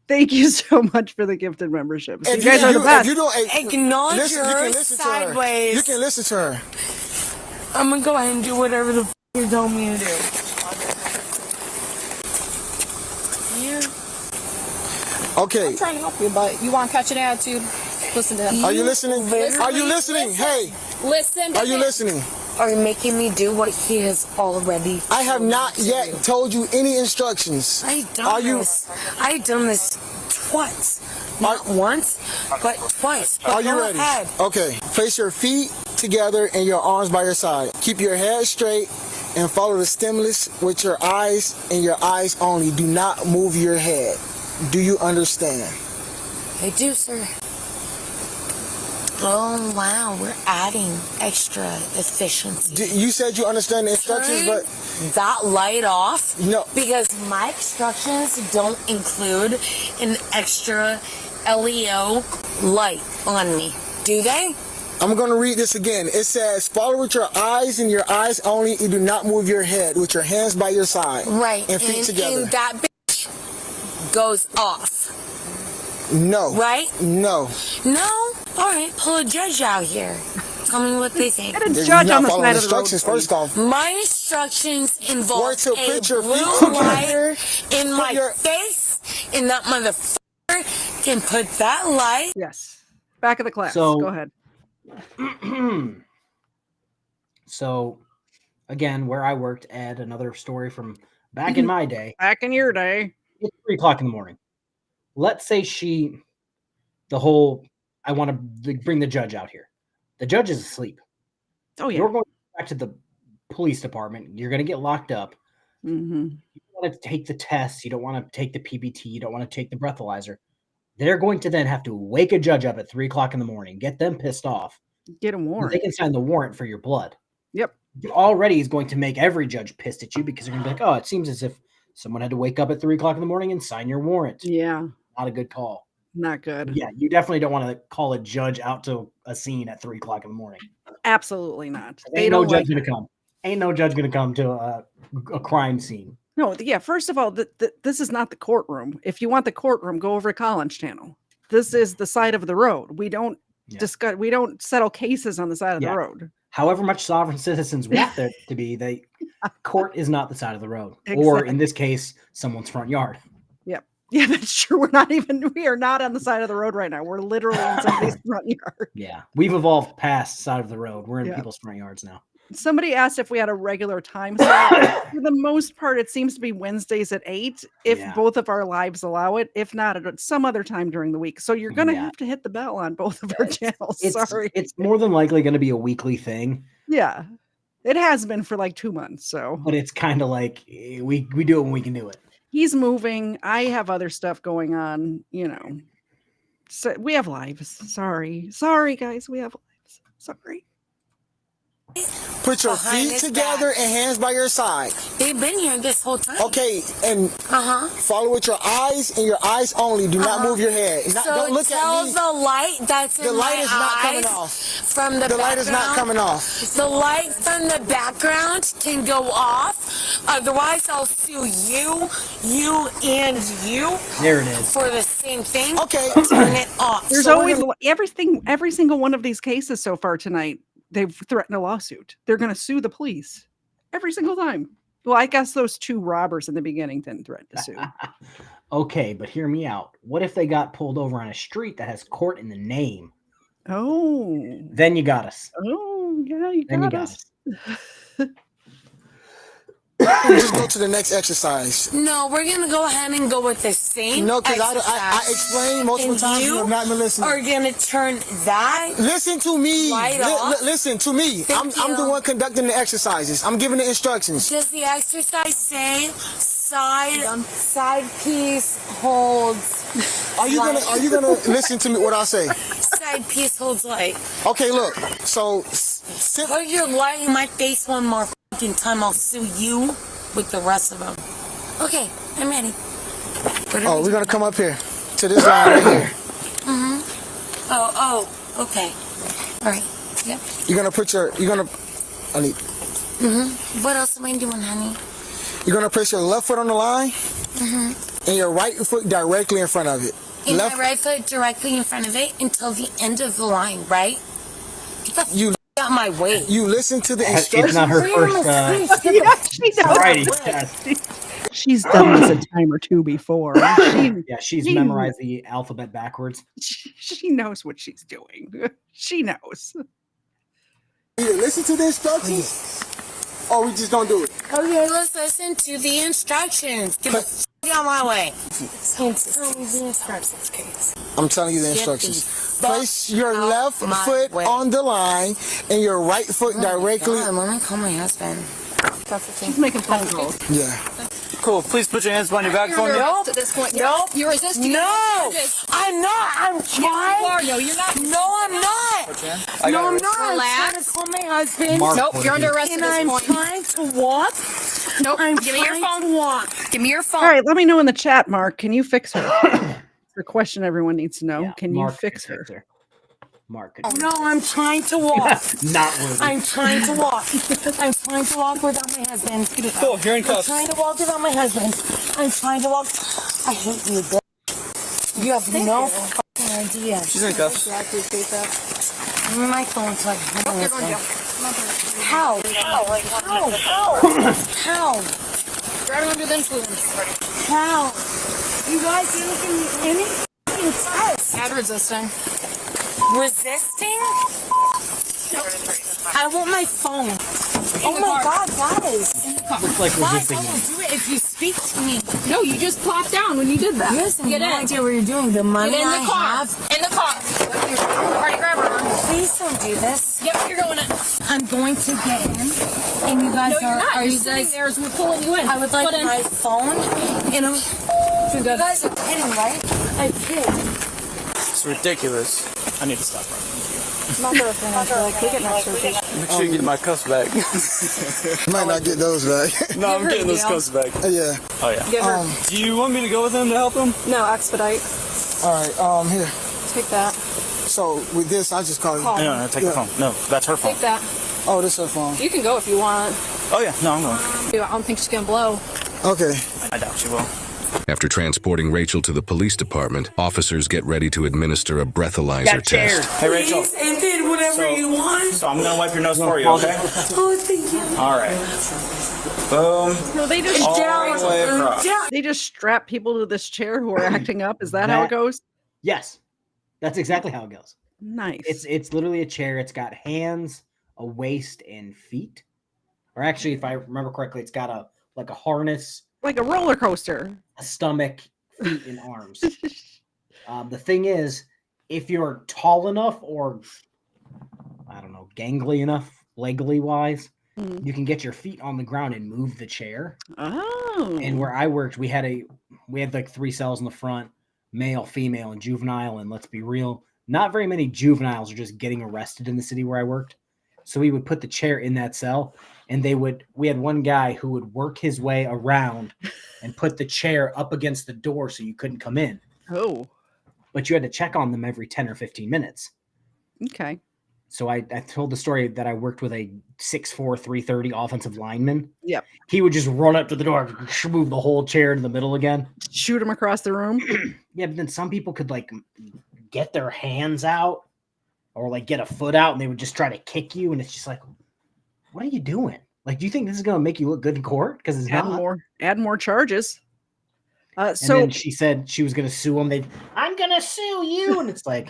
Thank you so much for the gifted memberships. You guys are the If best. you don't Acknowledge listen, you her can listen to her. sideways. You can listen to her. I'm gonna go ahead and do whatever the you told me to do. Yeah. Okay. I'm trying to help you, but you want to catch an attitude? Listen to him. Are you listening? Are you listening? Hey. Listen to Are you him. listening? Are you making me do what he has already? I have not yet told you any instructions. I've done this twice. Not once, but twice. But Are you go ready? ahead. Okay. Face your feet together and your arms by your side. Keep your head straight and follow the stimulus with your eyes and your eyes only. Do not move your head. Do you understand? I do, sir. Oh, wow. We're adding extra efficiency. You said you understand the instructions, Turn but that light off. No. Because my instructions don't include an extra LEO light on me. Do they? I'm going to read this again. It says, follow with your eyes and your eyes only. You do not move your head with your hands by your side. Right. And feet together. And that bitch goes off. No. Right? No. No? All right. Pull a judge out here. Tell me what they think. Get a judge on the side of the road. Instructions first off. My instructions involve to a put your feet blue together. lighter in my face, and that motherfucker can put that light. Yes. Back of the class. So- Go ahead. So, again, where I worked, Ed, another story from back in my day. Back in your day. It's 3 o'clock in the morning. Let's say I want to bring the judge out here. The judge is asleep. Oh, yeah. You're going back to the police department. You're going to get locked up. Mm-hmm. You don't want to take the tests. You don't want to take the PBT. You don't want to take the breathalyzer. They're going to then have to wake a judge up at 3 o'clock in the morning, get them pissed off. Get a warrant. They can sign the warrant for your blood. Yep. Already is going to make every judge pissed at you because they're going to be like, oh, it seems as if someone had to wake up at 3 o'clock in the morning and sign your warrant. Yeah. Not a good call. Not good. Yeah, you definitely don't want to call a judge out to a scene at 3 o'clock in the morning. Absolutely not. Ain't no judge going to come. Ain't no judge going to come to a crime scene. No, yeah. First of all, this is not the courtroom. If you want the courtroom, go over to Collins Channel. This is the side of the road. We don't discuss. We don't settle cases on the side of the road. However much sovereign citizens want there to be, court is not the side of the road, or Exactly. in this case, someone's front yard. Yep. Yeah, that's true. We are not on the side of the road right now. We're literally in somebody's front yard. Yeah, we've evolved past side of the road. We're in Yeah. people's front yards now. Somebody asked if we had a regular time slot. For the most part, it seems to be Wednesdays at 8, if both of our lives allow it. If not, at some other time during the week. So you're going to have to hit the bell on both of our channels. Sorry. It's more than likely going to be a weekly thing. Yeah. It has been for like 2 months. So, but it's kind of like we do it when we can do it. He's moving. I have other stuff going on, So we have lives. Sorry, guys. We have lives. Sorry. Put your Behind feet his together back. and hands by your side. They've been here this whole time. Okay, and follow with your eyes and your eyes only. Do not move your head. Don't look tell at me. the light that's in The light my is not coming eyes off. From the background. light is not coming off. The light from the background can go off. Otherwise, I'll sue you, and you. There it is. For the same thing. Okay. Turn it off. There's always every single one of these cases so far tonight. They've threatened a lawsuit. They're going to sue the police every single time. Well, I guess those 2 robbers in the beginning didn't threaten to sue. Okay, but hear me out. What if they got pulled over on a street that has court in the name? Oh. Then you got us. Oh, yeah, you Then you got got us. Just go to the next exercise. No, we're gonna go ahead and go with the same. No, because I explained multiple and times. You have not been listening. Are gonna turn that. Listen to me. Right off. Listen to me. I'm the one conducting the exercises. I'm giving the instructions. Does the exercise say side piece holds? Are you gonna listen to me what I say? Side piece holds light. Okay, look. So put your light in my face one more fucking time. I'll sue you with the rest of them. Okay, I'm ready. Oh, we're gonna come up here to this line right here. Oh, okay. All right. Yep. I need. What else am I doing, honey? You're gonna place your left foot on the line and your right foot directly in front of it. And my right foot directly in front of it until the end of the line, right? Get the you out my way. You listen to the instructions. It's not her first sobriety test. She's done this a time or two before. She's memorized the alphabet backwards. She knows what she's doing. She knows. Either listen to the instructions or we just don't do it. Okay, let's listen to the instructions. Get the out my way. Tell me the instructions, Case. I'm telling you the instructions. Place your left foot on the line and your right foot directly. Let me call my husband. She's making phone calls. Yeah. Cool. Please put your hands behind your back for me. Nope. At this point, nope. You're resisting. No, I'm not. I'm trying. No, you're not. No, I'm not. No, I'm not. Relax. I'm trying to call my husband. Nope, you're under arrest and at this point. I'm trying to walk. Nope. Give me your phone. Walk. Give me your phone. All right, let me know in the chat, Mark. Can you fix her? The question everyone needs to know. Yeah, can Mark you fix her? Mark. No, I'm trying to walk. Not worthy. I'm trying to walk. I'm trying to walk without my husband. Cool, you're in cuffs. I'm trying to walk without my husband. I'm trying to walk. I hate you, bitch. You have no fucking idea. She's in cuffs. I appreciate that. My phone's like, how? Driving under the influence. How? You guys didn't give me any test. Add resisting. Resisting? I want my phone. Oh my god, guys. Looks like Guys, resisting. I will do it if you speak to me. No, you just plopped down when you did that. You guys have Get no in. idea what you're doing. The money Get in I the car. have. In the car. Party grabber. Please don't do this. Yep, you're going in. I'm going to get in. And you guys No, you're not. are You're you sitting guys there as we're pulling you in. I would like Put in. my phone. You guys are kidding, right? I kid. It's ridiculous. I need to stop right Make sure you get my cuffs back. You might not get those back. No, I'm getting those cuffs back. Yeah. Oh, yeah. Do you want me to go with him to help him? No, expedite. All right. Here. Take that. So with this, I just call you. No, take the phone. No, that's her phone. Take that. Oh, this is her phone. You can go if you want. Oh, yeah. No, I'm going. I don't think she's gonna blow. Okay. I doubt she will. After transporting Rachel to the police department, officers get ready to administer a breathalyzer test. Hey, Rachel. And then whatever you want. So I'm going to wipe your nose for you, okay? Oh, thank you. All right. Boom. No, they just All the way across. They just strap people to this chair who are acting up. Is that how it goes? Yes, that's exactly how it goes. Nice. It's literally a chair. It's got hands, a waist, and feet. Or actually, if I remember correctly, it's got a harness, like a roller coaster. a stomach, feet, and arms. The thing is, if you're tall enough or I don't know, gangly enough, legally wise, you can get your feet on the ground and move the chair. Oh. And where I worked, we had like 3 cells in the front, male, female, and juvenile. And let's be real, not very many juveniles are just getting arrested in the city where I worked. So we would put the chair in that cell, and we had one guy who would work his way around and put the chair up against the door so you couldn't come in. Oh. But you had to check on them every 10 or 15 minutes. Okay. So I told the story that I worked with a 6'4", 330 offensive lineman. Yep. He would just run up to the door, move the whole chair to the middle again. Shoot him across the room. Yeah, but then some people could like get their hands out or like get a foot out and they would just try to kick you. And it's just like, what are you doing? Like, do you think this is going to make you look good in court? Because it's not. Add more charges. And then she said she was going to sue him. I'm going to sue you. And it's like,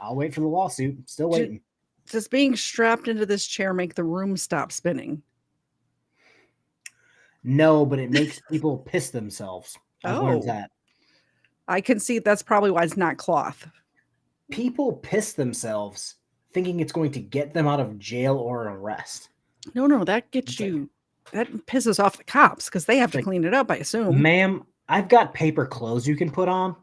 I'll wait for the lawsuit. Still waiting. Does being strapped into this chair make the room stop spinning? No, but it makes people piss themselves. I've learned that. I can see that's probably why it's not cloth. People piss themselves thinking it's going to get them out of jail or arrest. No, that gets you. That pisses off the cops because they have to clean it up, I assume. Ma'am, I've got paper clothes you can put on,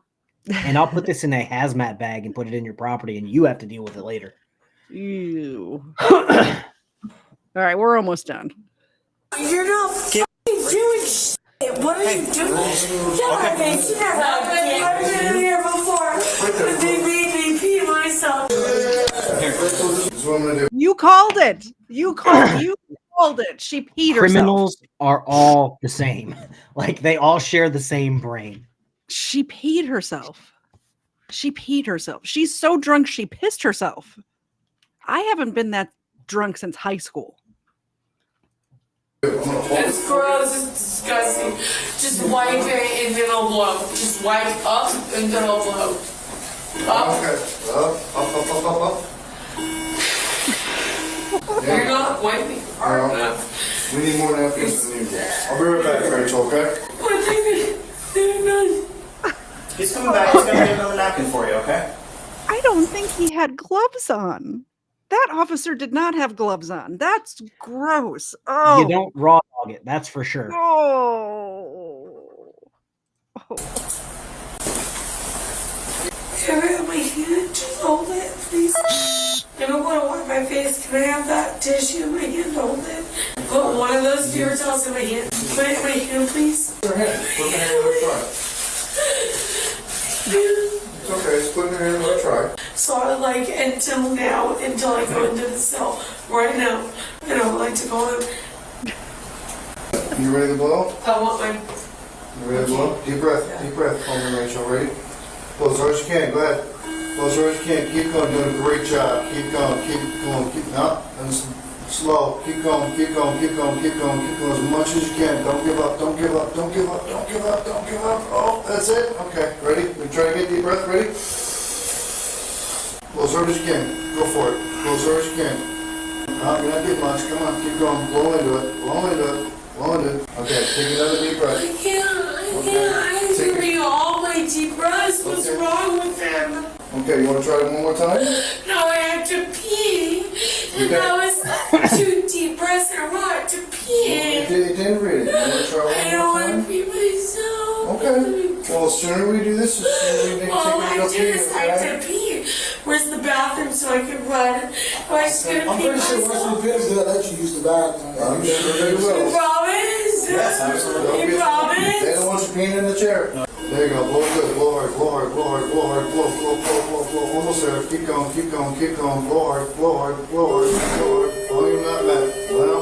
and I'll put this in a hazmat bag and put it in your property, and you have to deal with it later. Ew. All right, we're almost done. You're not fucking doing shit. What are you doing? Yeah, okay. I've been here before, but they made me pee myself. You called it. You called it. She peed herself. Criminals are all the same. Like, they all share the same brain. She peed herself. She's so drunk she pissed herself. I haven't been that drunk since high school. It's gross. It's disgusting. Just wipe it and then it'll blow. Just wipe up and then it'll blow. Up. You're not wiping hard enough. We need more napkins than usual. I'll be right back, Rachel, okay? They're not. He's coming back. He's going to get another napkin for you, okay? I don't think he had gloves on. That officer did not have gloves on. That's gross. Oh, You don't raw dog it, that's for sure. Oh. Can I have my hand? Just hold it, please. I don't want to wipe my face. Can I have that tissue in my hand? Hold it. Put one of those paper towels in my hand. Put it in my hand, please. Put your hand. Put your hand in the try. It's okay. Just put your hand in the try. So I would like until now, until I go into the cell right now, and I would like to go in. You ready to blow? I want my. You ready to blow? Deep breath. Deep breath. Hold on, Rachel. Ready? Blow as hard as you can. Go ahead. Blow as hard as you can. Keep going. Doing a great job. Keep going. Keep going. Keep no. And slow. Keep going. Keep going. Keep going. Keep going. Keep going as much as you can. Don't give up. Don't give up. Don't give up. Don't give up. Don't give up. Oh, that's it. Okay. Ready? We try to get deep breath. Ready? Blow as hard as you can. Go for it. Blow as hard as you can. You're not getting much. Come on. Keep going. Blow into it. Blow into it. Blow into it. Okay. Take another deep breath. I can't. I have to read all my deep breaths. What's wrong with them? Okay, you want to try it one more time? No, I have to pee. And that was 2 deep breaths in a row. I have to pee. It didn't read it. You want to try one more time? I don't want to pee myself. Okay. Well, the sooner we do this, the sooner we take I have to pee. Where's the bathroom so I can run? Am I just going to pee myself? Once we finish, they'll let you use the bathroom. I'm sure they will. You promise? Yes, absolutely. You promise? They don't want you peeing in the chair. There you go. Blow good. Blow hard. Blow hard. Blow hard. Blow hard. Blow. Blow. Blow. Blow. Blow. Almost there. Keep going. Keep going. Keep going. Blow hard. Blow hard. Blow hard. Blow hard. Volume not bad. Well.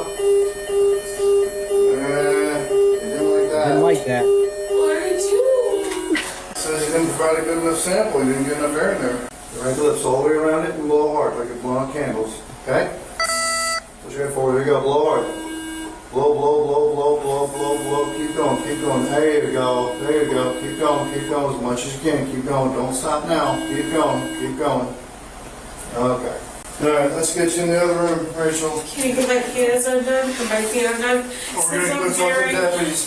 Didn't like that. What did you do? Says you didn't provide a good enough sample. You didn't get enough air in there. Right lips all the way around it and blow hard like you're blowing candles. Okay? Push your head forward. There you go. Blow hard. Blow, blow, blow, blow, blow, blow, blow. Keep going, keep going. There you go. There you go. Keep going as much as you can. Keep going. Don't stop now. Keep going, keep going. Okay. All right, let's get you in the other room, Rachel. Can you get my hands undone? Put my feet undone? Since I'm very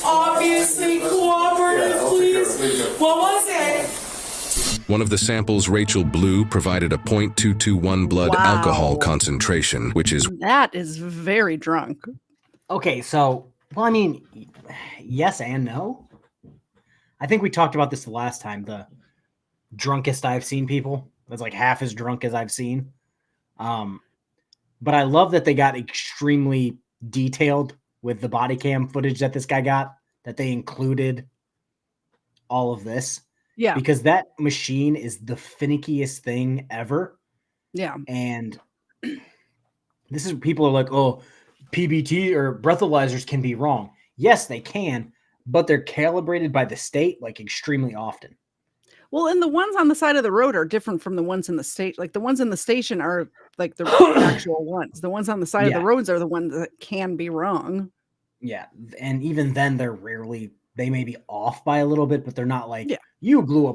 obviously cooperative, please. What was it? One of the samples Rachel blew provided a .221 blood alcohol concentration, which is... That is very drunk. Okay, so, well, I mean, yes and no. I think we talked about this the last time. The drunkest I've seen people. That's like half as drunk as I've seen. But I love that they got extremely detailed with the body cam footage that this guy got, that they included all of this. Yeah. Because that machine is the finickiest thing ever. Yeah. And this is, people are like, oh, PBT or breathalyzers can be wrong. Yes, they can, but they're calibrated by the state like extremely often. Well, and the ones on the side of the road are different from the ones in the state. Like the ones in the station are like the actual ones. The ones on the side of the roads are the ones that can be wrong. Yeah. And even then they're rarely, they may be off by a little bit, but they're not like, you blew a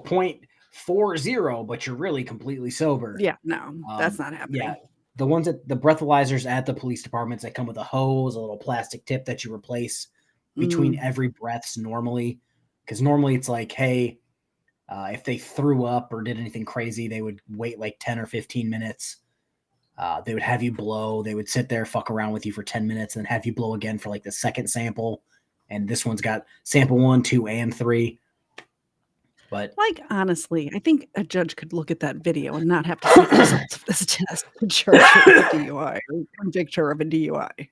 4-0, but you're really completely sober. Yeah, no, that's not happening. Yeah, the ones that the breathalyzers at the police departments that come with a hose, a little plastic tip that you replace between every breaths normally, because normally it's like, hey, if they threw up or did anything crazy, they would wait like 10 or 15 minutes. They would have you blow. They would sit there, fuck around with you for 10 minutes, and then have you blow again for like the second sample. And this one's got sample 1, 2, and 3. But like, honestly, I think a judge could look at that video and not have to see the results of this test to charge her with a DUI or convict her of a DUI.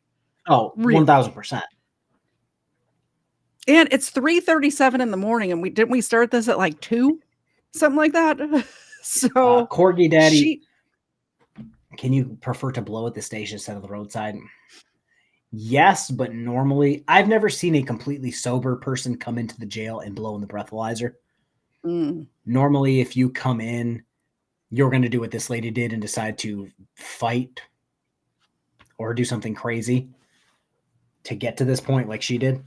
Oh, Really. 1000%. And it's 3:37 in the morning, and didn't we start this at like 2? Something like that. So Corgi Daddy, can you prefer to blow at the station instead of the roadside? Yes, but normally I've never seen a completely sober person come into the jail and blow in the breathalyzer. Normally, if you come in, you're going to do what this lady did and decide to fight or do something crazy to get to this point like she did.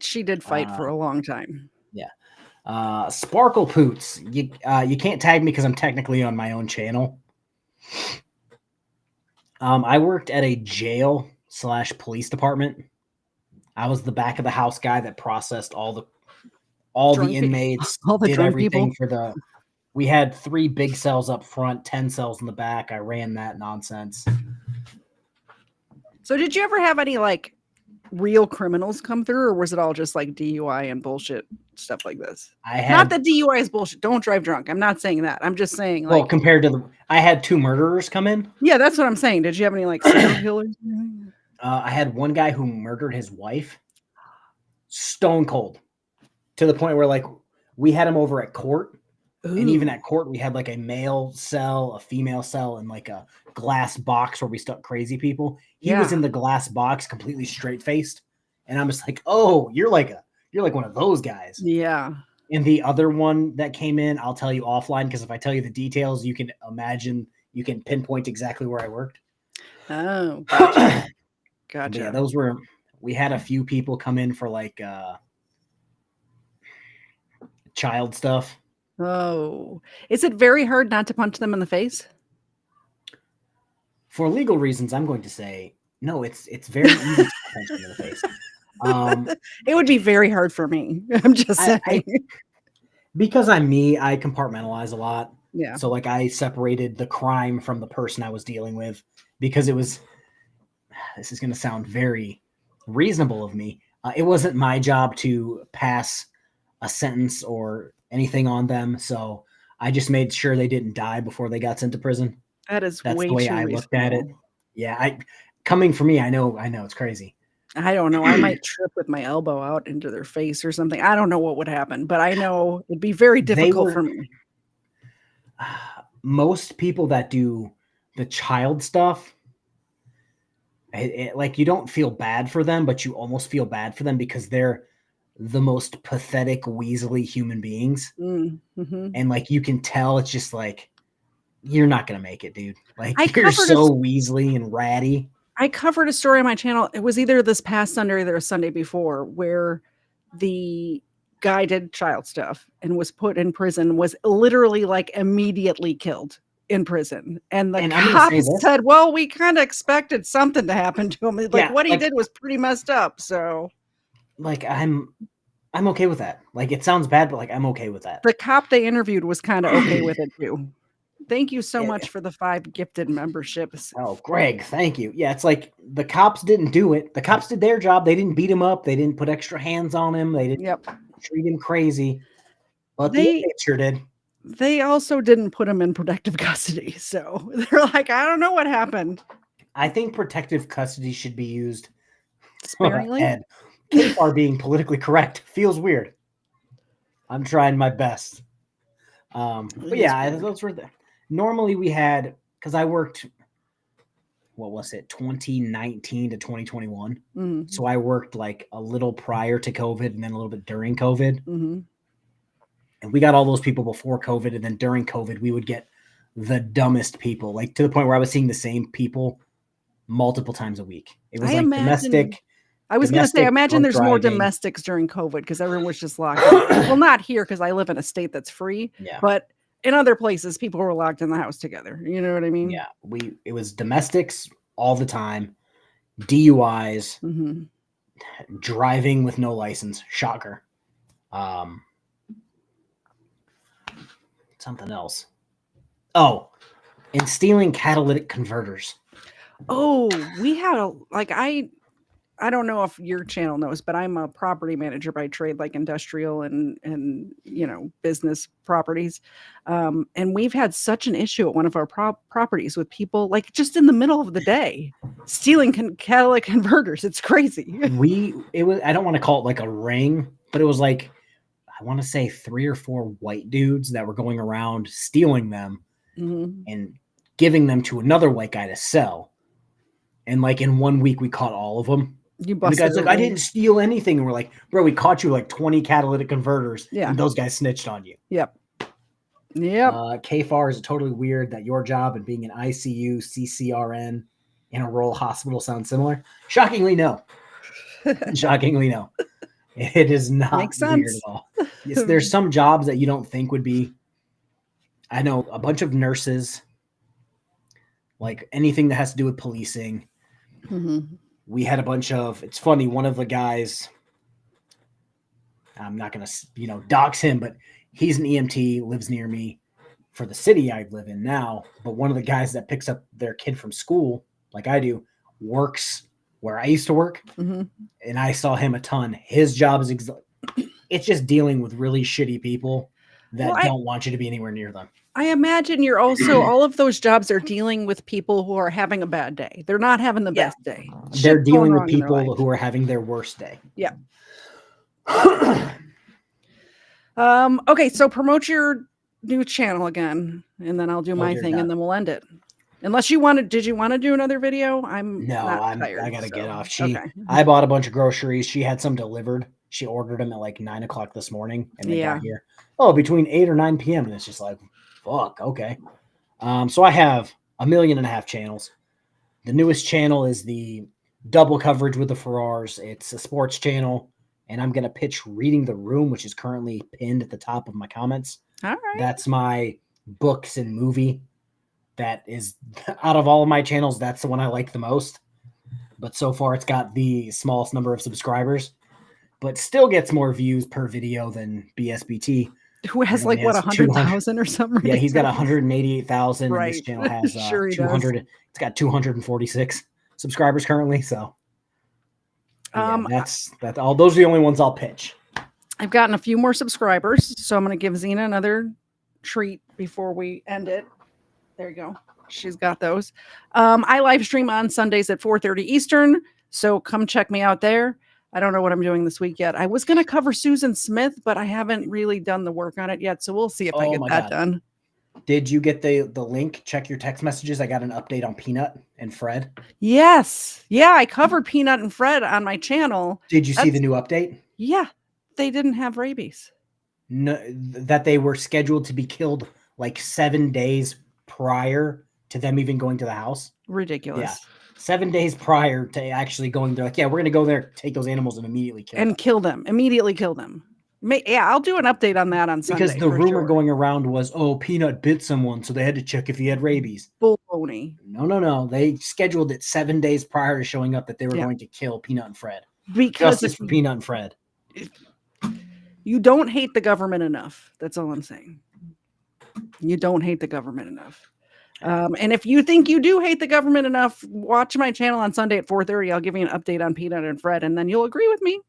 She did fight for a long time. Yeah. Sparkle Poots, you can't tag me because I'm technically on my own channel. I worked at a jail / police department. I was the back of the house guy that processed all the inmates, all the did drunk everything people. we had 3 big cells up front, 10 cells in the back. I ran that nonsense. So did you ever have any like real criminals come through, or was it all just like DUI and bullshit stuff like this? Not that DUI is bullshit. Don't drive drunk. I'm not saying that. I'm just saying, like, well, compared to I had 2 murderers come in. Yeah, that's what I'm saying. Did you have any like serial killers? I had one guy who murdered his wife, stone cold, to the point where like we had him over at court. And even at court, we had like a male cell, a female cell, and like a glass box where we stuck crazy people. He was in the glass box, completely straight faced, and I'm just like, "Oh, you're like one of those guys." Yeah. And the other one that came in, I'll tell you offline because if I tell you the details, you can imagine, you can pinpoint exactly where I worked. Oh, gotcha. Gotcha. Yeah, we had a few people come in for like child stuff. Oh, is it very hard not to punch them in the face? For legal reasons, I'm going to say no. It's very easy to punch me in the face. It would be very hard for me. I'm just saying. Because I'm me, I compartmentalize a lot. Yeah. So like I separated the crime from the person I was dealing with because it was. This is going to sound very reasonable of me. It wasn't my job to pass a sentence or anything on them, so I just made sure they didn't die before they got sent to prison. That's way way I too looked at it. reasonable. Yeah, coming from me, I know it's crazy. I don't know. I might trip with my elbow out into their face or something. I don't know what would happen, but I know it'd be very difficult for me. Most people that do the child stuff, like you don't feel bad for them, but you almost feel bad for them because they're the most pathetic, weaselly human beings. And like you can tell, it's just like you're not gonna make it, dude. Like you're so weaselly and ratty. I covered a story on my channel. It was either this past Sunday or either a Sunday before, where the guy did child stuff and was put in prison, was literally like immediately killed in prison. And the cops said, well, we kind of expected something to happen to him. Like what he did was pretty messed up. So like I'm okay with that. Like it sounds bad, but like I'm okay with that. The cop they interviewed was kind of okay with it too. Thank you so much for the 5 gifted memberships. Oh, Greg, thank you. Yeah, it's like the cops didn't do it. The cops did their job. They didn't beat him up. They didn't put extra hands on him. They didn't treat him crazy. But they sure did. They also didn't put him in protective custody. So they're like, I don't know what happened. I think protective custody should be used sparingly. And KFARR being politically correct feels weird. I'm trying my best. But yeah, those were normally we had, because I worked, what was it, 2019 to 2021. So I worked like a little prior to COVID and then a little bit during COVID. And we got all those people before COVID, and then during COVID, we would get the dumbest people, like to the point where I was seeing the same people multiple times a week. It was domestic. I was going to say, I Domestic, imagine drunk there's more driving. domestics during COVID because everyone was just locked in. Well, not here because I live in a state that's free, Yeah. but in other places, people were locked in the house together. You know what I mean? Yeah, it was domestics all the time, DUIs, Mm-hmm. driving with no license, shocker. Something else. Oh, and stealing catalytic converters. Oh, we had I don't know if your channel knows, but I'm a property manager by trade, like industrial and business properties. And we've had such an issue at one of our properties with people like just in the middle of the day stealing catalytic converters. It's crazy. I don't want to call it like a ring, but it was like, I want to say 3 or 4 white dudes that were going around stealing them and giving them to another white guy to sell. And like in 1 week, we caught all of them. You And the busted guy's like, a I ring. didn't steal anything. And we're like, bro, we caught you like 20 catalytic converters. Yeah. And those guys snitched on you. Yep. KFARR is totally weird that your job and being an ICU, CCRN in a rural hospital sounds similar. Shockingly, no. Shockingly, no. It is not Makes weird sense. at all. Yes, there's some jobs that you don't think would be. I know a bunch of nurses, like anything that has to do with policing. Mm-hmm. We had a bunch of, it's funny, one of the guys, I'm not going to, dox him, but he's an EMT, lives near me for the city I live in now. But one of the guys that picks up their kid from school, like I do, works where I used to work. Mm-hmm. And I saw him a ton. His job is, it's just dealing with really shitty people that don't want you to be anywhere near them. I imagine you're also, all of those jobs are dealing with people who are having a bad day. They're not having the best day. They're Shit's dealing going with wrong in their people life. who are having their worst day. Yeah. Okay, so promote your new channel again, and then I'll do my you're thing, done. and then we'll end it. Unless you wanted, did you want to do another video? I'm No, not tired, I gotta get so- off. Okay. I bought a bunch of groceries. She had some delivered. She ordered them at like 9 o'clock this morning, and they Yeah. got here. Oh, between 8 or 9 p.m. And it's just like, fuck, okay. So I have 1.5 million channels. The newest channel is the double coverage with the Farrars. It's a sports channel, and I'm gonna pitch Reading the Room, which is currently pinned at the top of my comments. All right. That's my books and movie. That is, out of all of my channels, that's the one I like the most. But so far, it's got the smallest number of subscribers, but still gets more views per video than BSBT. Who has He like what, has 100,000 or something? Yeah, he's got 188,000. And this Right. channel has Sure he 200. does. It's got 246 subscribers currently. So that's all. Those are the only ones I'll pitch. I've gotten a few more subscribers, so I'm going to give Xena another treat before we end it. There you go. She's got those. I live stream on Sundays at 4:30 Eastern, so come check me out there. I don't know what I'm doing this week yet. I was going to cover Susan Smith, but I haven't really done the work on it yet, so we'll see if I Oh get my that God. done. Did you get the link? Check your text messages. I got an update on Peanut and Fred. Yes. Yeah, I covered Peanut and Fred on my channel. Did you see the new update? Yeah, they didn't have rabies. No, that they were scheduled to be killed like 7 days prior to them even going to the house. Ridiculous. Yeah. 7 days prior to actually going, they're like, yeah, we're going to go there, take those animals and immediately kill them. And kill them. Immediately kill them. Yeah, I'll do an update on that on Sunday. Because the for rumor sure. going around was, oh, Peanut bit someone, so they had to check if he had rabies. Baloney. No. They scheduled it 7 days prior to showing up that they were Yeah. going to kill Peanut and Fred. Because Justice for Peanut and Fred. You don't hate the government enough. That's all I'm saying. You don't hate the government enough. And if you think you do hate the government enough, watch my channel on Sunday at 4:30. I'll give you an update on Peanut and Fred, and then you'll agree with me.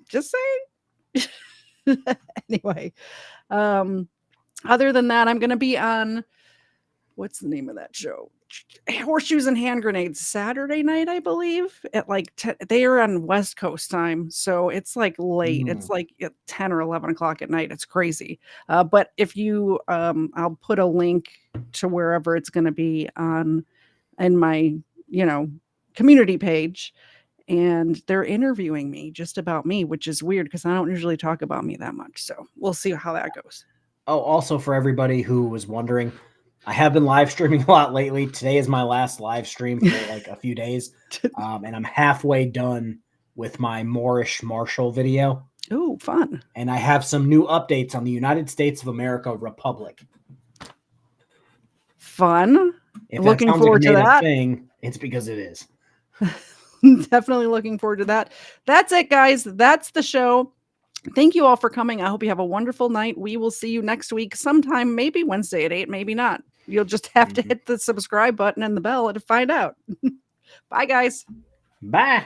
Just saying. Anyway, other than that, I'm going to be on, what's the name of that show? Horseshoes and Hand Grenades Saturday night, I believe, at like they are on West Coast time, so it's like late. It's like at 10 or 11 o'clock at night. It's crazy. But if you, I'll put a link to wherever it's going to be on in my, community page, and they're interviewing me just about me, which is weird because I don't usually talk about me that much. So we'll see how that goes. Oh, also for everybody who was wondering, I have been live streaming a lot lately. Today is my last live stream for like a few days. And I'm halfway done with my Moorish Marshall video. Ooh, fun. And I have some new updates on the United States of America Republic. Fun. If Looking that sounds forward like a to made-up that. thing, it's because it is. Definitely looking forward to that. That's it, guys. That's the show. Thank you all for coming. I hope you have a wonderful night. We will see you next week sometime, maybe Wednesday at 8, maybe not. You'll just have to hit the subscribe button and the bell to find out. Bye, guys. Bye.